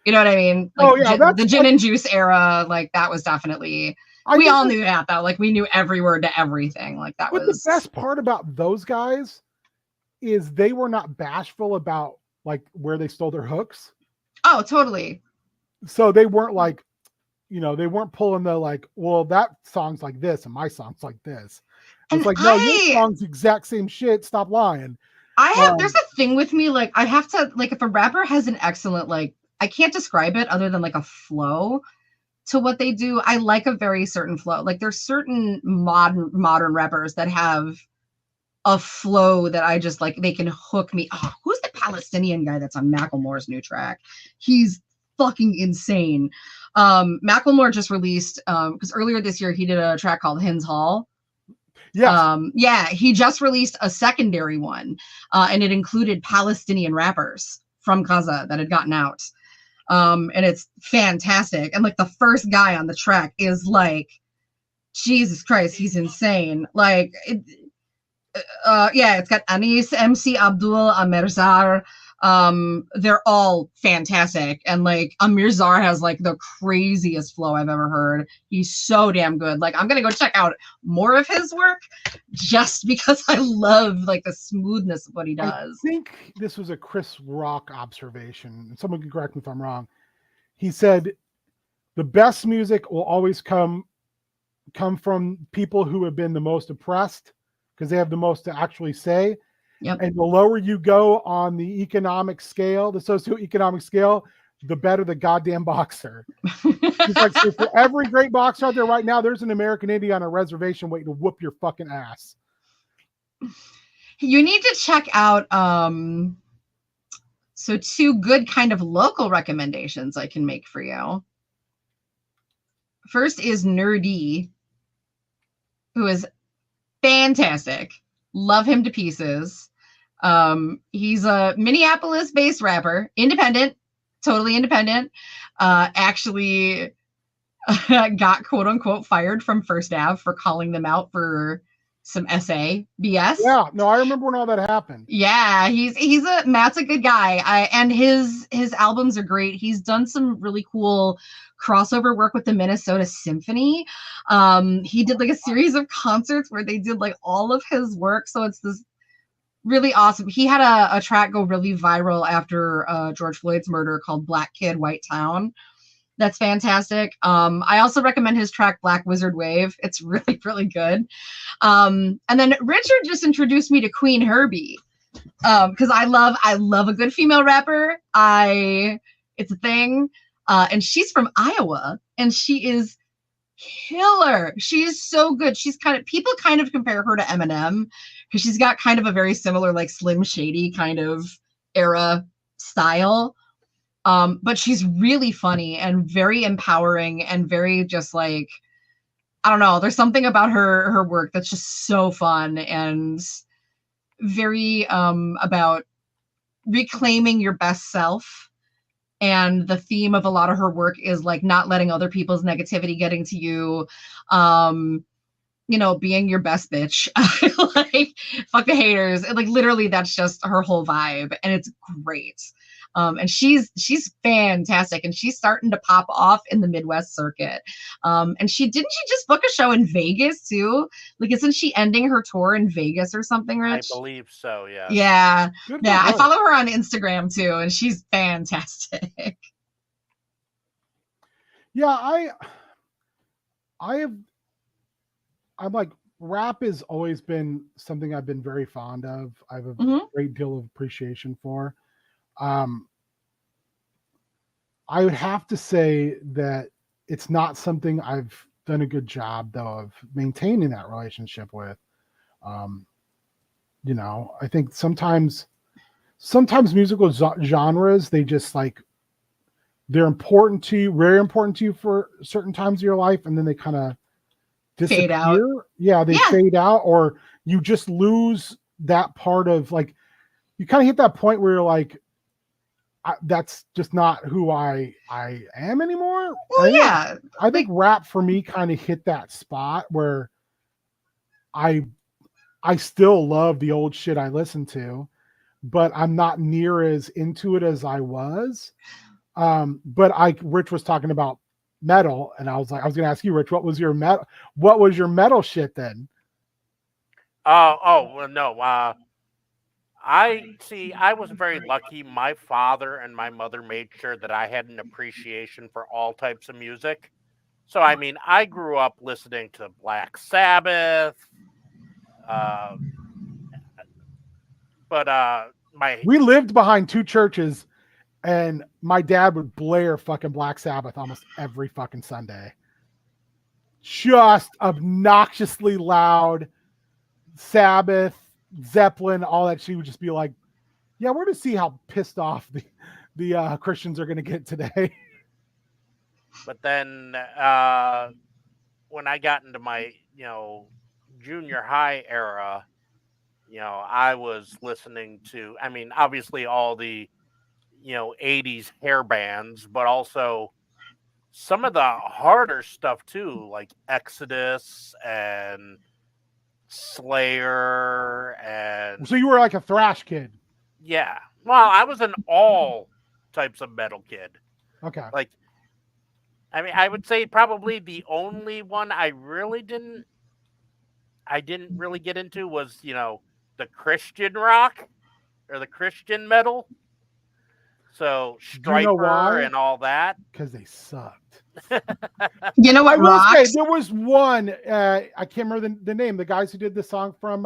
You know what I mean? Like the gin and juice era, like that was definitely, we all knew that though. Like we knew every word to everything. Like that was. The best part about those guys is they were not bashful about like where they stole their hooks. Oh, totally. So they weren't like, you know, they weren't pulling the like, well, that song's like this and my song's like this. It's like, no, your song's the exact same shit. Stop lying. There's a thing with me, like I have to, like if a rapper has an excellent, like I can't describe it other than like a flow to what they do. I like a very certain flow. Like there's certain modern rappers that have a flow that I just like, they can hook me. Oh, who's the Palestinian guy that's on Macklemore's new track? He's fucking insane. Macklemore just released, because earlier this year he did a track called Hins Hall. Yeah. He just released a secondary one, and it included Palestinian rappers from Gaza that had gotten out. And it's fantastic. And like the first guy on the track is like, Jesus Christ, he's insane. Like, it's got Anis, MC Abdul, Amirzar. They're all fantastic. And like Amirzar has like the craziest flow I've ever heard. He's so damn good. Like I'm gonna go check out more of his work just because I love like the smoothness of what he does. I think this was a Chris Rock observation. Someone can correct me if I'm wrong. He said the best music will always come from people who have been the most oppressed, because they have the most to actually say. Yep. And the lower you go on the economic scale, the socioeconomic scale, the better the goddamn boxer. He's like, so for every great boxer out there right now, there's an American Indian on a reservation waiting to whoop your fucking ass. You need to check out so two good kind of local recommendations I can make for you. First is Nerdy, who is fantastic. Love him to pieces. He's a Minneapolis-based rapper, independent, totally independent. Actually got quote unquote fired from First Ave for calling them out for some essay BS. Yeah, no, I remember when all that happened. Yeah, Matt's a good guy. And his albums are great. He's done some really cool crossover work with the Minnesota Symphony. He did like a series of concerts where they did like all of his work. So it's this really awesome. He had a track go really viral after George Floyd's murder called Black Kid, White Town. That's fantastic. I also recommend his track Black Wizard Wave. It's really, really good. And then Richard just introduced me to Queen Herbie. Because I love a good female rapper. It's a thing. And she's from Iowa, and she is killer. She is so good. People kind of compare her to Eminem because she's got kind of a very similar like Slim Shady kind of era style. But she's really funny and very empowering and very just like, I don't know. There's something about her work that's just so fun and very about reclaiming your best self. And the theme of a lot of her work is like not letting other people's negativity getting to you. Being your best bitch. Like fuck the haters. And like literally that's just her whole vibe. And it's great. And she's fantastic, and she's starting to pop off in the Midwest circuit. And she just book a show in Vegas too? Like, isn't she ending her tour in Vegas or something, Rich? I believe so. Yeah. Yeah. Yeah. I follow her on Instagram too, and she's fantastic. Yeah, I have I'm like, rap has always been something I've been very fond of. I have a Mhm. great deal of appreciation for. Um, I would have to say that it's not something I've done a good job though of maintaining that relationship with. Um, I think sometimes musical genres, they just like, they're important to you, very important to you for certain times of your life, and then they kind of Fade out. disappear. Yeah, they Yeah. fade out, or you just lose that part of, like, you kind of hit that point where you're like, that's just not who I am anymore. Well, yeah. I think Like, rap for me kind of hit that spot where I I still love the old shit I listen to, but I'm not near as into it as I was. But Rich was talking about metal, and I was like, I was gonna ask you, Rich, what was your metal shit then? Well, no. I was very lucky. My father and my mother made sure that I had an appreciation for all types of music. So, I mean, I grew up listening to Black Sabbath, uh, but my We lived behind two churches, and my dad would blare fucking Black Sabbath almost every fucking Sunday. Just obnoxiously loud. Sabbath, Zeppelin, all that. She would just be like, yeah, we're to see how pissed off the Christians are going to get today. but then when I got into my junior high era, I was listening to. I mean, obviously all the 80s hair bands, but also some of the harder stuff too, like Exodus and Slayer and So you were like a thrash kid. yeah. Well, I was an all types of metal kid. Okay. Like, I mean, I would say probably the only one I didn't really get into was, the Christian rock or the Christian metal. So Do you know Striper why? and all that. Because they sucked. you know I what will say rocks? there was one. I can't remember the name. The guys who did the song from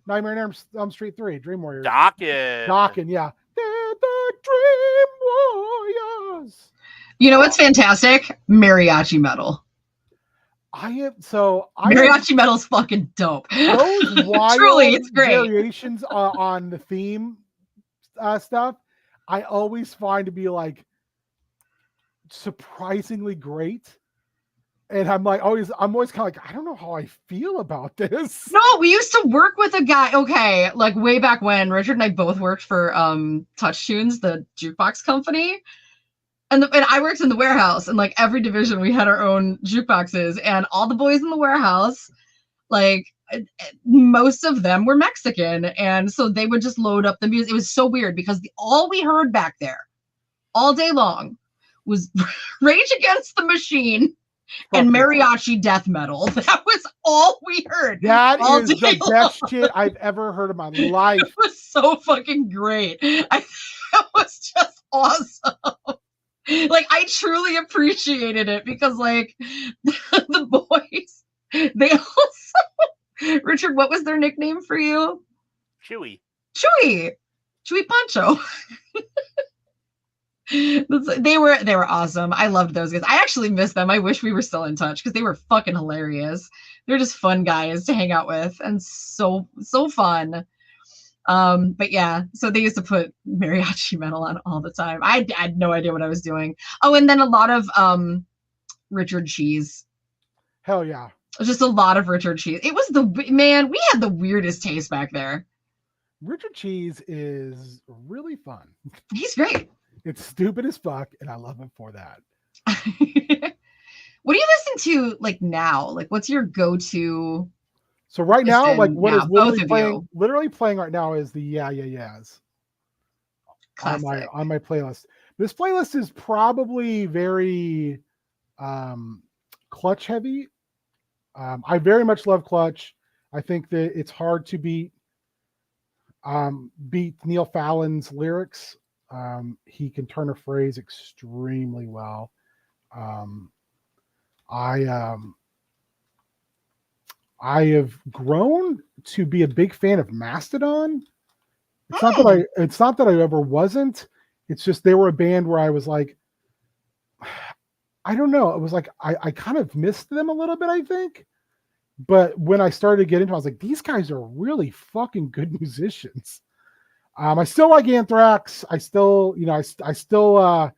Nightmare on Elm Street 3, Dream Warriors. Dokken. Dokken, yeah. They're the Dream Warriors. You know what's fantastic? Mariachi metal. Mariachi metal's fucking dope. Those wild Truly, it's great. variations on the theme stuff, I always find to be like surprisingly great. And I'm always kind of like, I don't know how I feel about this. No, we used to work with a guy. Okay, like way back when Richard and I both worked for Touch Tunes, the jukebox company. And I worked in the warehouse, and like every division we had our own jukeboxes, and all the boys in the warehouse, like most of them were Mexican, and so they would just load up the music. It was so weird because all we heard back there all day long was Rage Against the Machine and mariachi death metal. That was all we heard. That is the best shit I've ever heard in my life. It was so fucking great. It was just awesome. Like, I truly appreciated it because, like, the boys, they also, Richard, what was their nickname for you? Chewy Poncho. They were awesome. I loved those guys. I actually miss them. I wish we were still in touch because they were fucking hilarious. They're just fun guys to hang out with and so fun. But yeah, so they used to put mariachi metal on all the time. I had no idea what I was doing. Oh, and then a lot of Richard Cheese. Hell yeah. Just a lot of Richard Cheese. It was we had the weirdest taste back there. Richard Cheese is really fun. He's great. It's stupid as fuck, and I love him for that. What do you listen to like now? Like, what's your go-to? So right now, like what is literally playing right now is the Yeah Yeah Yeahs on my playlist. This playlist is probably very Clutch heavy. I very much love Clutch. I think that it's hard to beat Neil Fallon's lyrics. He can turn a phrase extremely well. I have grown to be a big fan of Mastodon. It's not Hmm. that I ever wasn't. It's just they were a band where I was like, I don't know. It was like I kind of missed them a little bit, I think. But when I started to get into it, I was like, these guys are really fucking good musicians. I still like Anthrax. I still, I still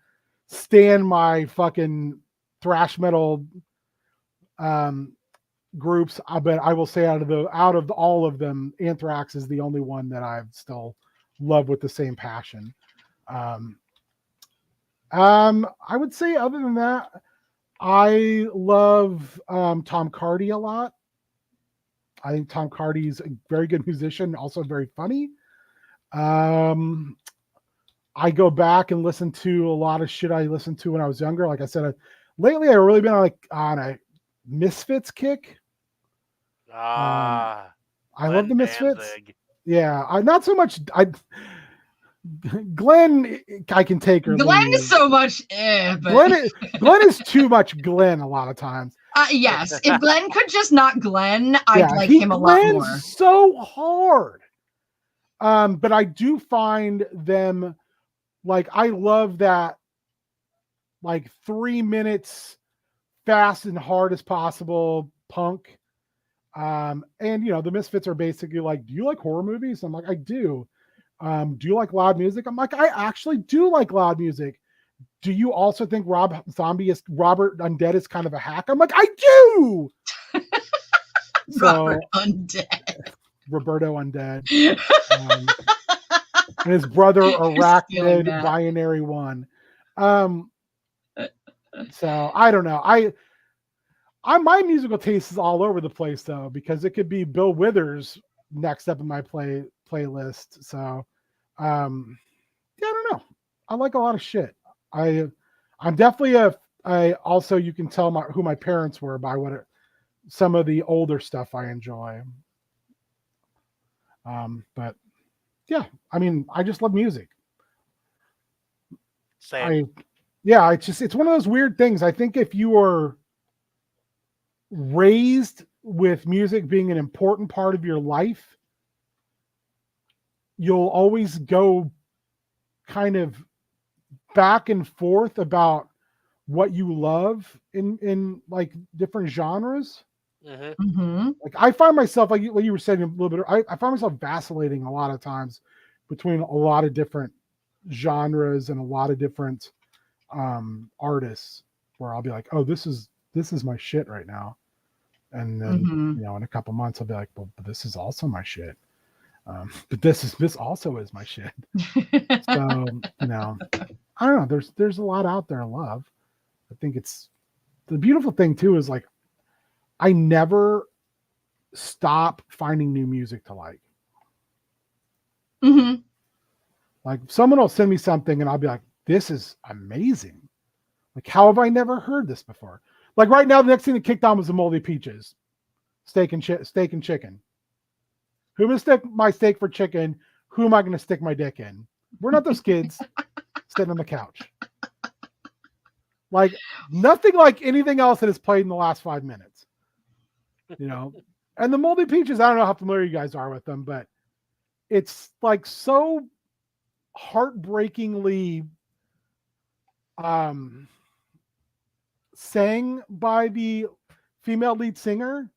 stand my fucking thrash metal groups. But I will say out of all of them, Anthrax is the only one that I still love with the same passion. I would say other than that, I love Tom Cardy a lot. I think Tom Cardy's a very good musician, also very funny. I go back and listen to a lot of shit I listened to when I was younger. Like I said, lately I've really been on a Misfits kick. I love the Misfits. Danzig. Yeah, I not so much. Glenn, I can take or Glenn leave. is so much, but Glenn is too much Glenn a lot of times. yes, if Glenn could just not Glenn, I'd like him a lot more. So hard. But I do find them like I love that like 3 minutes fast and hard as possible punk. And the Misfits are basically like, do you like horror movies? I'm like, I do. Do you like loud music? I'm like, I actually do like loud music. Do you also think Robert Undead is kind of a hack? I'm like, I do. Robert Undead. Roberto Undead. And his brother Arachnid Binary One. So I don't know. My musical taste is all over the place though, because it could be Bill Withers next up in my playlist. So I don't know. I like a lot of shit. I'm definitely I also, you can tell who my parents were by some of the older stuff I enjoy. But yeah, I mean, I just love music. Same. It's one of those weird things. I think if you are raised with music being an important part of your life, you'll always go kind of back and forth about what you love in like different genres. Mm-hmm. Like I find myself, like you were saying a little bit, I find myself vacillating a lot of times between a lot of different genres and a lot of different artists, where I'll be like, oh, this is my shit right now. And then, in a couple months I'll be like, well, but this is also my shit. But this also is my shit. So, I don't know. There's a lot out there I love. I think it's the beautiful thing too is like I never stop finding new music to like. Mm-hmm. Like someone will send me something and I'll be like, this is amazing. Like, how have I never heard this before? Like right now, the next thing that kicked on was the Moldy Peaches, steak and chicken. Who am I going to stick my steak for chicken? Who am I going to stick my dick in? We're not those kids sitting on the couch. Like nothing like anything else that has played in the last 5 minutes. And the Moldy Peaches, I don't know how familiar you guys are with them, but it's like so heartbreakingly sang by the female lead singer.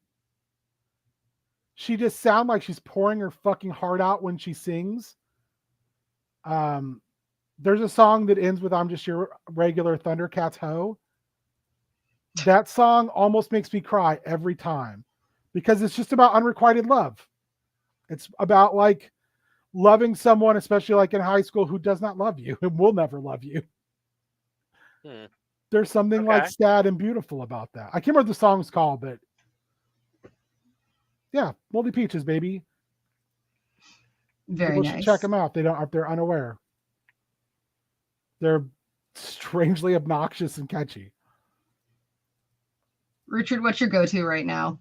She just sounds like she's pouring her fucking heart out when she sings. There's a song that ends with "I'm just your regular Thundercats hoe." That song almost makes me cry every time because it's just about unrequited love. It's about like loving someone, especially like in high school, who does not love you and will never love you. There's something like sad and beautiful about that. I can't remember what the song's called, but yeah, Moldy Peaches, baby. Very People nice. should check them out. If they're unaware. They're strangely obnoxious and catchy. Richard, what's your go-to right now?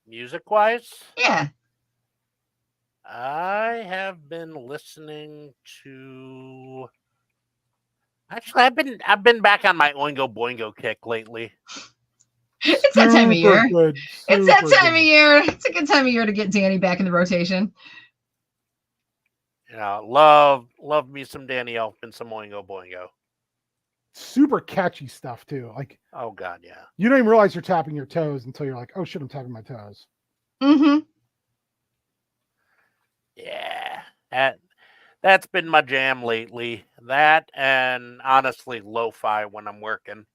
Music-wise? Yeah. I have been listening to. Actually, I've been back on my Oingo Boingo kick lately. It's that time of year. Good. It's that Super time of good. year. It's a good time of year to get Danny back in the rotation. You know, love me some Danny Elfman, some Oingo Boingo. Super catchy stuff too. Like, Oh God, yeah. you don't even realize you're tapping your toes until you're like, oh shit, I'm tapping my toes. Mm-hmm. Yeah. That's been my jam lately. That and honestly lo-fi when I'm working.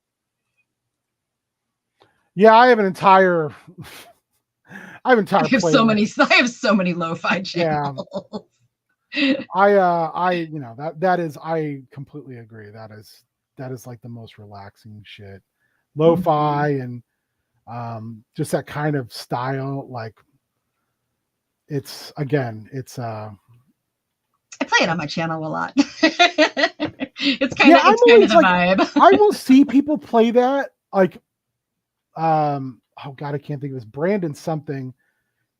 Yeah, I have an entire I have playlist. I have so many lo-fi Yeah. channels. I that is, I completely agree. That is like the most relaxing shit. Lo-fi and just that kind of style, like it's I play it on my channel a lot. It's kind of the vibe. I will see people play that, like oh God, I can't think of this. Brandon something.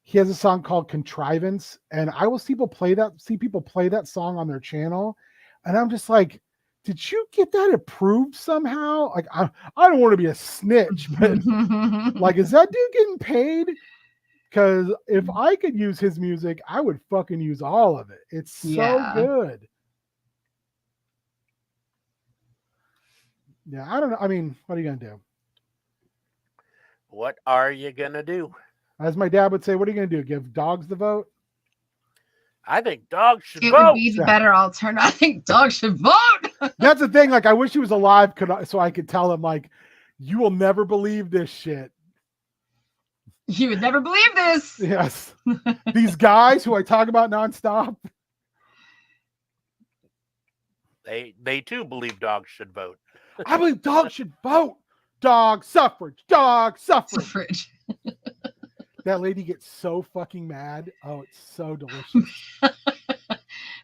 He has a song called Contrivance, and I will see people play that song on their channel, and I'm just like, did you get that approved somehow? Like, I don't want to be a snitch, but like, is that dude getting paid? Because if I could use his music, I would fucking use all of it. It's so good. Yeah, I don't know. I mean, what are you gonna do? What are you gonna do? As my dad would say, what are you gonna do? Give dogs the vote? I think dogs should it vote. would be the better alternative. I think dogs should vote. That's the thing. Like, I wish he was alive, so I could tell him, like, you will never believe this shit. You would never believe this. Yes. These guys who I talk about nonstop. They too believe dogs should vote. I believe dogs should vote. Dog suffrage. Dog suffrage. That lady gets so fucking mad. Oh, it's so delicious.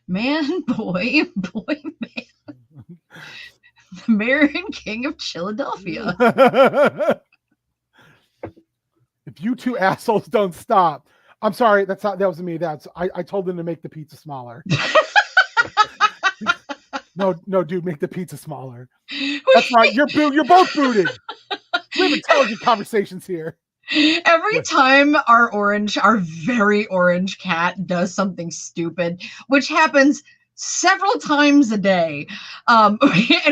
Man, boy, man. The mayor and king of Philadelphia. If you two assholes don't stop. I'm sorry, that wasn't me. I told them to make the pizza smaller. No, dude, make the pizza smaller. That's right. You're both booted. We have intelligent conversations here. Every time our very orange cat does something stupid, which happens several times a day, and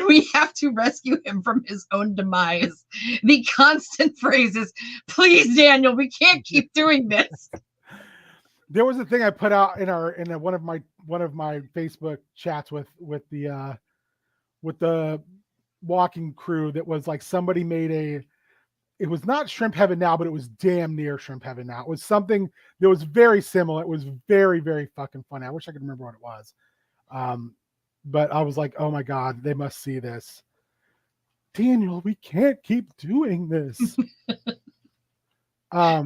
we have to rescue him from his own demise, the constant phrase is, please, Daniel, we can't keep doing this. There was a thing I put out in one of my Facebook chats with the walking crew, that was like, somebody made it was not Shrimp Heaven Now, but it was damn near Shrimp Heaven Now. It was something that was very similar. It was very, very fucking funny. I wish I could remember what it was. But I was like, oh my God, they must see this. Daniel, we can't keep doing this. I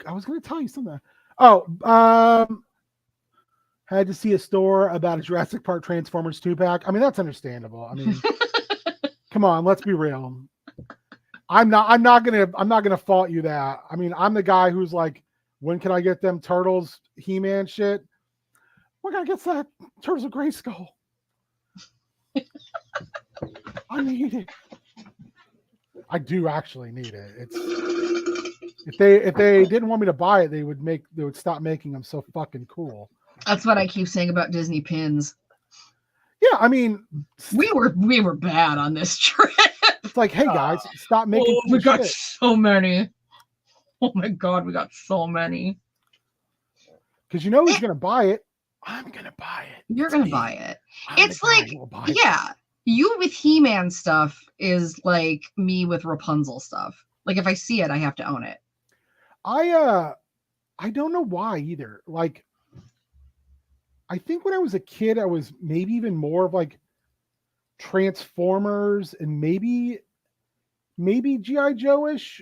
was going to tell you something. Had to see a store about a Jurassic Park Transformers 2-pack. I mean, that's understandable. I mean, come on, let's be real. I'm not gonna fault you that. I mean, I'm the guy who's like, when can I get them Turtles He-Man shit? We're gonna get that Turtles of Grayskull. I need it. I do actually need it. It's if they didn't want me to buy it, they would stop making them so fucking cool. That's what I keep saying about Disney pins. Yeah, I mean, we were bad on this trip. It's like, hey guys, stop making. We got so many. Oh my God, we got so many. Because you know who's gonna buy it? I'm gonna buy it. You're gonna buy it. It's like, yeah, you with He-Man stuff is like me with Rapunzel stuff. Like, if I see it, I have to own it. I don't know why either. Like, I think when I was a kid, I was maybe even more of like Transformers and maybe G.I. Joe-ish,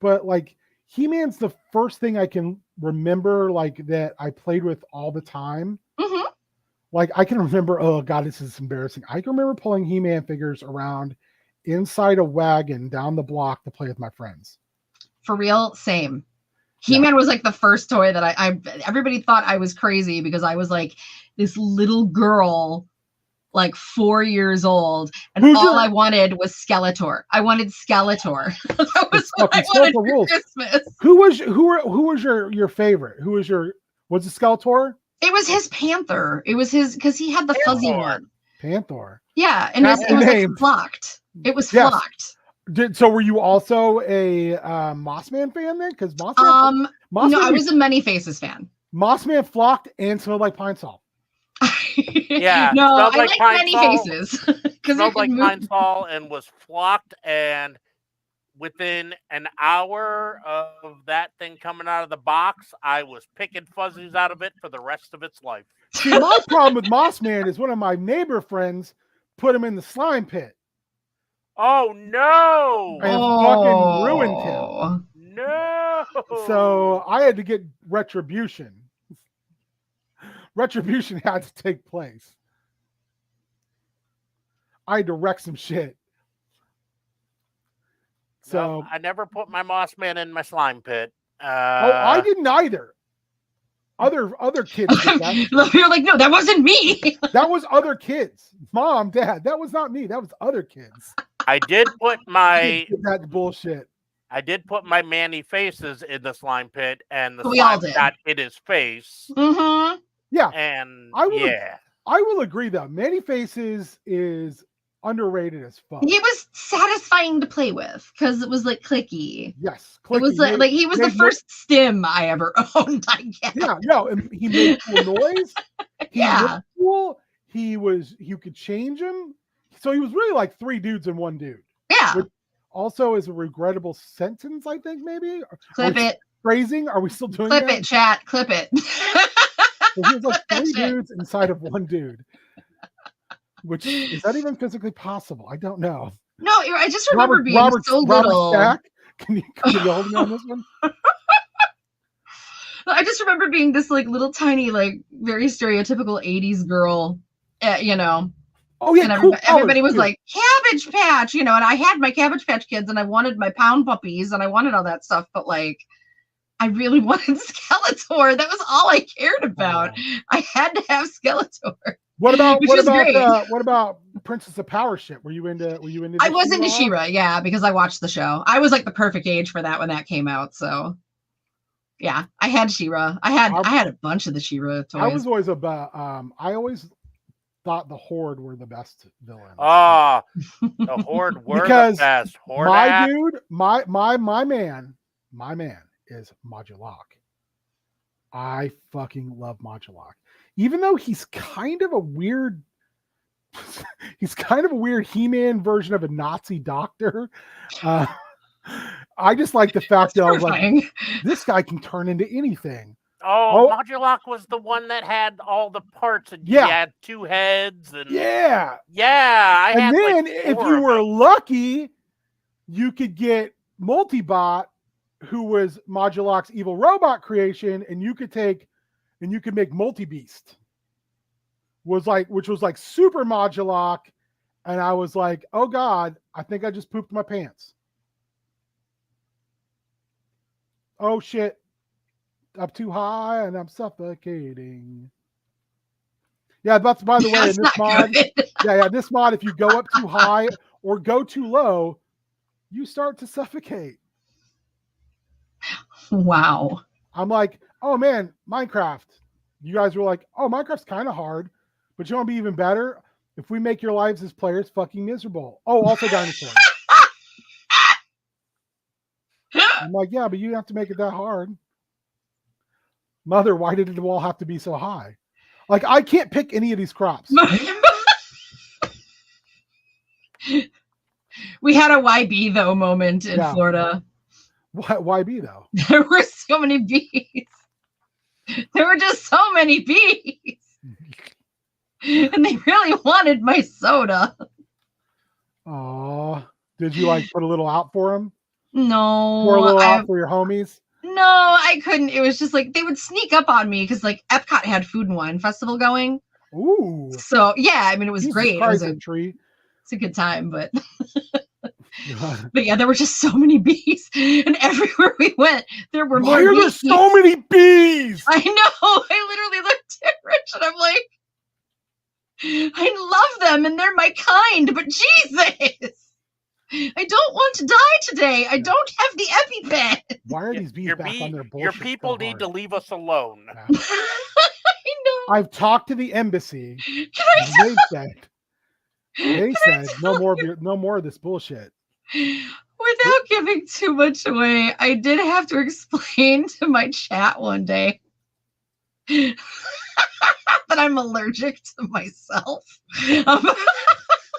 but like He-Man's the first thing I can remember, like, that I played with all the time. Mm-hmm. Like, I can remember, oh God, this is embarrassing. I can remember pulling He-Man figures around inside a wagon down the block to play with my friends. For real, same. He-Man was like the first toy that everybody thought I was crazy because I was like this little girl like 4 years old, and Who's all your- I wanted was Skeletor. I wanted Skeletor. That was what I fucking wanted Skeletor for rules. Christmas. Who was your favorite? Was it Skeletor? It was his Panther. It was his, because he had the fuzzy Panther. one. Panther. Yeah, and it was like Name. flocked. It was Yes. flocked. So were you also a Mossman fan then? Because No, I was a Many Faces fan. Mossman flocked and smelled like pine salt. Yeah, No, smelled I like like pine Many salt. Faces because Smelled like pine sol and was flocked, and within an hour of that thing coming out of the box, I was picking fuzzies out of it for the rest of its life. See, my problem with Mossman is one of my neighbor friends put him in the slime pit Oh no! and fucking ruined him. Oh. No! So I had to get retribution. Retribution had to take place. I had to wreck some shit. So No, I never put my Moss Man in my slime pit. I didn't either. Other kids did that. You're like, no, that wasn't me. That was other kids. Mom, Dad, that was not me. That was other kids. I did put my That bullshit. I did put my Manny Faces in the slime pit, and the We all slime did. got hit his face. Mm-hmm. Yeah, And I will- yeah, I will agree though. Manny Faces is underrated as fuck. He was satisfying to play with because it was like clicky. Yes, It was clicky. like he was the made- first stim I ever owned, I guess. Yeah, no, and he made cool noise. He Yeah. looked cool. You could change him. So he was really like three dudes and one dude. Yeah. Which also is a regrettable sentence, I think, maybe. Clip Are we it. Phrasing? Are we still doing Clip that? it, chat. Clip it. So he was like That three shit. dudes inside of one dude. Which is that even physically possible? I don't know. No, I just remember being so little. Stack, can you hold me on this one? I just remember being this like little tiny, like very stereotypical 80s girl, you know. Oh yeah, And cool everybody was colors, too. like, Cabbage Patch, you know, and I had my Cabbage Patch Kids and I wanted my Pound Puppies and I wanted all that stuff, but like, I really wanted Skeletor. That was all I cared about. Wow. I had to have Skeletor. What about Which is great. what about Princess of Power shit? Were you into? I was into She-Ra? She-Ra, yeah, because I watched the show. I was like the perfect age for that when that came out. So, yeah, I had She-Ra. I had a bunch of the She-Ra toys. I was always about. I always thought the Horde were the best villains. oh, the Horde were Because the best. Horde my dude, my man is Modulok. I fucking love Modulok. Even though he's kind of a weird He-Man version of a Nazi doctor. I just like the fact that I was like, terrifying. this guy can turn into anything. Oh, Oh. Modulok was the one that had all the parts, and Yeah. he had two heads, and Yeah. I And had then like if 4 you of were them. lucky, you could get Multibot, who was Modulok's evil robot creation, and you could make Multibeast. Which was like super Modulok, and I was like, oh god, I think I just pooped my pants. Oh shit. Up too high and I'm suffocating. Yeah, that's by the way, in That's this not mod, good. this mod, if you go up too high or go too low, you start to suffocate. Wow. I'm like, oh man, Minecraft. You guys were like, oh, Minecraft's kind of hard, but you want to be even better? If we make your lives as players fucking miserable. Oh, also dinosaurs. I'm like, yeah, but you have to make it that hard. Mother, why did the wall have to be so high? Like, I can't pick any of these crops. We had a YB though moment in Yeah. Florida. Why be though? There were so many bees. There were just so many bees. And they really wanted my soda. Oh, did you like put a little out for them? No. Pour a little I- out for your homies? No, I couldn't. It was just like they would sneak up on me because like Epcot had Food and Wine Festival going. Ooh. So yeah, I mean it was Jesus great. It Christ, was a, a tree. it's a good time, but yeah, there were just so many bees, and everywhere we went, there were Why more are there bees. so many bees? I know. I literally looked at Rich and I'm like, I love them and they're my kind, but Jesus, I don't want to die today. I don't have the EpiPen. Why are these bees back on their bullshit? Your people need to leave us alone. Yeah. I know. I've talked to the embassy. Can I They said no more of this bullshit. Without giving too much away, I did have to explain to my chat one day that I'm allergic to myself.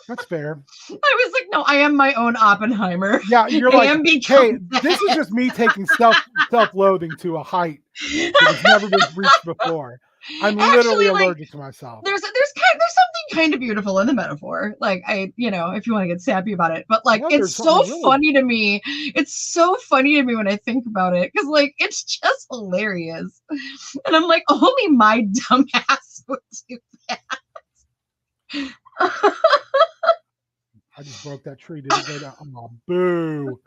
That's fair. I was like, no, I am my own Oppenheimer. Yeah, you're I like, am hey, becoming this is just me taking self-loathing to a height that has never been reached before. I'm literally allergic to myself. There's something kind of beautiful in the metaphor. Like if you want to get sappy about it, but like it's so funny to me. It's so funny to me when I think about it because like it's just hilarious, and I'm like, only my dumbass would do that. I just broke that tree. Didn't go down. Oh, boo!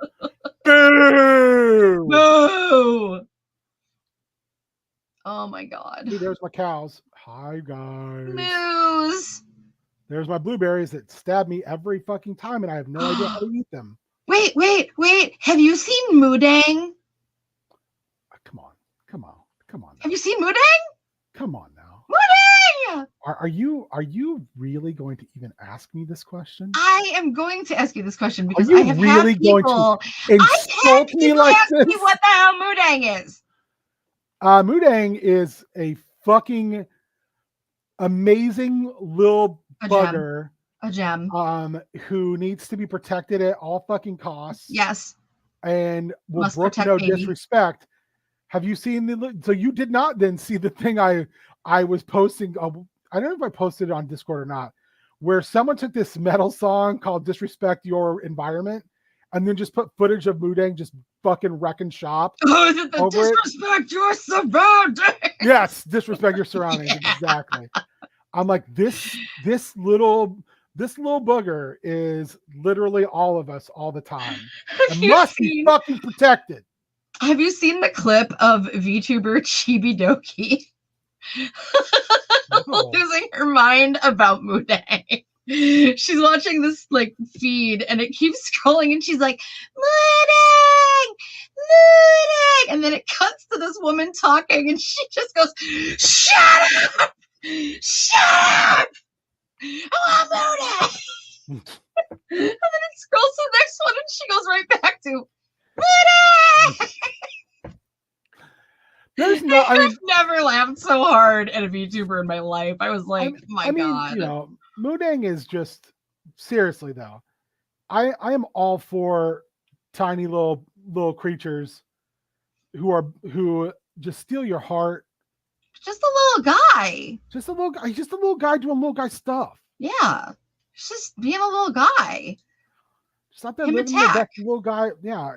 Boo! Boo! Oh my god. Hey, there's my cows. Hi guys. News. There's my blueberries that stab me every fucking time, and I have no idea how to eat them. Wait. Have you seen Moodang? Come on. Have you seen Moodang? Come on now. Moodang! Are you really going to even ask me this question? I am going to ask you this question because you I have really had people insult me like ask this? me what the hell Moodang is. Moodang is a fucking amazing little bugger. A gem. Who needs to be protected at all fucking costs. Yes. And will Must brook protect no baby. disrespect. Have you seen so you did not then see the thing I was posting? I don't know if I posted it on Discord or not, where someone took this metal song called "Disrespect Your Environment" and then just put footage of Moodang just fucking wrecking shop. Oh, is it the disrespect your surroundings? Yes, disrespect your surroundings. Yeah. Exactly. I'm like, this little booger is literally all of us all the time. And must be fucking protected. Have you seen the clip of VTuber Chibi Doki losing her mind about Moodang? She's watching this like feed and it keeps scrolling and she's like, Moodang! And then it cuts to this woman talking and she just goes, shut up! I want Moodang! And then it scrolls to the next one and she goes right back to Moodang! I've never laughed so hard at a VTuber in my life. I was like, God. You know, Moodang is just seriously though. I am all for tiny little creatures who just steal your heart. Just a little guy. Just a little guy doing little guy stuff. Yeah. Just being a little guy. Just out there living the best little guy. Yeah,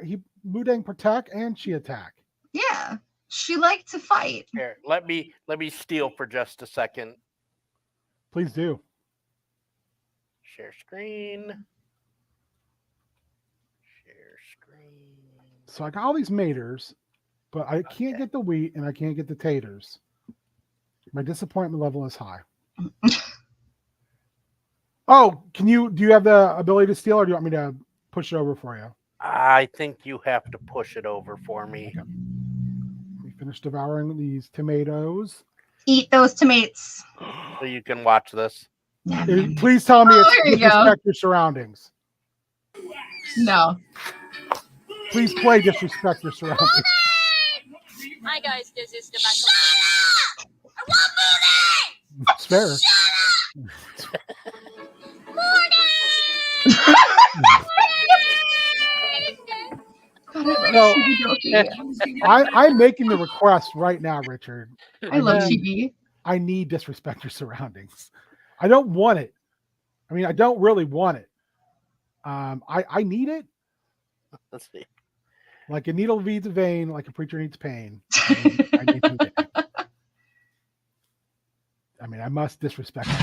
Moodang protect and she attack. Yeah. She liked to fight. Here, let me steal for just a second. Please do. Share screen. Share screen. So I got all these maters, but I can't get the wheat and I can't get the taters. My disappointment level is high. Oh, do you have the ability to steal or do you want me to push it over for you? I think you have to push it over for me. Okay. We finished devouring these tomatoes. Eat those tomatoes. So you can watch this. Please tell me it's disrespect your surroundings. No. Please play disrespect your surroundings. Hi guys, this is the back. I want Moodang! It's fair. No, I'm making the request right now, Richard. I love TV. I need disrespect your surroundings. I don't want it. I mean, I don't really want it. I need it. Let's see. Like a needle needs a vein, like a preacher needs pain. I need Moodang. I mean, I must disrespect it.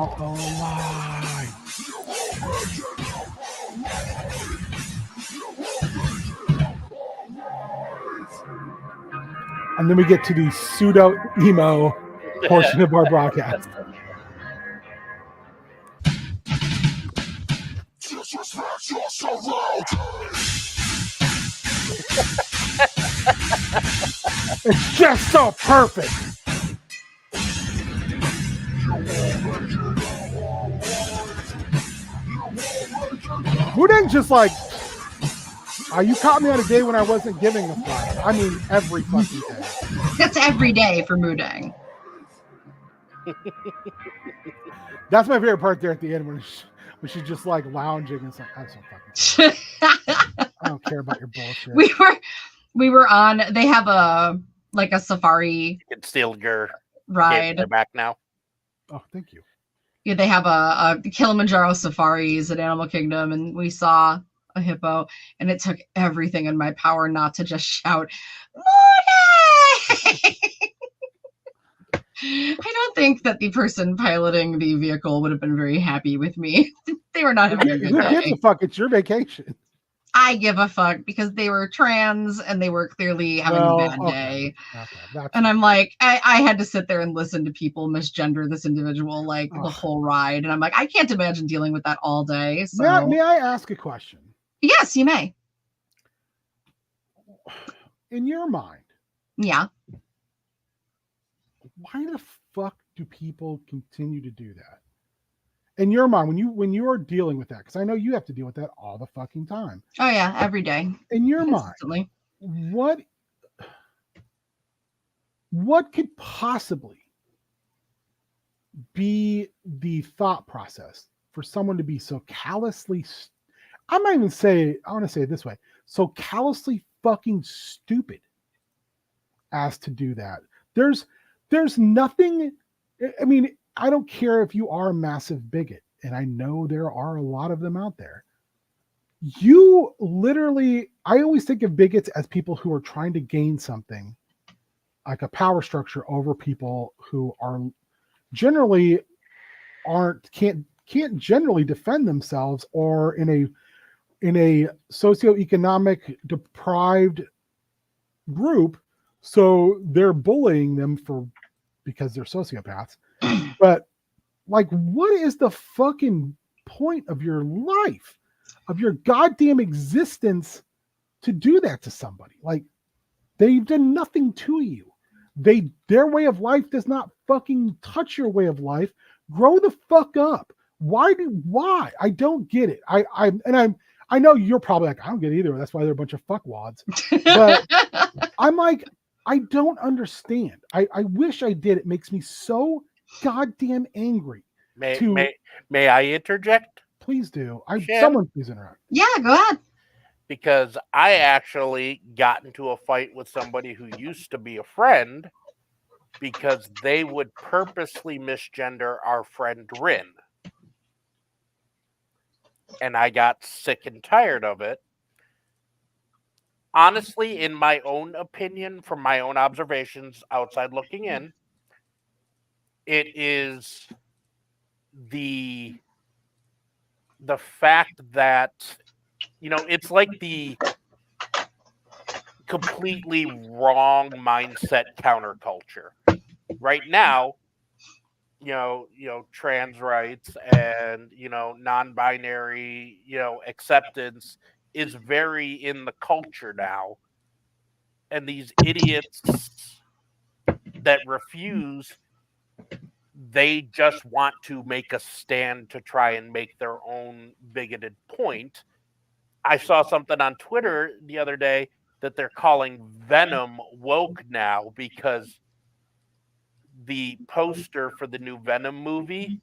not alive. And then we get to the pseudo emo portion of our broadcast. It's just so perfect. Wudang's just like, you caught me on a day when I wasn't giving a fuck. I mean, every fucking day. That's every day for Mudang. That's my favorite part there at the end when she's just like lounging and stuff. I'm so fucking I don't care about your bullshit. We were on. They have a safari. You can steal your ride. They're back now. Oh, thank you. Yeah, they have a Kilimanjaro safaris at Animal Kingdom, and we saw a hippo, and it took everything in my power not to just shout, Mooney! I don't think that the person piloting the vehicle would have been very happy with me. They were not having a good Who day. gives a fuck? It's your vacation. I give a fuck because they were trans and they were clearly having a bad day. Okay, and I'm like, I had to sit there and listen to people misgender this individual like the whole ride. And I'm like, I can't imagine dealing with that all day. So may I ask a question? Yes, you may. In your mind, yeah, why the fuck do people continue to do that? In your mind, when you are dealing with that, because I know you have to deal with that all the fucking time. Oh yeah, every day. In your mind, what could possibly be the thought process for someone to be so callously? I might even say, I want to say it this way, so callously fucking stupid as to do that. There's nothing. I mean, I don't care if you are a massive bigot, and I know there are a lot of them out there. You literally, I always think of bigots as people who are trying to gain something, like a power structure over people who are generally can't generally defend themselves, or in a socioeconomic deprived group, so they're bullying them because they're sociopaths. But like, what is the fucking point of your life, of your goddamn existence, to do that to somebody? Like, they've done nothing to you. Their way of life does not fucking touch your way of life. Grow the fuck up. Why? I don't get it. I know you're probably like, I don't get it either. That's why they're a bunch of fuckwads. But I'm like, I don't understand. I wish I did. It makes me so goddamn angry. May I interject? Please do. Shan? Someone please interrupt. Yeah, go ahead. Because I actually got into a fight with somebody who used to be a friend because they would purposely misgender our friend Rin. And I got sick and tired of it. Honestly, in my own opinion, from my own observations outside looking in, it is the fact that, it's like the completely wrong mindset counterculture. Right now, trans rights and, non-binary, acceptance is very in the culture now. And these idiots that refuse, they just want to make a stand to try and make their own bigoted point. I saw something on Twitter the other day that they're calling Venom woke now because the poster for the new Venom movie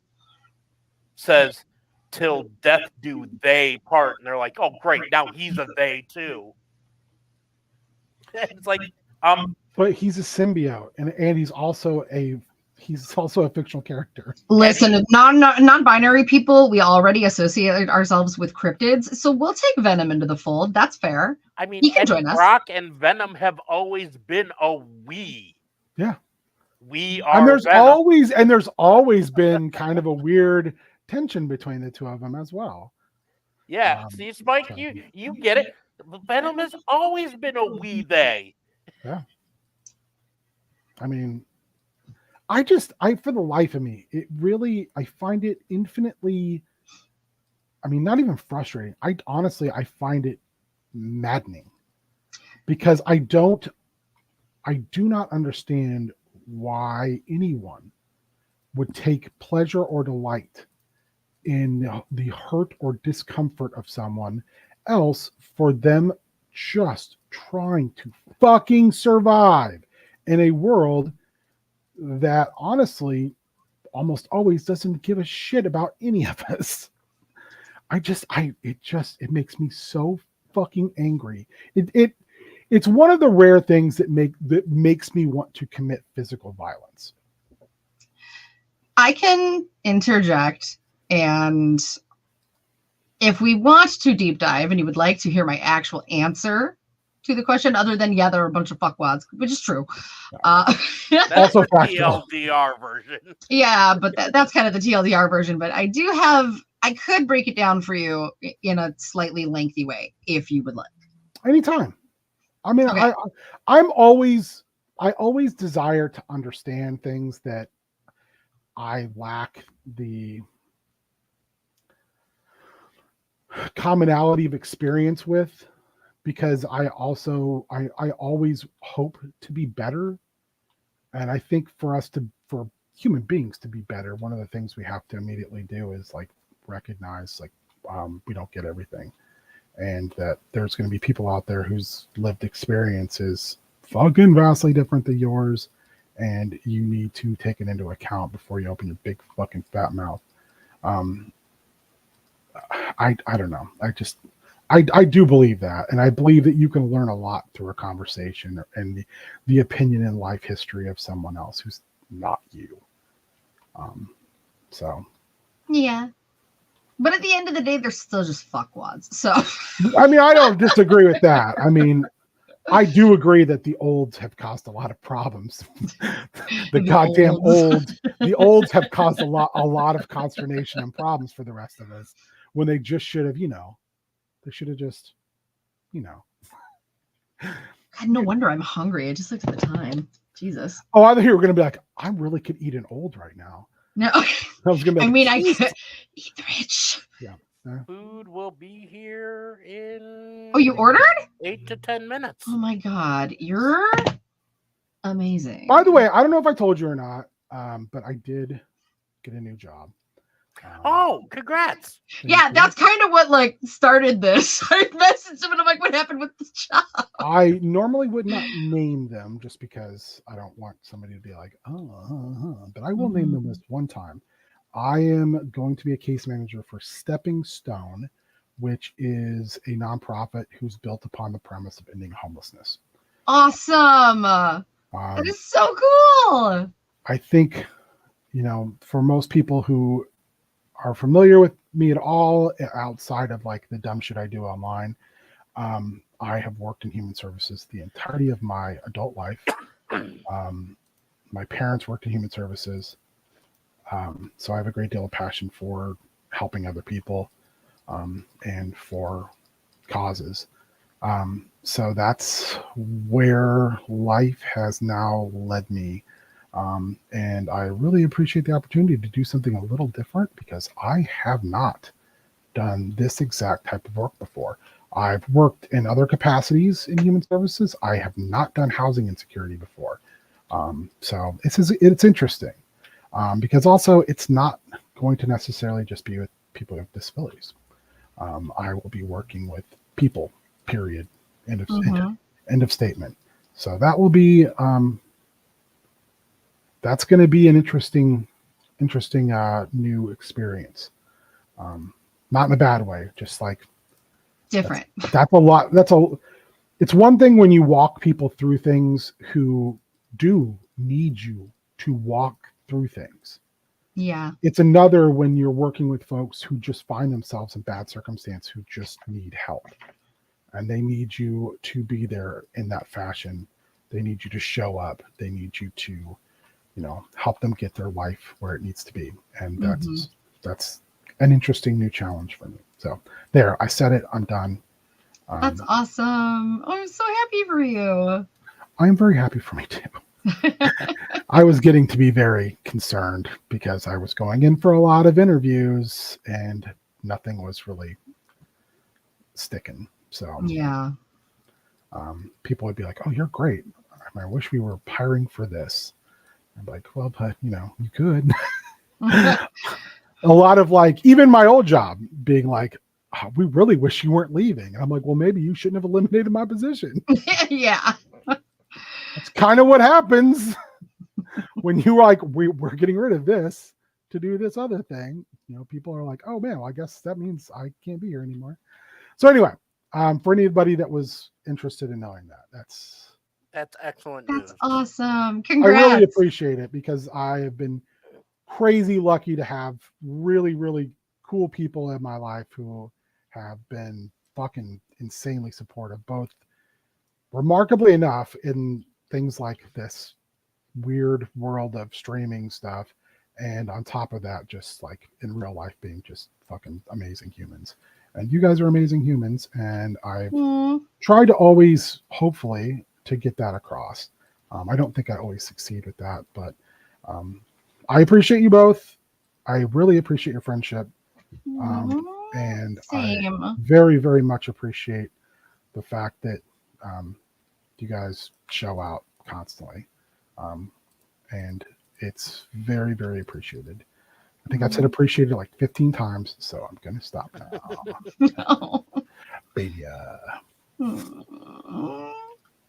says, "Till death do they part," and they're like, "Oh, great! Now he's a they too." It's like, but he's a symbiote, and he's also a fictional character. Listen, non-binary people, we already associate ourselves with cryptids, so we'll take Venom into the fold. That's fair. I mean, he can join us. Brock and Venom have always been a we. Yeah. We And are there's Venom. always been kind of a weird tension between the two of them as well. Yeah, see, Spike, so- you get it. Venom has always been a we they. Yeah. I mean, for the life of me, I find it infinitely, I mean, not even frustrating. I find it maddening because I do not understand why anyone would take pleasure or delight in the hurt or discomfort of someone else for them just trying to fucking survive in a world that honestly almost always doesn't give a shit about any of us. It makes me so fucking angry. It's one of the rare things that makes me want to commit physical violence. I can interject, and if we want to deep dive and you would like to hear my actual answer to the question, other than, yeah, there are a bunch of fuckwads, which is true. That's Also the factual. TLDR version. Yeah, but that's kind of the TLDR version. But I could break it down for you in a slightly lengthy way if you would like. Anytime. I mean, Okay. I always desire to understand things that I lack the commonality of experience with, because I always hope to be better. And I think for human beings to be better, one of the things we have to immediately do is like recognize we don't get everything, and that there's going to be people out there whose lived experience is fucking vastly different than yours, and you need to take it into account before you open your big fucking fat mouth. I don't know. I do believe that, and I believe that you can learn a lot through a conversation and the opinion and life history of someone else who's not you. So Yeah. But at the end of the day, they're still just fuckwads. So I mean, I don't disagree with that. I mean, I do agree that the olds have caused a lot of problems. The olds have caused a lot of consternation and problems for the rest of us, when they just should have, they should have just, God, no wonder I'm hungry. I just looked at the time. Jesus. Oh, I thought you were going to be like, I really could eat an old right now. No. I was going to be like, I mean, I could eat rich. Yeah. Food will be here in. Oh, you ordered? 8 to 10 minutes. Oh my God, you're amazing. By the way, I don't know if I told you or not, but I did get a new job. Oh, congrats. Yeah, that's kind of what started this. I messaged him and I'm like, what happened with the job? I normally would not name them just because I don't want somebody to be like, but I will name them this one time. I am going to be a case manager for Stepping Stone, which is a nonprofit who's built upon the premise of ending homelessness. Awesome. That is so cool. I think, for most people who are familiar with me at all, outside of the dumb shit I do online, I have worked in human services the entirety of my adult life. My parents worked in human services. So I have a great deal of passion for helping other people and for causes. So that's where life has now led me. And I really appreciate the opportunity to do something a little different, because I have not done this exact type of work before. I've worked in other capacities in human services. I have not done housing insecurity before. So it's interesting. Because also it's not going to necessarily just be with people with disabilities. I will be working with people, period. End of statement. So that will be, that's going to be an interesting new experience. Not in a bad way, just different. That's a lot. It's one thing when you walk people through things who do need you to walk through things. Yeah. It's another when you're working with folks who just find themselves in bad circumstance, who just need help, and they need you to be there in that fashion. They need you to show up. They need you to help them get their life where it needs to be. And Mhm. that's an interesting new challenge for me. So there, I said it. I'm done. That's awesome. Oh, I'm so happy for you. I am very happy for me too. I was getting to be very concerned because I was going in for a lot of interviews and nothing was really sticking. So Yeah. people would be like, "Oh, you're great. I wish we were hiring for this." I'm like, "Well, but you could." A lot of even my old job being like, "Oh, we really wish you weren't leaving." And I'm like, "Well, maybe you shouldn't have eliminated my position." Yeah. That's kind of what happens when we're getting rid of this to do this other thing. People are like, "Oh man, well, I guess that means I can't be here anymore." So anyway, for anybody that was interested in knowing that, that's excellent That's news. awesome. I really Congrats. appreciate it because I have been crazy lucky to have really, really cool people in my life who have been fucking insanely supportive, both remarkably enough in things like this weird world of streaming stuff, and on top of that, just in real life being just fucking amazing humans. And you guys are amazing humans, and I've Mm. tried to always, hopefully, to get that across. I don't think I always succeed with that, but I appreciate you both. I really appreciate your friendship. And I Same. very, very much appreciate the fact that you guys show out constantly. And it's very, very appreciated. I think I've said appreciated 15 times, so I'm going to stop now. Baby.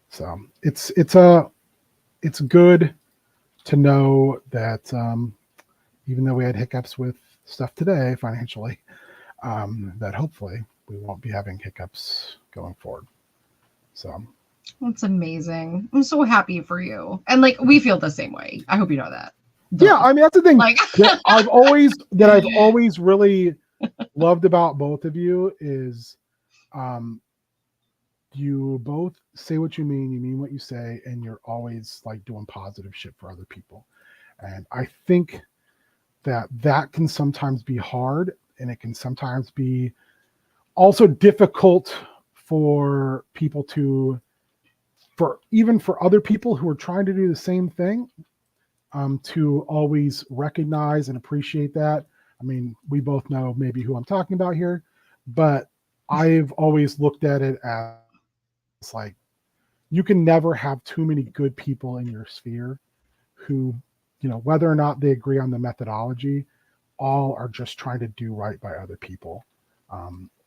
So it's good to know that even though we had hiccups with stuff today financially, that hopefully we won't be having hiccups going forward. So That's amazing. I'm so happy for you. And we feel the same way. I hope you know that. Yeah, I mean that's the thing that I've Like always really loved about both of you is you both say what you mean what you say, and you're always doing positive shit for other people. And I think that can sometimes be hard, and it can sometimes be also difficult for people for other people who are trying to do the same thing, to always recognize and appreciate that. I mean, we both know maybe who I'm talking about here, but I've always looked at it as you can never have too many good people in your sphere who, whether or not they agree on the methodology, all are just trying to do right by other people.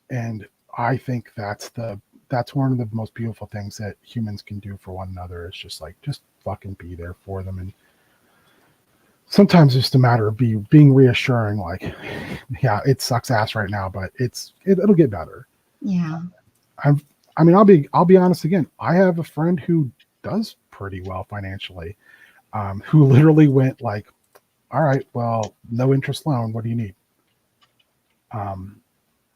And I think that's one of the most beautiful things that humans can do for one another is just fucking be there for them. And sometimes it's just a matter of being reassuring, yeah, it sucks ass right now, but it'll get better. Yeah. I'll be honest again. I have a friend who does pretty well financially, who literally went all right, well, no interest loan. What do you need?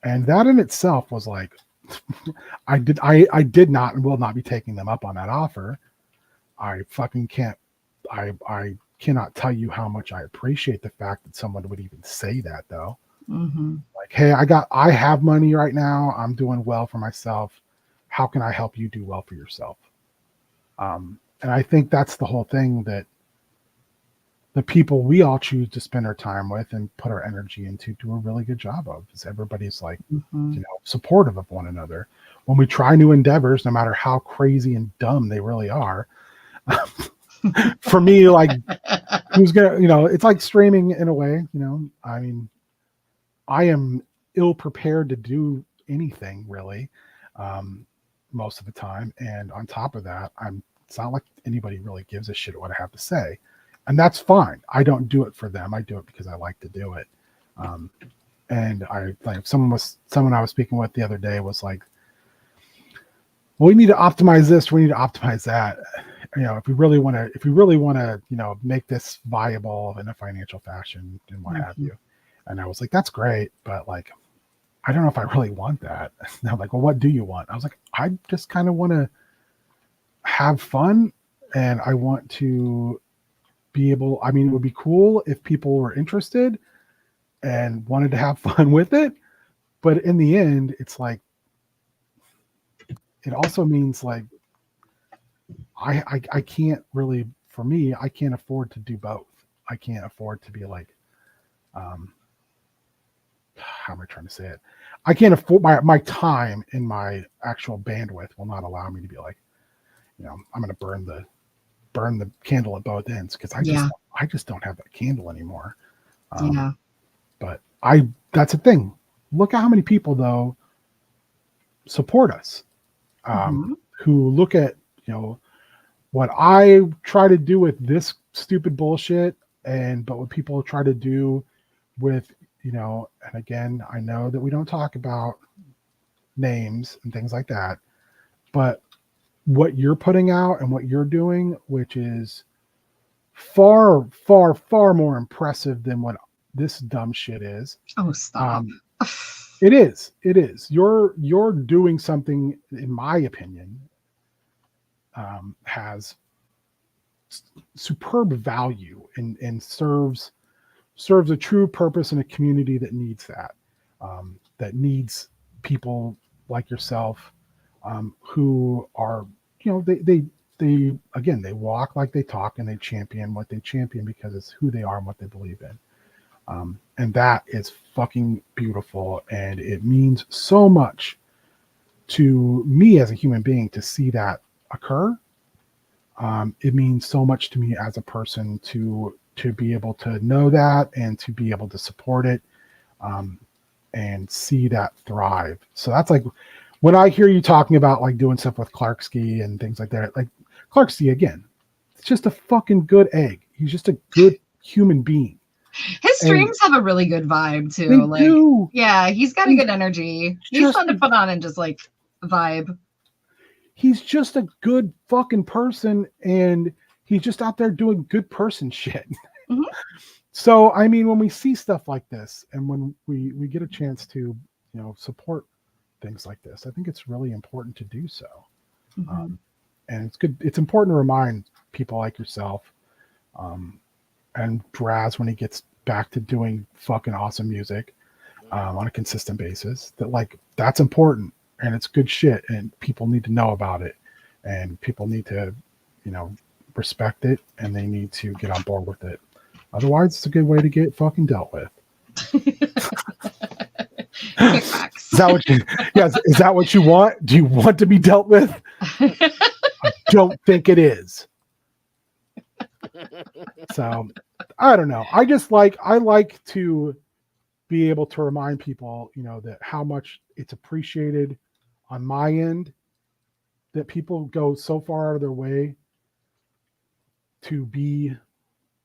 And that in itself was I did not and will not be taking them up on that offer. I fucking can't. I cannot tell you how much I appreciate the fact that someone would even say that though. Mm-hmm. Hey, I have money right now. I'm doing well for myself. How can I help you do well for yourself? And I think that's the whole thing, that the people we all choose to spend our time with and put our energy into do a really good job of, is everybody's supportive of one another. When we try new endeavors, no matter how crazy and dumb they really are, for me, who's gonna, it's like streaming in a way, I mean, I am ill prepared to do anything really, most of the time. And on top of that, it's not like anybody really gives a shit what I have to say. And that's fine. I don't do it for them. I do it because I like to do it. And someone I was speaking with the other day was like, well, we need to optimize this. We need to optimize that. If we really want to, make this viable in a financial fashion and what have you. And I was like, that's great. But I don't know if I really want that. And I'm like, well, what do you want? I was like, I just kind of want to have fun, and I want to be able, I mean, it would be cool if people were interested and wanted to have fun with it. But in the end, it's like, it also means like, I can't really, for me, I can't afford to do both. I can't afford to be like, how am I trying to say it? I can't afford my time and my actual bandwidth will not allow me to be like, I'm going to burn the candle at both ends because I just don't have that candle anymore. But that's the thing. Look at how many people though support us, who look at, what I try to do with this stupid bullshit but what people try to do with, and again, I know that we don't talk about names and things like that, but what you're putting out and what you're doing, which is far, far, far more impressive than what this dumb shit is. Oh, stop. It is. You're doing something, in my opinion, has superb value and serves a true purpose in a community that needs that needs people like yourself, who are, they again, they walk like they talk and they champion what they champion because it's who they are and what they believe in. And that is fucking beautiful. And it means so much to me as a human being to see that occur. It means so much to me as a person to be able to know that and to be able to support it, and see that thrive. So that's like when I hear you talking about like doing stuff with Clarksky and things like that, like Clarksky, again, it's just a fucking good egg. He's just a good human being. His streams have a really good vibe too. They Like, do. yeah, he's got a good energy. He's fun to put on and just like vibe. He's just a good fucking person, and he's just out there doing good person shit. Mm-hmm. So, I mean, when we see stuff like this, and when we get a chance to, support things like this, I think it's really important to do so. Mm-hmm. And it's good. It's important to remind people like yourself, and Draz, when he gets back to doing fucking awesome music, on a consistent basis, that like, that's important. And it's good shit, and people need to know about it, and people need to, respect it, and they need to get on board with it. Otherwise, it's a good way to get fucking dealt with. Kickbacks. Is that what you want? Do you want to be dealt with? I don't think it is. So, I don't know. I like to be able to remind people, that how much it's appreciated on my end, that people go so far out of their way to be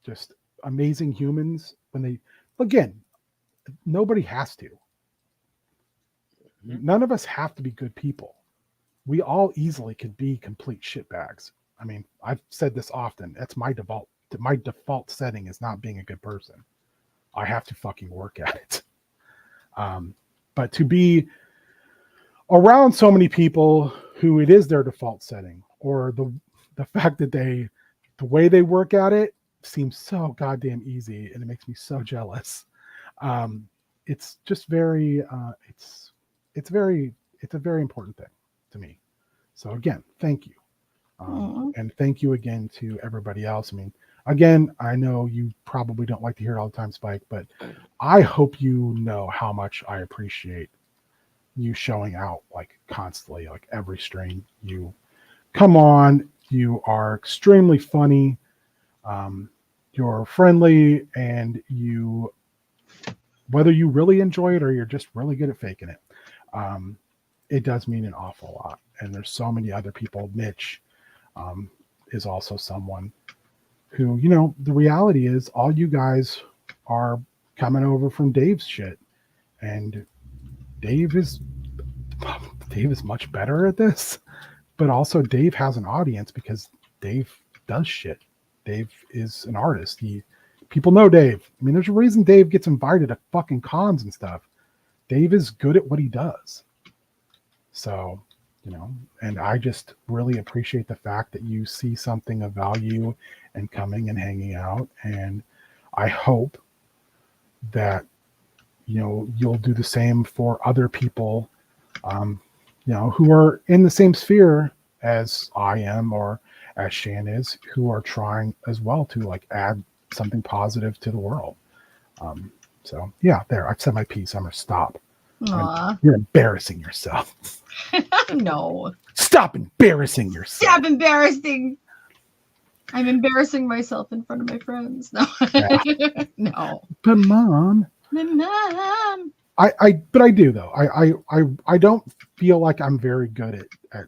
just amazing humans when they, again, nobody has to. None of us have to be good people. We all easily could be complete shitbags. I mean, I've said this often. That's my default. My default setting is not being a good person. I have to fucking work at it. But to be around so many people who it is their default setting, or the fact that the way they work at it seems so goddamn easy, and it makes me so jealous. It's just very, it's a very important thing to me. So again, thank you. And thank you again to everybody else. I mean, again, I know you probably don't like to hear it all the time, Spike, but I hope you know how much I appreciate you showing out like constantly, like every stream. You come on, you are extremely funny, you're friendly, and you, whether you really enjoy it or you're just really good at faking it, it does mean an awful lot. And there's so many other people. Mitch is also someone who, the reality is all you guys are coming over from Dave's shit, and Dave is much better at this, but also Dave has an audience because Dave does shit. Dave is an artist. People know Dave. I mean, there's a reason Dave gets invited to fucking cons and stuff. Dave is good at what he does. So, and I just really appreciate the fact that you see something of value and coming and hanging out. And I hope that, you'll do the same for other people, who are in the same sphere as I am or as Shan is, who are trying as well to like add something positive to the world. So yeah, there, I've said my piece. I'm gonna stop. Aw. You're embarrassing yourself. No. Stop embarrassing yourself. Stop embarrassing. I'm embarrassing myself in front of my friends. No. Yeah. No. But Mom. My mom. But I do though. I don't feel like I'm very good at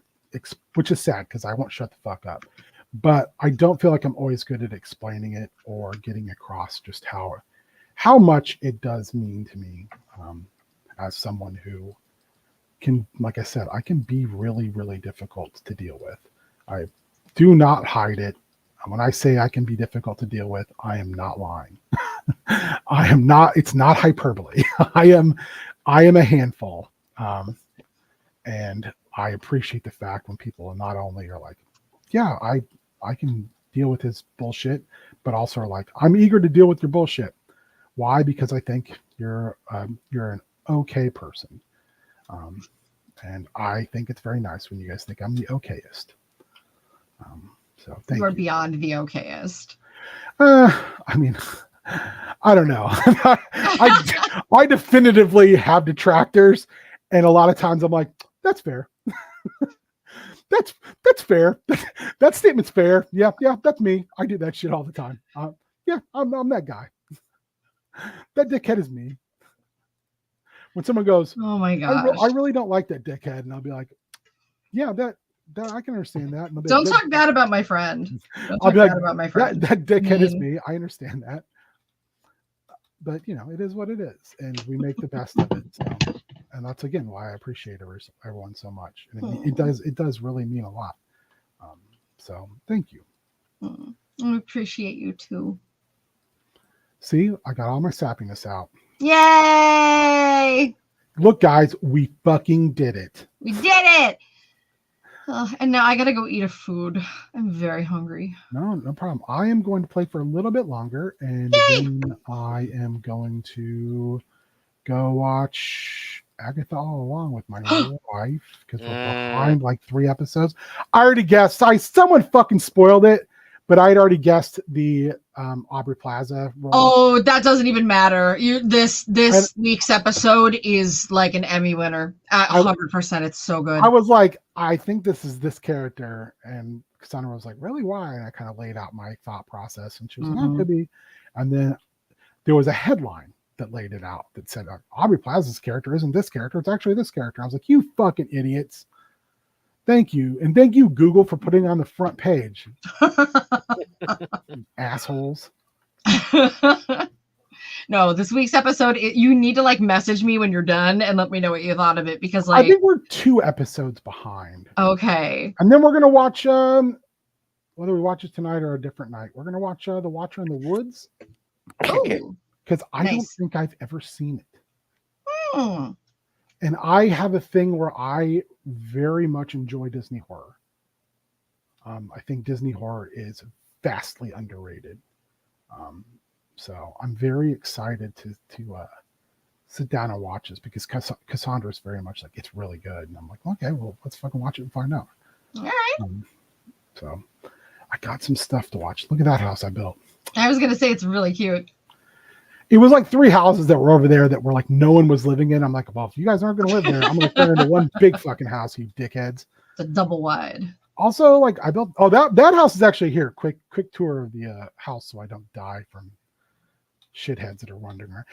which is sad because I won't shut the fuck up. But I don't feel like I'm always good at explaining it or getting across just how much it does mean to me, as someone who can, like I said, I can be really, really difficult to deal with. I do not hide it. When I say I can be difficult to deal with, I am not lying. I am not. It's not hyperbole. I am a handful, and I appreciate the fact when people not only are like, yeah, I can deal with his bullshit, but also are like, I'm eager to deal with your bullshit. Why? Because I think you're an okay person, and I think it's very nice when you guys think I'm the okayest. So thank you. You're beyond the okayest. I mean, I don't know. I definitively have detractors, and a lot of times I'm like, that's fair. that's fair. That statement's fair. Yeah, that's me. I do that shit all the time. Yeah, I'm that guy. That dickhead is me. When someone goes, Oh my gosh. I really don't like that dickhead, and I'll be like, yeah, that I can understand that. And Don't talk bad about my friend. Don't I'll talk be like, bad about my friend. that dickhead is me. I understand that. But it is what it is, and we make the best of it. So, and that's again why I appreciate everyone so much. And it does really mean a lot. So thank you. I appreciate you too. See, I got all my sappiness out. Yay! Look, guys, we fucking did it. We did it. And now I gotta go eat a food. I'm very hungry. No problem. I am going to play for a little bit longer, and then I am going to go watch Agatha All Along with my wife because we're behind like 3 episodes. I already guessed. Someone fucking spoiled it, but I had already guessed the Aubrey Plaza role. Oh, that doesn't even matter. This week's episode is like an Emmy winner. 100%. It's so good. I was like, I think this is this character, and Cassandra was like, really, why? And I kind of laid out my thought process, and she was like, oh, it could be. And then there was a headline that laid it out that said Aubrey Plaza's character isn't this character, it's actually this character. I was like, you fucking idiots. Thank you. And thank you, Google, for putting it on the front page. Assholes. No, this week's episode, you need to like message me when you're done and let me know what you thought of it, because like I think we're 2 episodes behind. Okay. And then we're gonna watch whether we watch it tonight or a different night, we're gonna watch The Watcher in the Woods. Oh, because I don't think I've ever seen it. Hmm. And I have a thing where I very much enjoy Disney horror. I think Disney horror is vastly underrated. So I'm very excited to sit down and watch this, because Cassandra is very much like, it's really good. And I'm like, okay, well, let's fucking watch it and find out. All right. So I got some stuff to watch. Look at that house I built. I was going to say it's really cute. It was like 3 houses that were over there that were like no one was living in. I'm like, well, if you guys aren't going to live there, I'm going to turn into one big fucking house, you dickheads. It's a double wide. Also, like I built, that house is actually here. Quick tour of the house so I don't die from shitheads that are wandering around.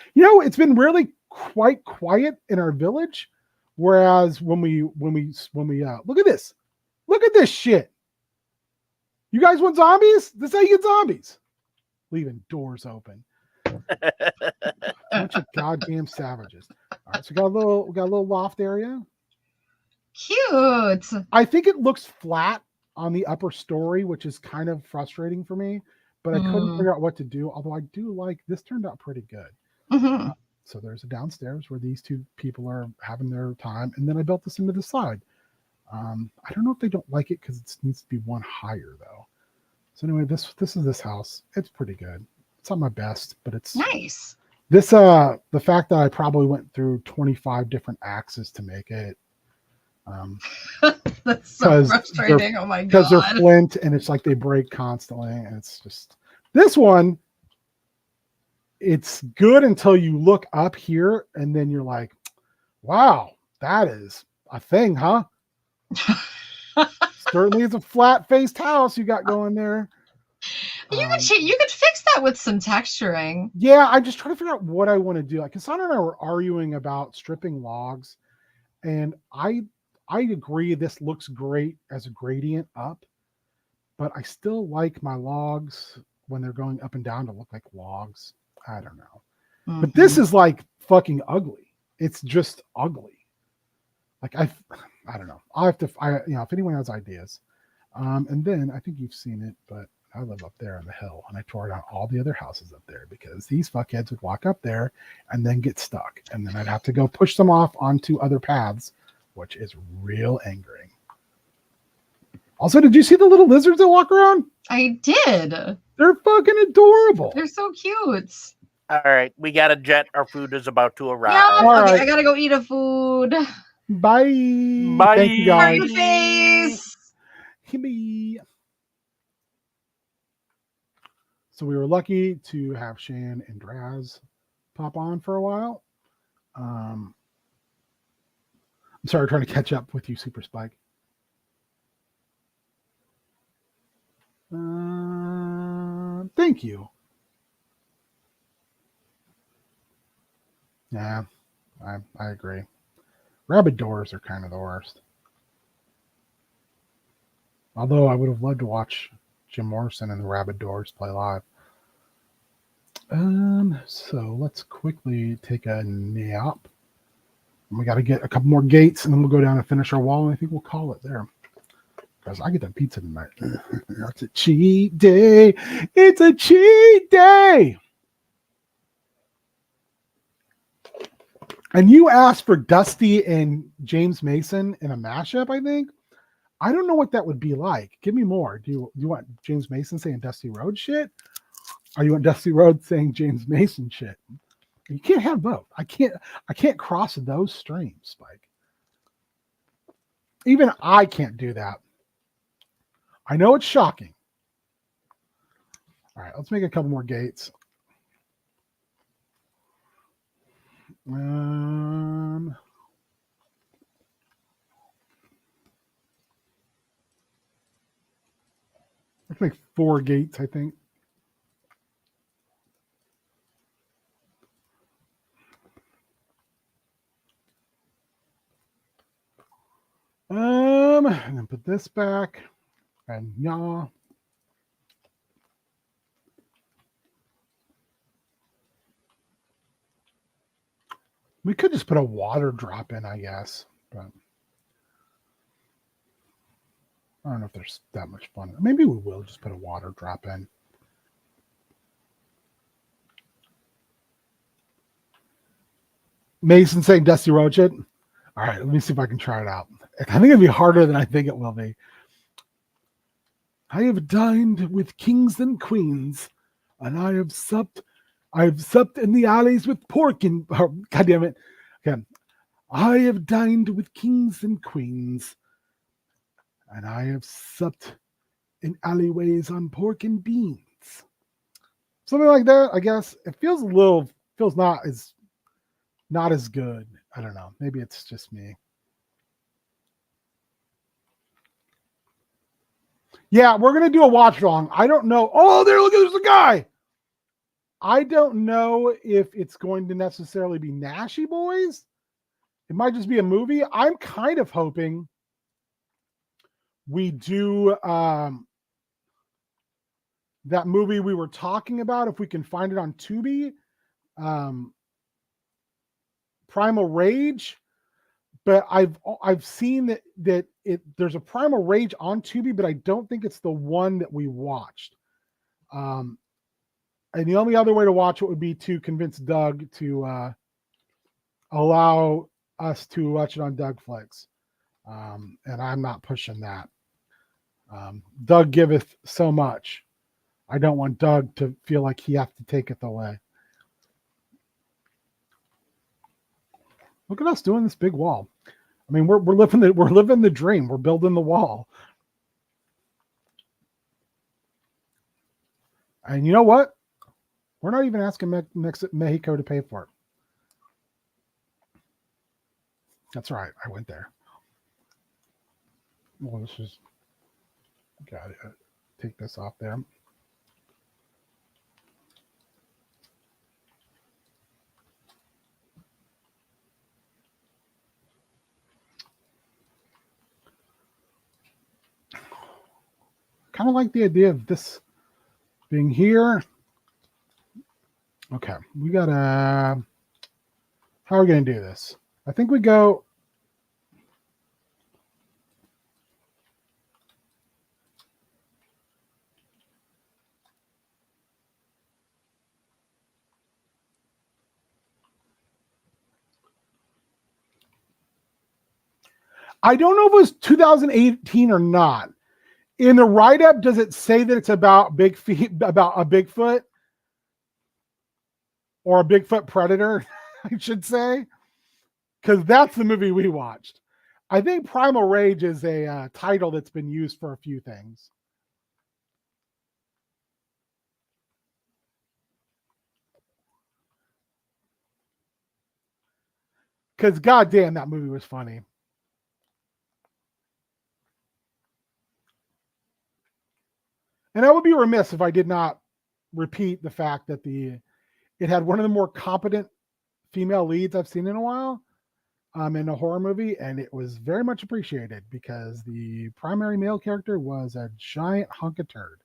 It's been really quite quiet in our village. Whereas when we look at this shit. You guys want zombies? This is how you get zombies. Leaving doors open. Bunch of goddamn savages. All right, so we got a little loft area. Cute. I think it looks flat on the upper story, which is kind of frustrating for me, but I couldn't figure out what to do. Although I do like this, turned out pretty good. So there's a downstairs where these 2 people are having their time, and then I built this into the side. I don't know if they don't like it because it needs to be one higher though. So anyway, this is this house. It's pretty good. It's not my best, but it's Nice. this. The fact that I probably went through 25 different axes to make it. That's so 'Cause frustrating. Oh my Because they're god. flint and it's like they break constantly, and it's just this one. It's good until you look up here, and then you're like, "Wow, that is a thing, huh?" Certainly, it's a flat-faced house you got going there. You could fix that with some texturing. Yeah, I'm just trying to figure out what I want to do. Like, Cassandra and I were arguing about stripping logs, and I agree this looks great as a gradient up, but I still like my logs when they're going up and down to look like logs. I don't know. But this is like fucking ugly. It's just ugly. Like I don't know. I'll have to if anyone has ideas. And then I think you've seen it, but I live up there on the hill and I tore down all the other houses up there because these fuckheads would walk up there and then get stuck. And then I'd have to go push them off onto other paths, which is real angering. Also, did you see the little lizards that walk around? I did. They're fucking adorable. They're so cute. All right, we got a jet. Our food is about to arrive. Yeah, All okay, right. I gotta go eat a food. Bye. Bye. Thank you guys. Party face. Bye. So we were lucky to have Shan and Draz pop on for a while. I'm sorry, trying to catch up with you, Super Spike. Thank you. Yeah, I agree. Rabbit doors are kind of the worst. Although I would have loved to watch Jim Morrison and the Rabbit Doors play live. So let's quickly take a nap. And we got to get a couple more gates, and then we'll go down and finish our wall, and I think we'll call it there. Because I get that pizza tonight. It's a cheat day. It's a cheat day. And you asked for Dusty and James Mason in a mashup, I think. I don't know what that would be like. Give me more. Do you want James Mason saying Dusty Rhodes shit? Or you want Dusty Rhodes saying James Mason shit? You can't have both. I can't cross those streams, Spike. Even I can't do that. I know it's shocking. All right, let's make a couple more gates. Let's make 4 gates, I think. I'm gonna put this back, and yeah. We could just put a water drop in, I guess, but I don't know if there's that much fun. Maybe we will just put a water drop in. Mason saying Dusty Roach it. All right, let me see if I can try it out. I think it'll be harder than I think it will be. I have dined with kings and queens, and I have supped in the alleys with pork and God damn it. Okay. I have dined with kings and queens, and I have supped in alleyways on pork and beans. Something like that, I guess. It feels not as good. I don't know. Maybe it's just me. Yeah, we're gonna do a watch along. I don't know. Oh, there's a guy. I don't know if it's going to necessarily be Nashy Boys. It might just be a movie. I'm kind of hoping we do that movie we were talking about, if we can find it on Tubi. Primal Rage. But I've seen that there's a Primal Rage on Tubi, but I don't think it's the one that we watched. And the only other way to watch it would be to convince Doug to allow us to watch it on Dougflix. And I'm not pushing that. Doug giveth so much, I don't want Doug to feel like he has to take it away. Look at us doing this big wall. I mean, we're living the dream. We're building the wall. And you know what? We're not even asking Mexico to pay for it. That's right. I went there. Well, this is got to take this off there. Kind of like the idea of this being here. Okay, we gotta. How are we gonna do this? I think we go. I don't know if it was 2018 or not. In the write-up, does it say that it's about big feet, about a Bigfoot or a Bigfoot predator? I should say, because that's the movie we watched. I think Primal Rage is a title that's been used for a few things. Because goddamn, that movie was funny. And I would be remiss if I did not repeat the fact that it had one of the more competent female leads I've seen in a while in a horror movie, and it was very much appreciated because the primary male character was a giant hunk of turd.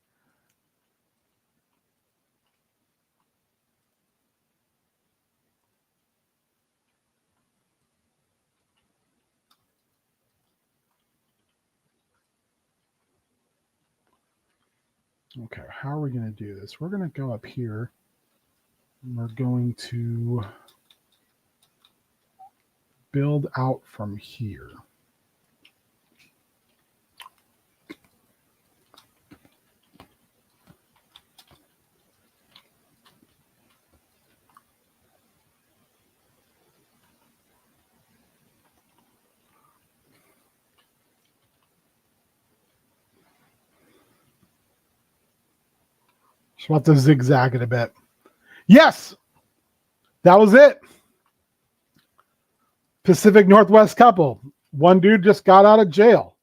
Okay, how are we going to do this? We're going to go up here. And we're going to build out from here. Just about to zigzag it a bit. Yes, that was it. Pacific Northwest couple. One dude just got out of jail.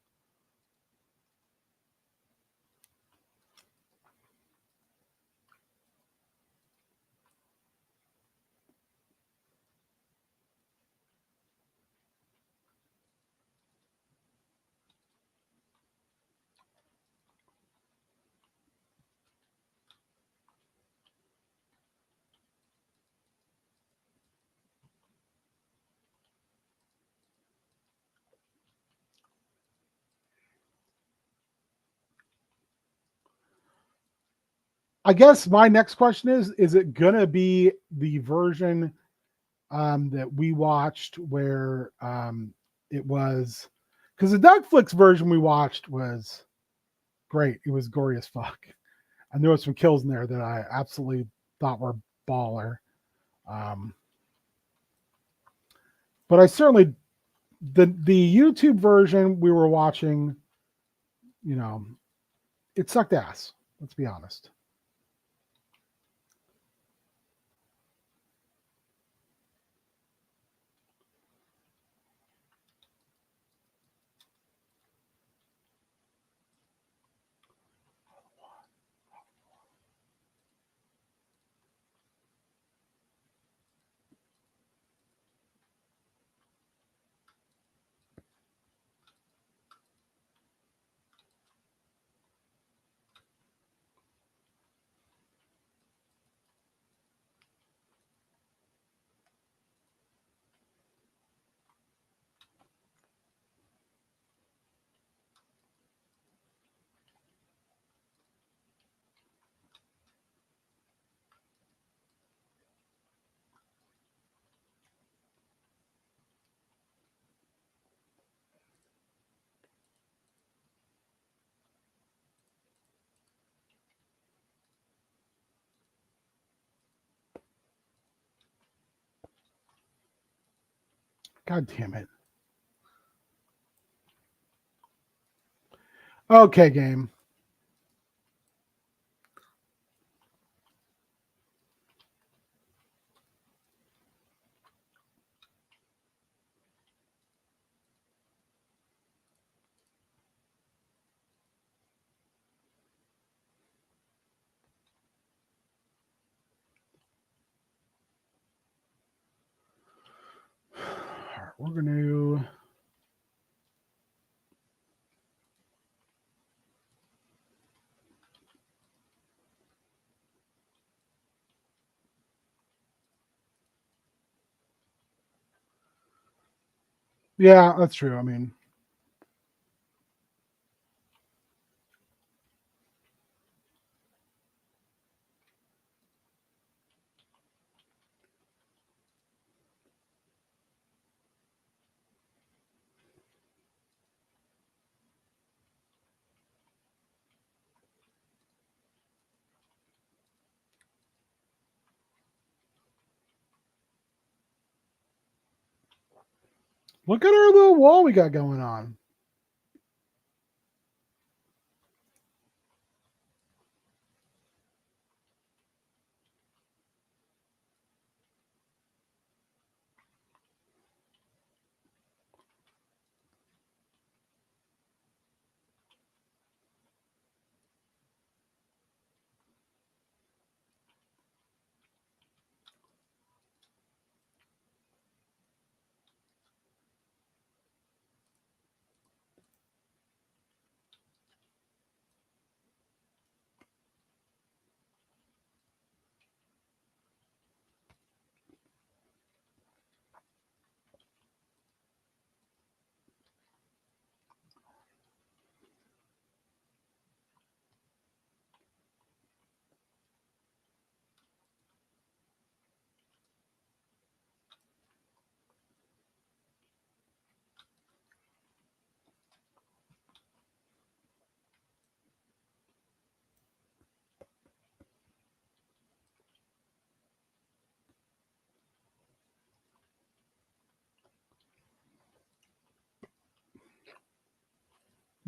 I guess my next question is it going to be the version that we watched where it was, because the Doug Flicks version we watched was great. It was gory as fuck. And there was some kills in there that I absolutely thought were baller. But I certainly, the YouTube version we were watching, you know, it sucked ass. Let's be honest. God damn it. Okay, game. All right, we're going to... Yeah, that's true. I mean... Look at our little wall we got going on.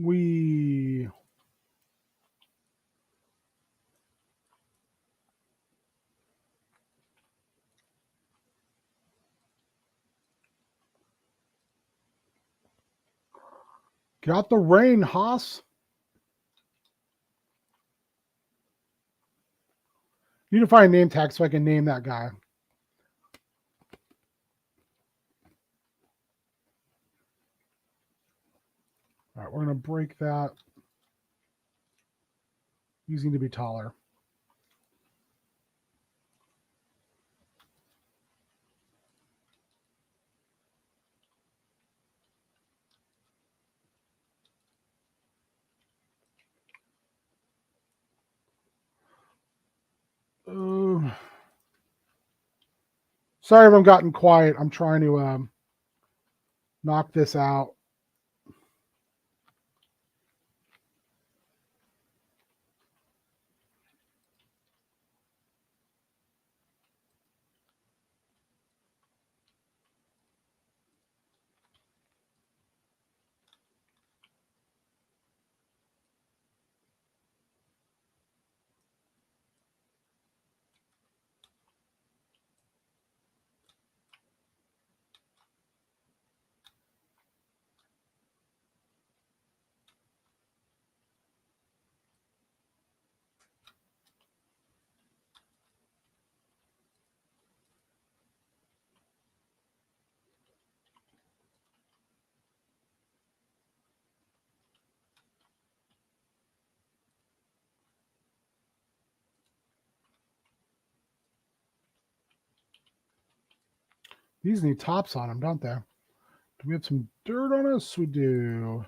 We... Get out the rain, Haas. You need to find a name tag so I can name that guy. All right, we're going to break that. Using to be taller. Sorry if I'm gotten quiet. I'm trying to knock this out. These need tops on them, don't they? Do we have some dirt on us? We do.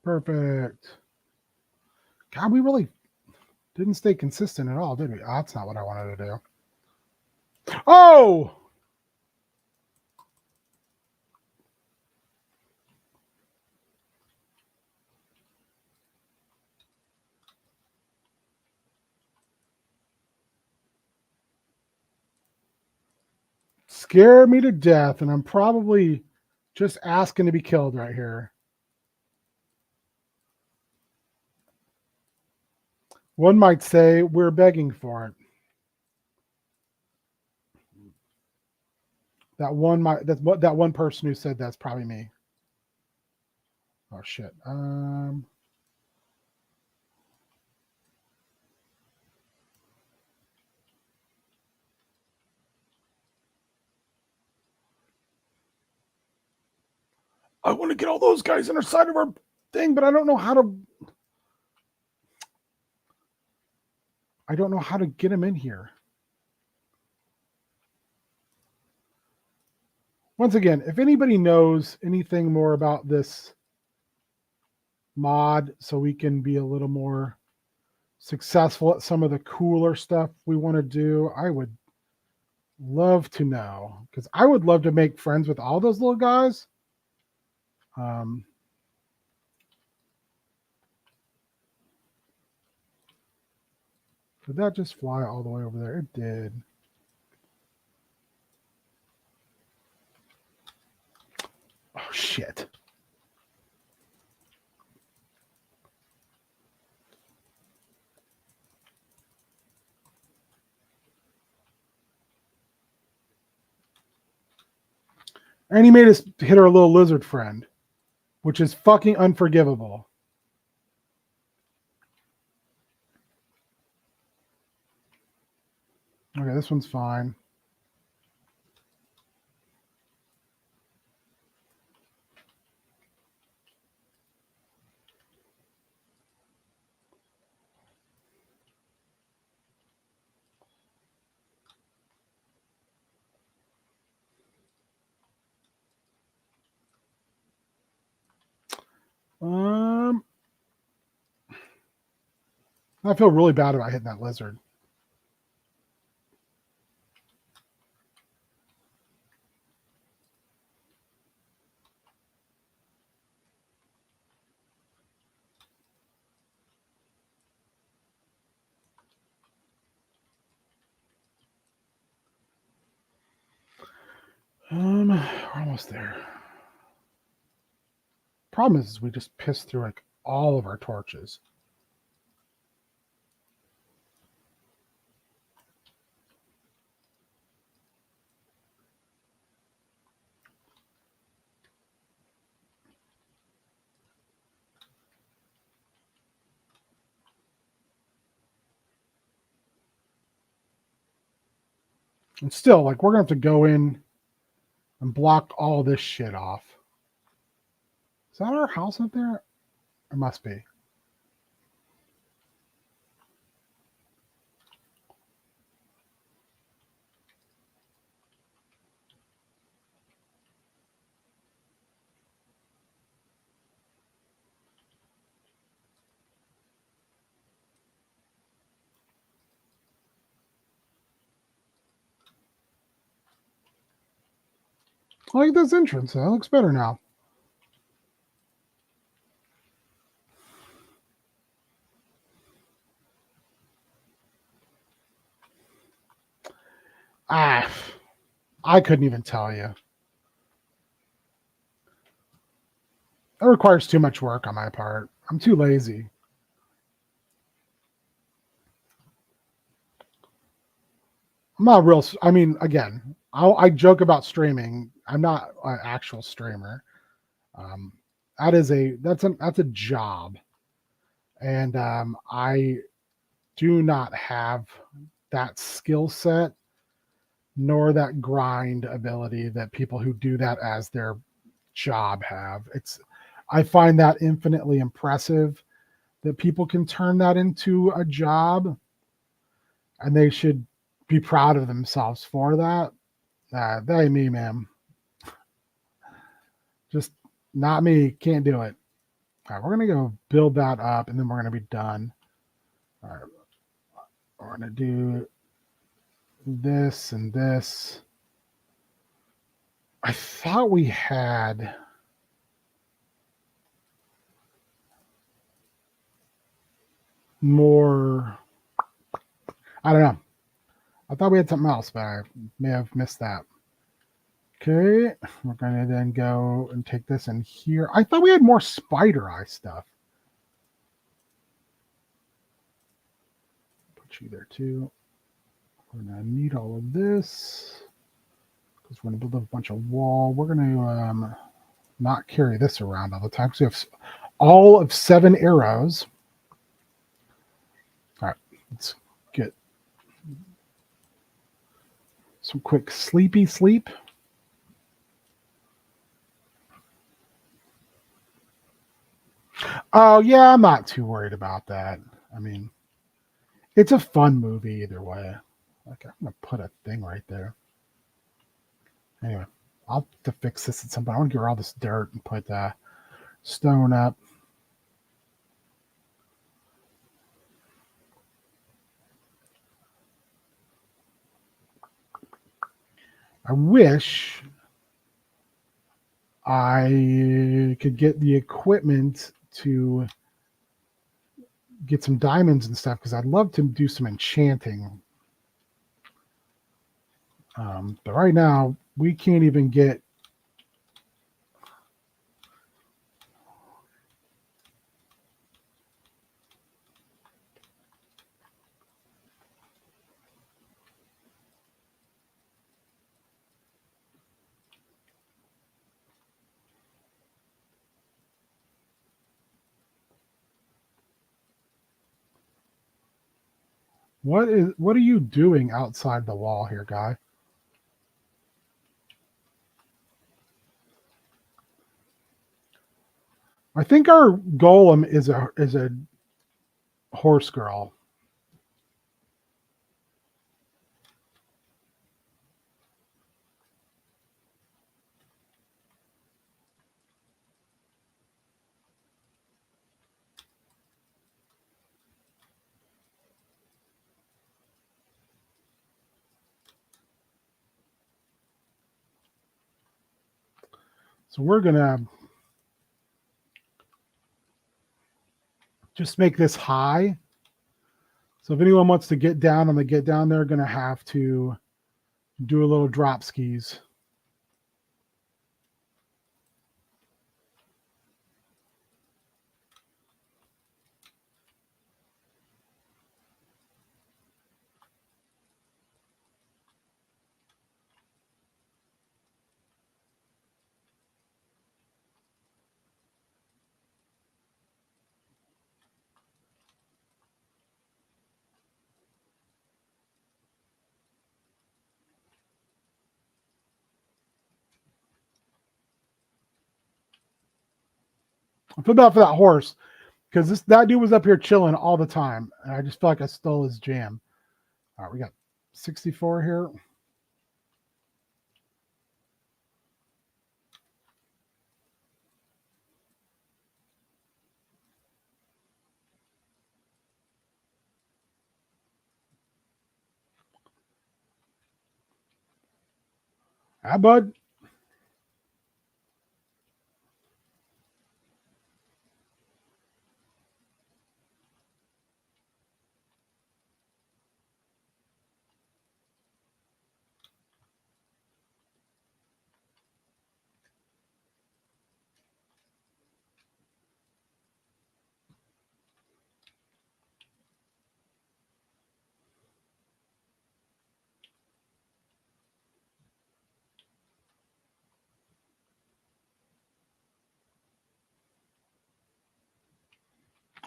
Perfect. God, we really didn't stay consistent at all, did we? Oh, that's not what I wanted to do. Oh! scare me to death, and I'm probably just asking to be killed right here. One might say we're begging for it. That one person who said that's probably me. Oh shit. I want to get all those guys inside of our thing, but I don't know how to. I don't know how to get them in here. Once again, if anybody knows anything more about this mod so we can be a little more successful at some of the cooler stuff we want to do, I would love to know, because I would love to make friends with all those little guys. Did that just fly all the way over there? It did. Oh, shit. And he made us hit our little lizard friend, which is fucking unforgivable. Okay, this one's fine. I feel really bad about hitting that lizard. We're almost there. Problem is we just pissed through like all of our torches. And still, like, we're gonna have to go in and block all this shit off. Is that our house up there? It must be. I like this entrance. That looks better now. I couldn't even tell you. That requires too much work on my part. I'm too lazy. I'm not real. I mean, again, I joke about streaming. I'm not an actual streamer. That's a job, and I do not have that skill set nor that grind ability that people who do that as their job have. I find that infinitely impressive that people can turn that into a job, and they should be proud of themselves for that. That ain't me, man. Just not me. Can't do it. All right, we're gonna go build that up, and then we're gonna be done. All right, we're gonna do this and this. I thought we had more. I don't know. I thought we had something else, but I may have missed that. Okay, we're going to then go and take this in here. I thought we had more spider eye stuff. Put you there too. We're going to need all of this because we're going to build up a bunch of wall. We're going to not carry this around all the time. So we have all of 7 arrows. All right, let's get some quick sleepy sleep. Oh, yeah, I'm not too worried about that. I mean, it's a fun movie either way. Like, I'm going to put a thing right there. Anyway, I'll have to fix this at some point. I want to get rid of all this dirt and put the stone up. I wish I could get the equipment to get some diamonds and stuff because I'd love to do some enchanting. But right now, we can't even get. What are you doing outside the wall here, guy? I think our golem is a horse girl. So we're gonna just make this high. So if anyone wants to get down on the get down, they're gonna have to do a little drop skis. I feel bad for that horse because that dude was up here chilling all the time, and I just feel like I stole his jam. All right, we got 64 here. Hi, bud.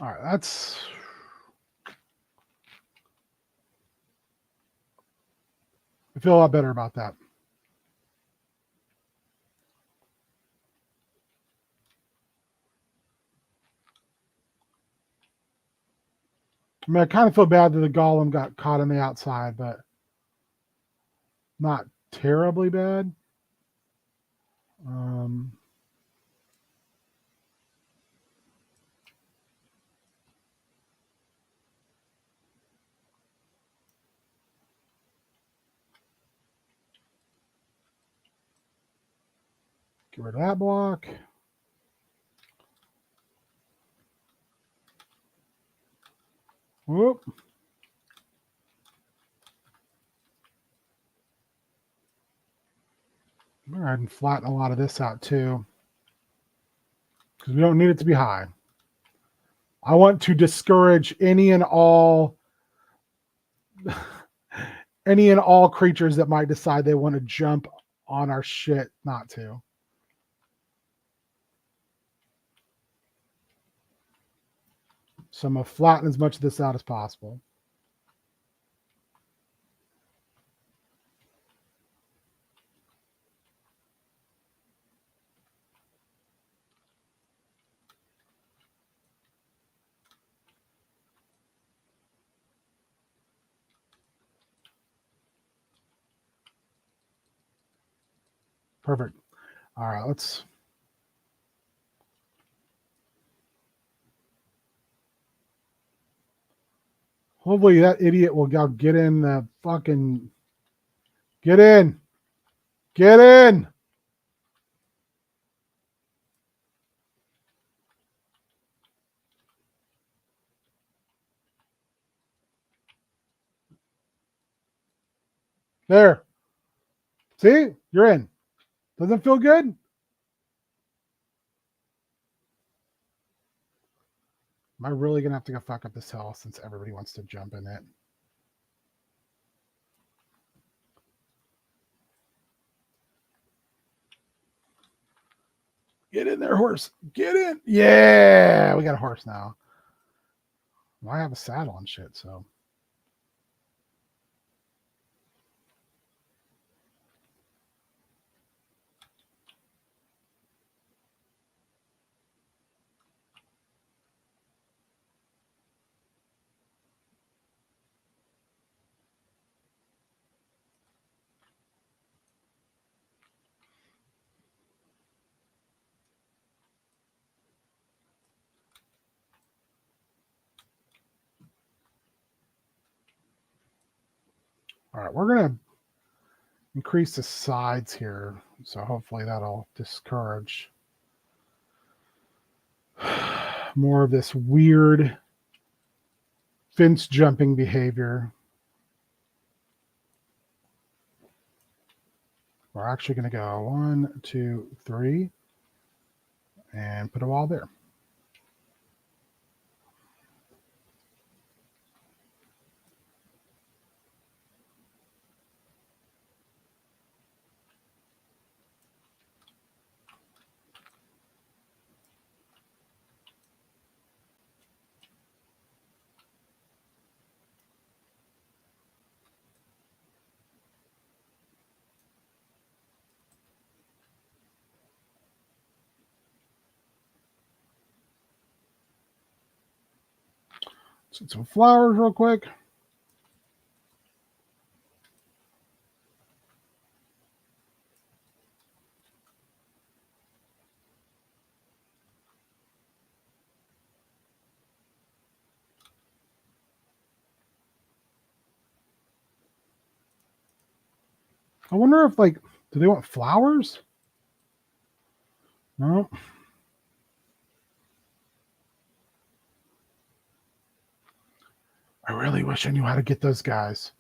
All right, that's. I feel a lot better about that. I mean, I kind of feel bad that the golem got caught on the outside, but not terribly bad. Get rid of that block. Whoop. I'm going to go ahead and flatten a lot of this out too, because we don't need it to be high. I want to discourage any and all creatures that might decide they want to jump on our shit not to. So I'm going to flatten as much of this out as possible. Perfect. All right, let's. Hopefully that idiot will go get in the fucking. Get in. Get in. There. See? You're in. Doesn't feel good? Am I really going to have to go fuck up this hill since everybody wants to jump in it? Get in there, horse. Get in. Yeah, we got a horse now. Well, I have a saddle and shit, so. All right, we're going to increase the sides here. So hopefully that'll discourage more of this weird fence jumping behavior. We're actually going to go 1, 2, 3 and put a wall there. Let's get some flowers real quick. I wonder if, like, do they want flowers? No. I really wish I knew how to get those guys.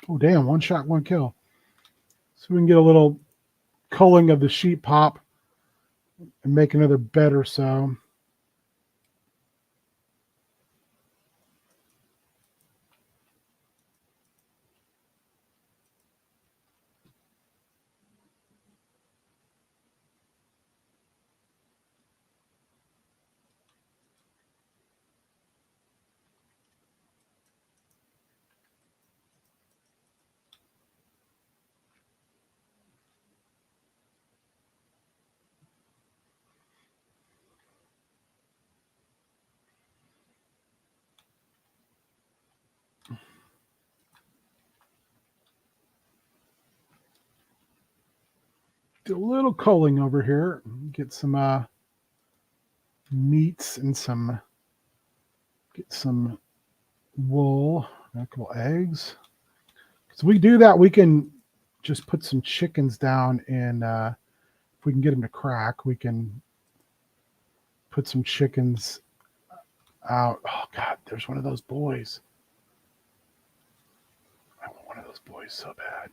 Oh, damn. One shot, one kill. So we can get a little culling of the sheep pop and make another bed or so. Do a little culling over here. Get some meats and get some wool, a couple eggs. So we do that, we can just put some chickens down and if we can get them to crack, we can put some chickens out. Oh God, there's one of those boys. I want one of those boys so bad.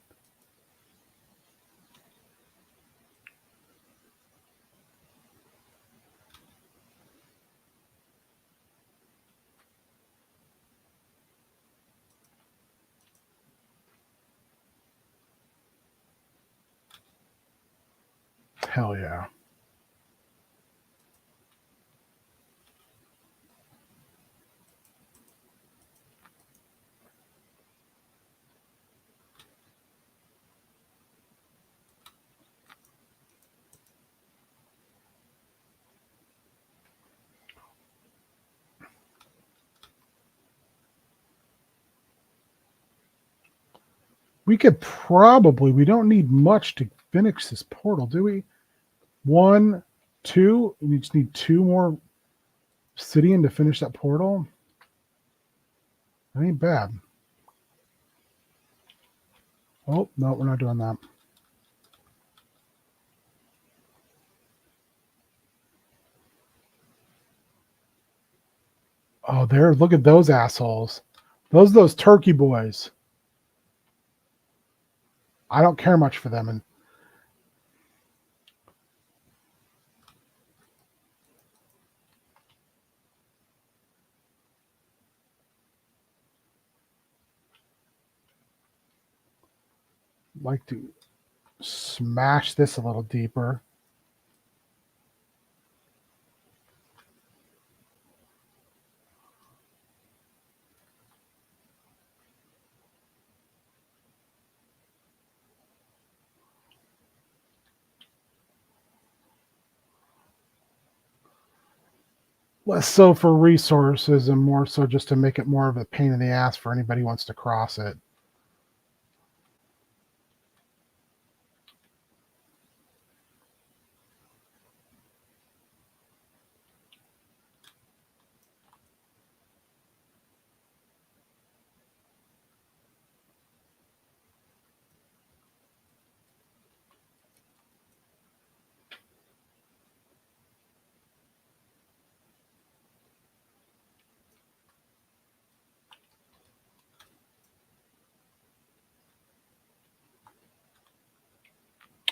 Hell yeah. We could probably, we don't need much to finish this portal, do we? 1, 2, we just need 2 more obsidian to finish that portal. That ain't bad. Oh, no, we're not doing that. Oh, there, look at those assholes. Those turkey boys. I don't care much for them. And like to smash this a little deeper. Less so for resources and more so just to make it more of a pain in the ass for anybody who wants to cross it.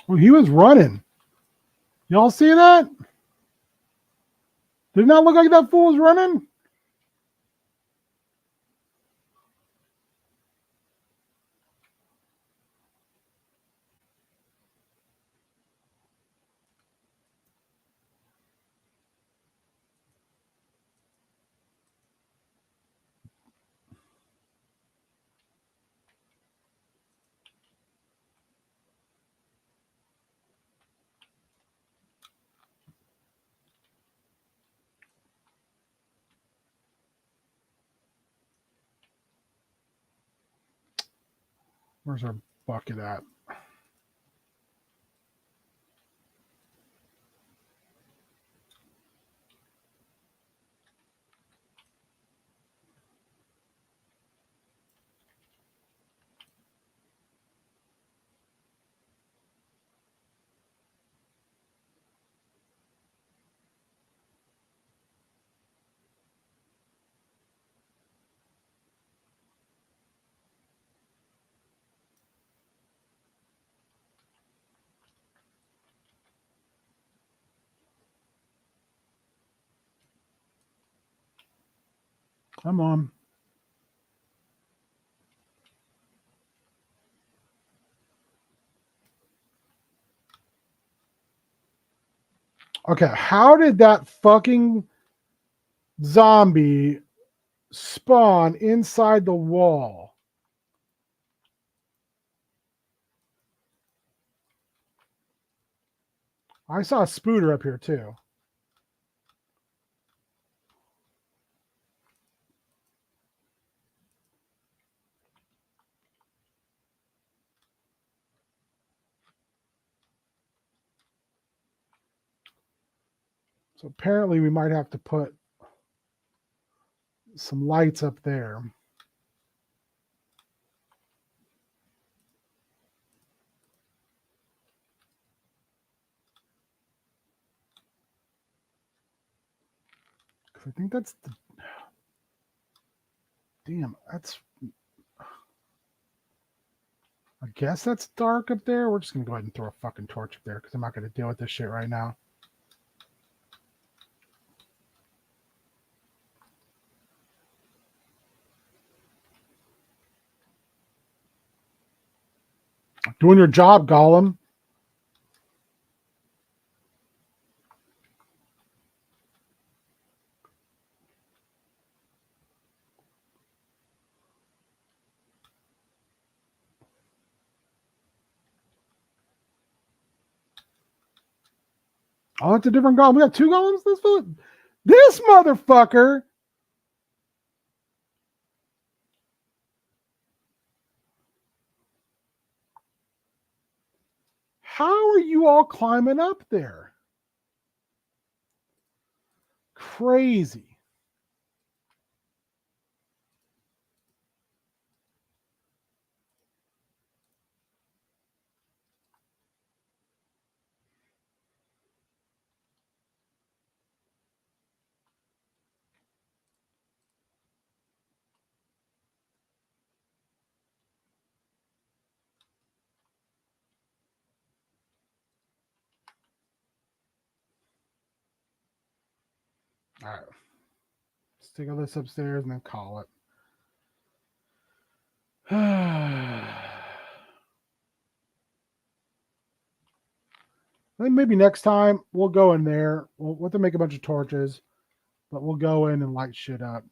Well, he was running. Y'all see that? Did it not look like that fool was running? Where's our bucket at? Come on. Okay, how did that fucking zombie spawn inside the wall? I saw a spooter up here too. So apparently we might have to put some lights up there. I think that's the damn. I guess that's dark up there. We're just gonna go ahead and throw a fucking torch up there because I'm not gonna deal with this shit right now. Doing your job, Gollum. Oh, it's a different golem. We got 2 golems this foot. This motherfucker. How are you all climbing up there? Crazy. All right. Let's take all this upstairs and then call it. I think maybe next time we'll go in there. We'll have to make a bunch of torches, but we'll go in and light shit up.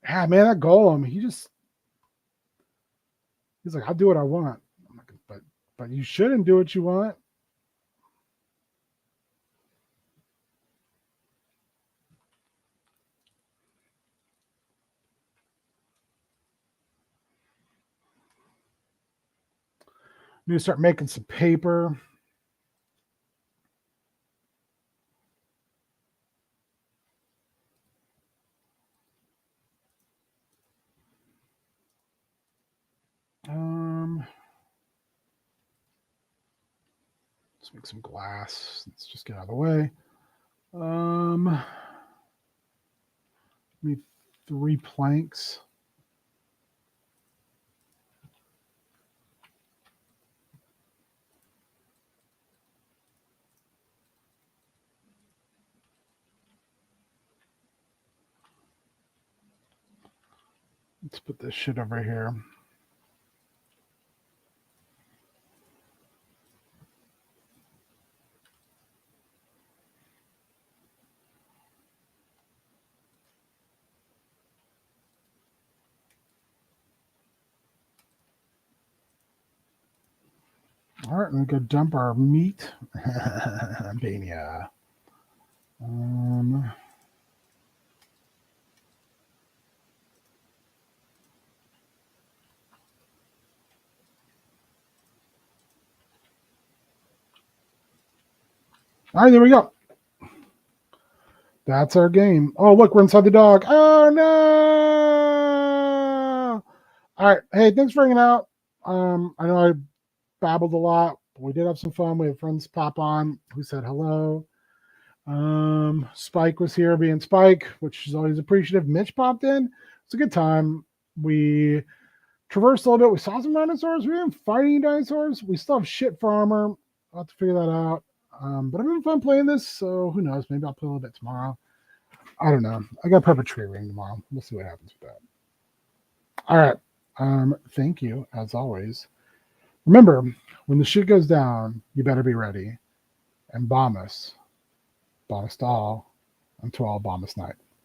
Ah, man, that golem, he's like, I'll do what I want. I'm like, but you shouldn't do what you want. Need to start making some paper. Let's make some glass. Let's just get out of the way. Need 3 planks. Let's put this shit over here. All right, we go dump our meat. Bania. All right, there we go. That's our game. Oh, look, we're inside the dog. Oh, no. All right. Hey, thanks for hanging out. I know I babbled a lot, but we did have some fun. We had friends pop on who said hello. Spike was here being Spike, which is always appreciative. Mitch popped in. It's a good time. We traversed a little bit. We saw some dinosaurs. We didn't fight any dinosaurs. We still have shit for armor. I'll have to figure that out. But I'm having fun playing this, so who knows? Maybe I'll play a little bit tomorrow. I don't know. I got Pepper Tree Ring tomorrow. We'll see what happens with that. All right. Thank you, as always. Remember, when the shit goes down, you better be ready. And bomb us. Bomb us all. Until all bomb us night.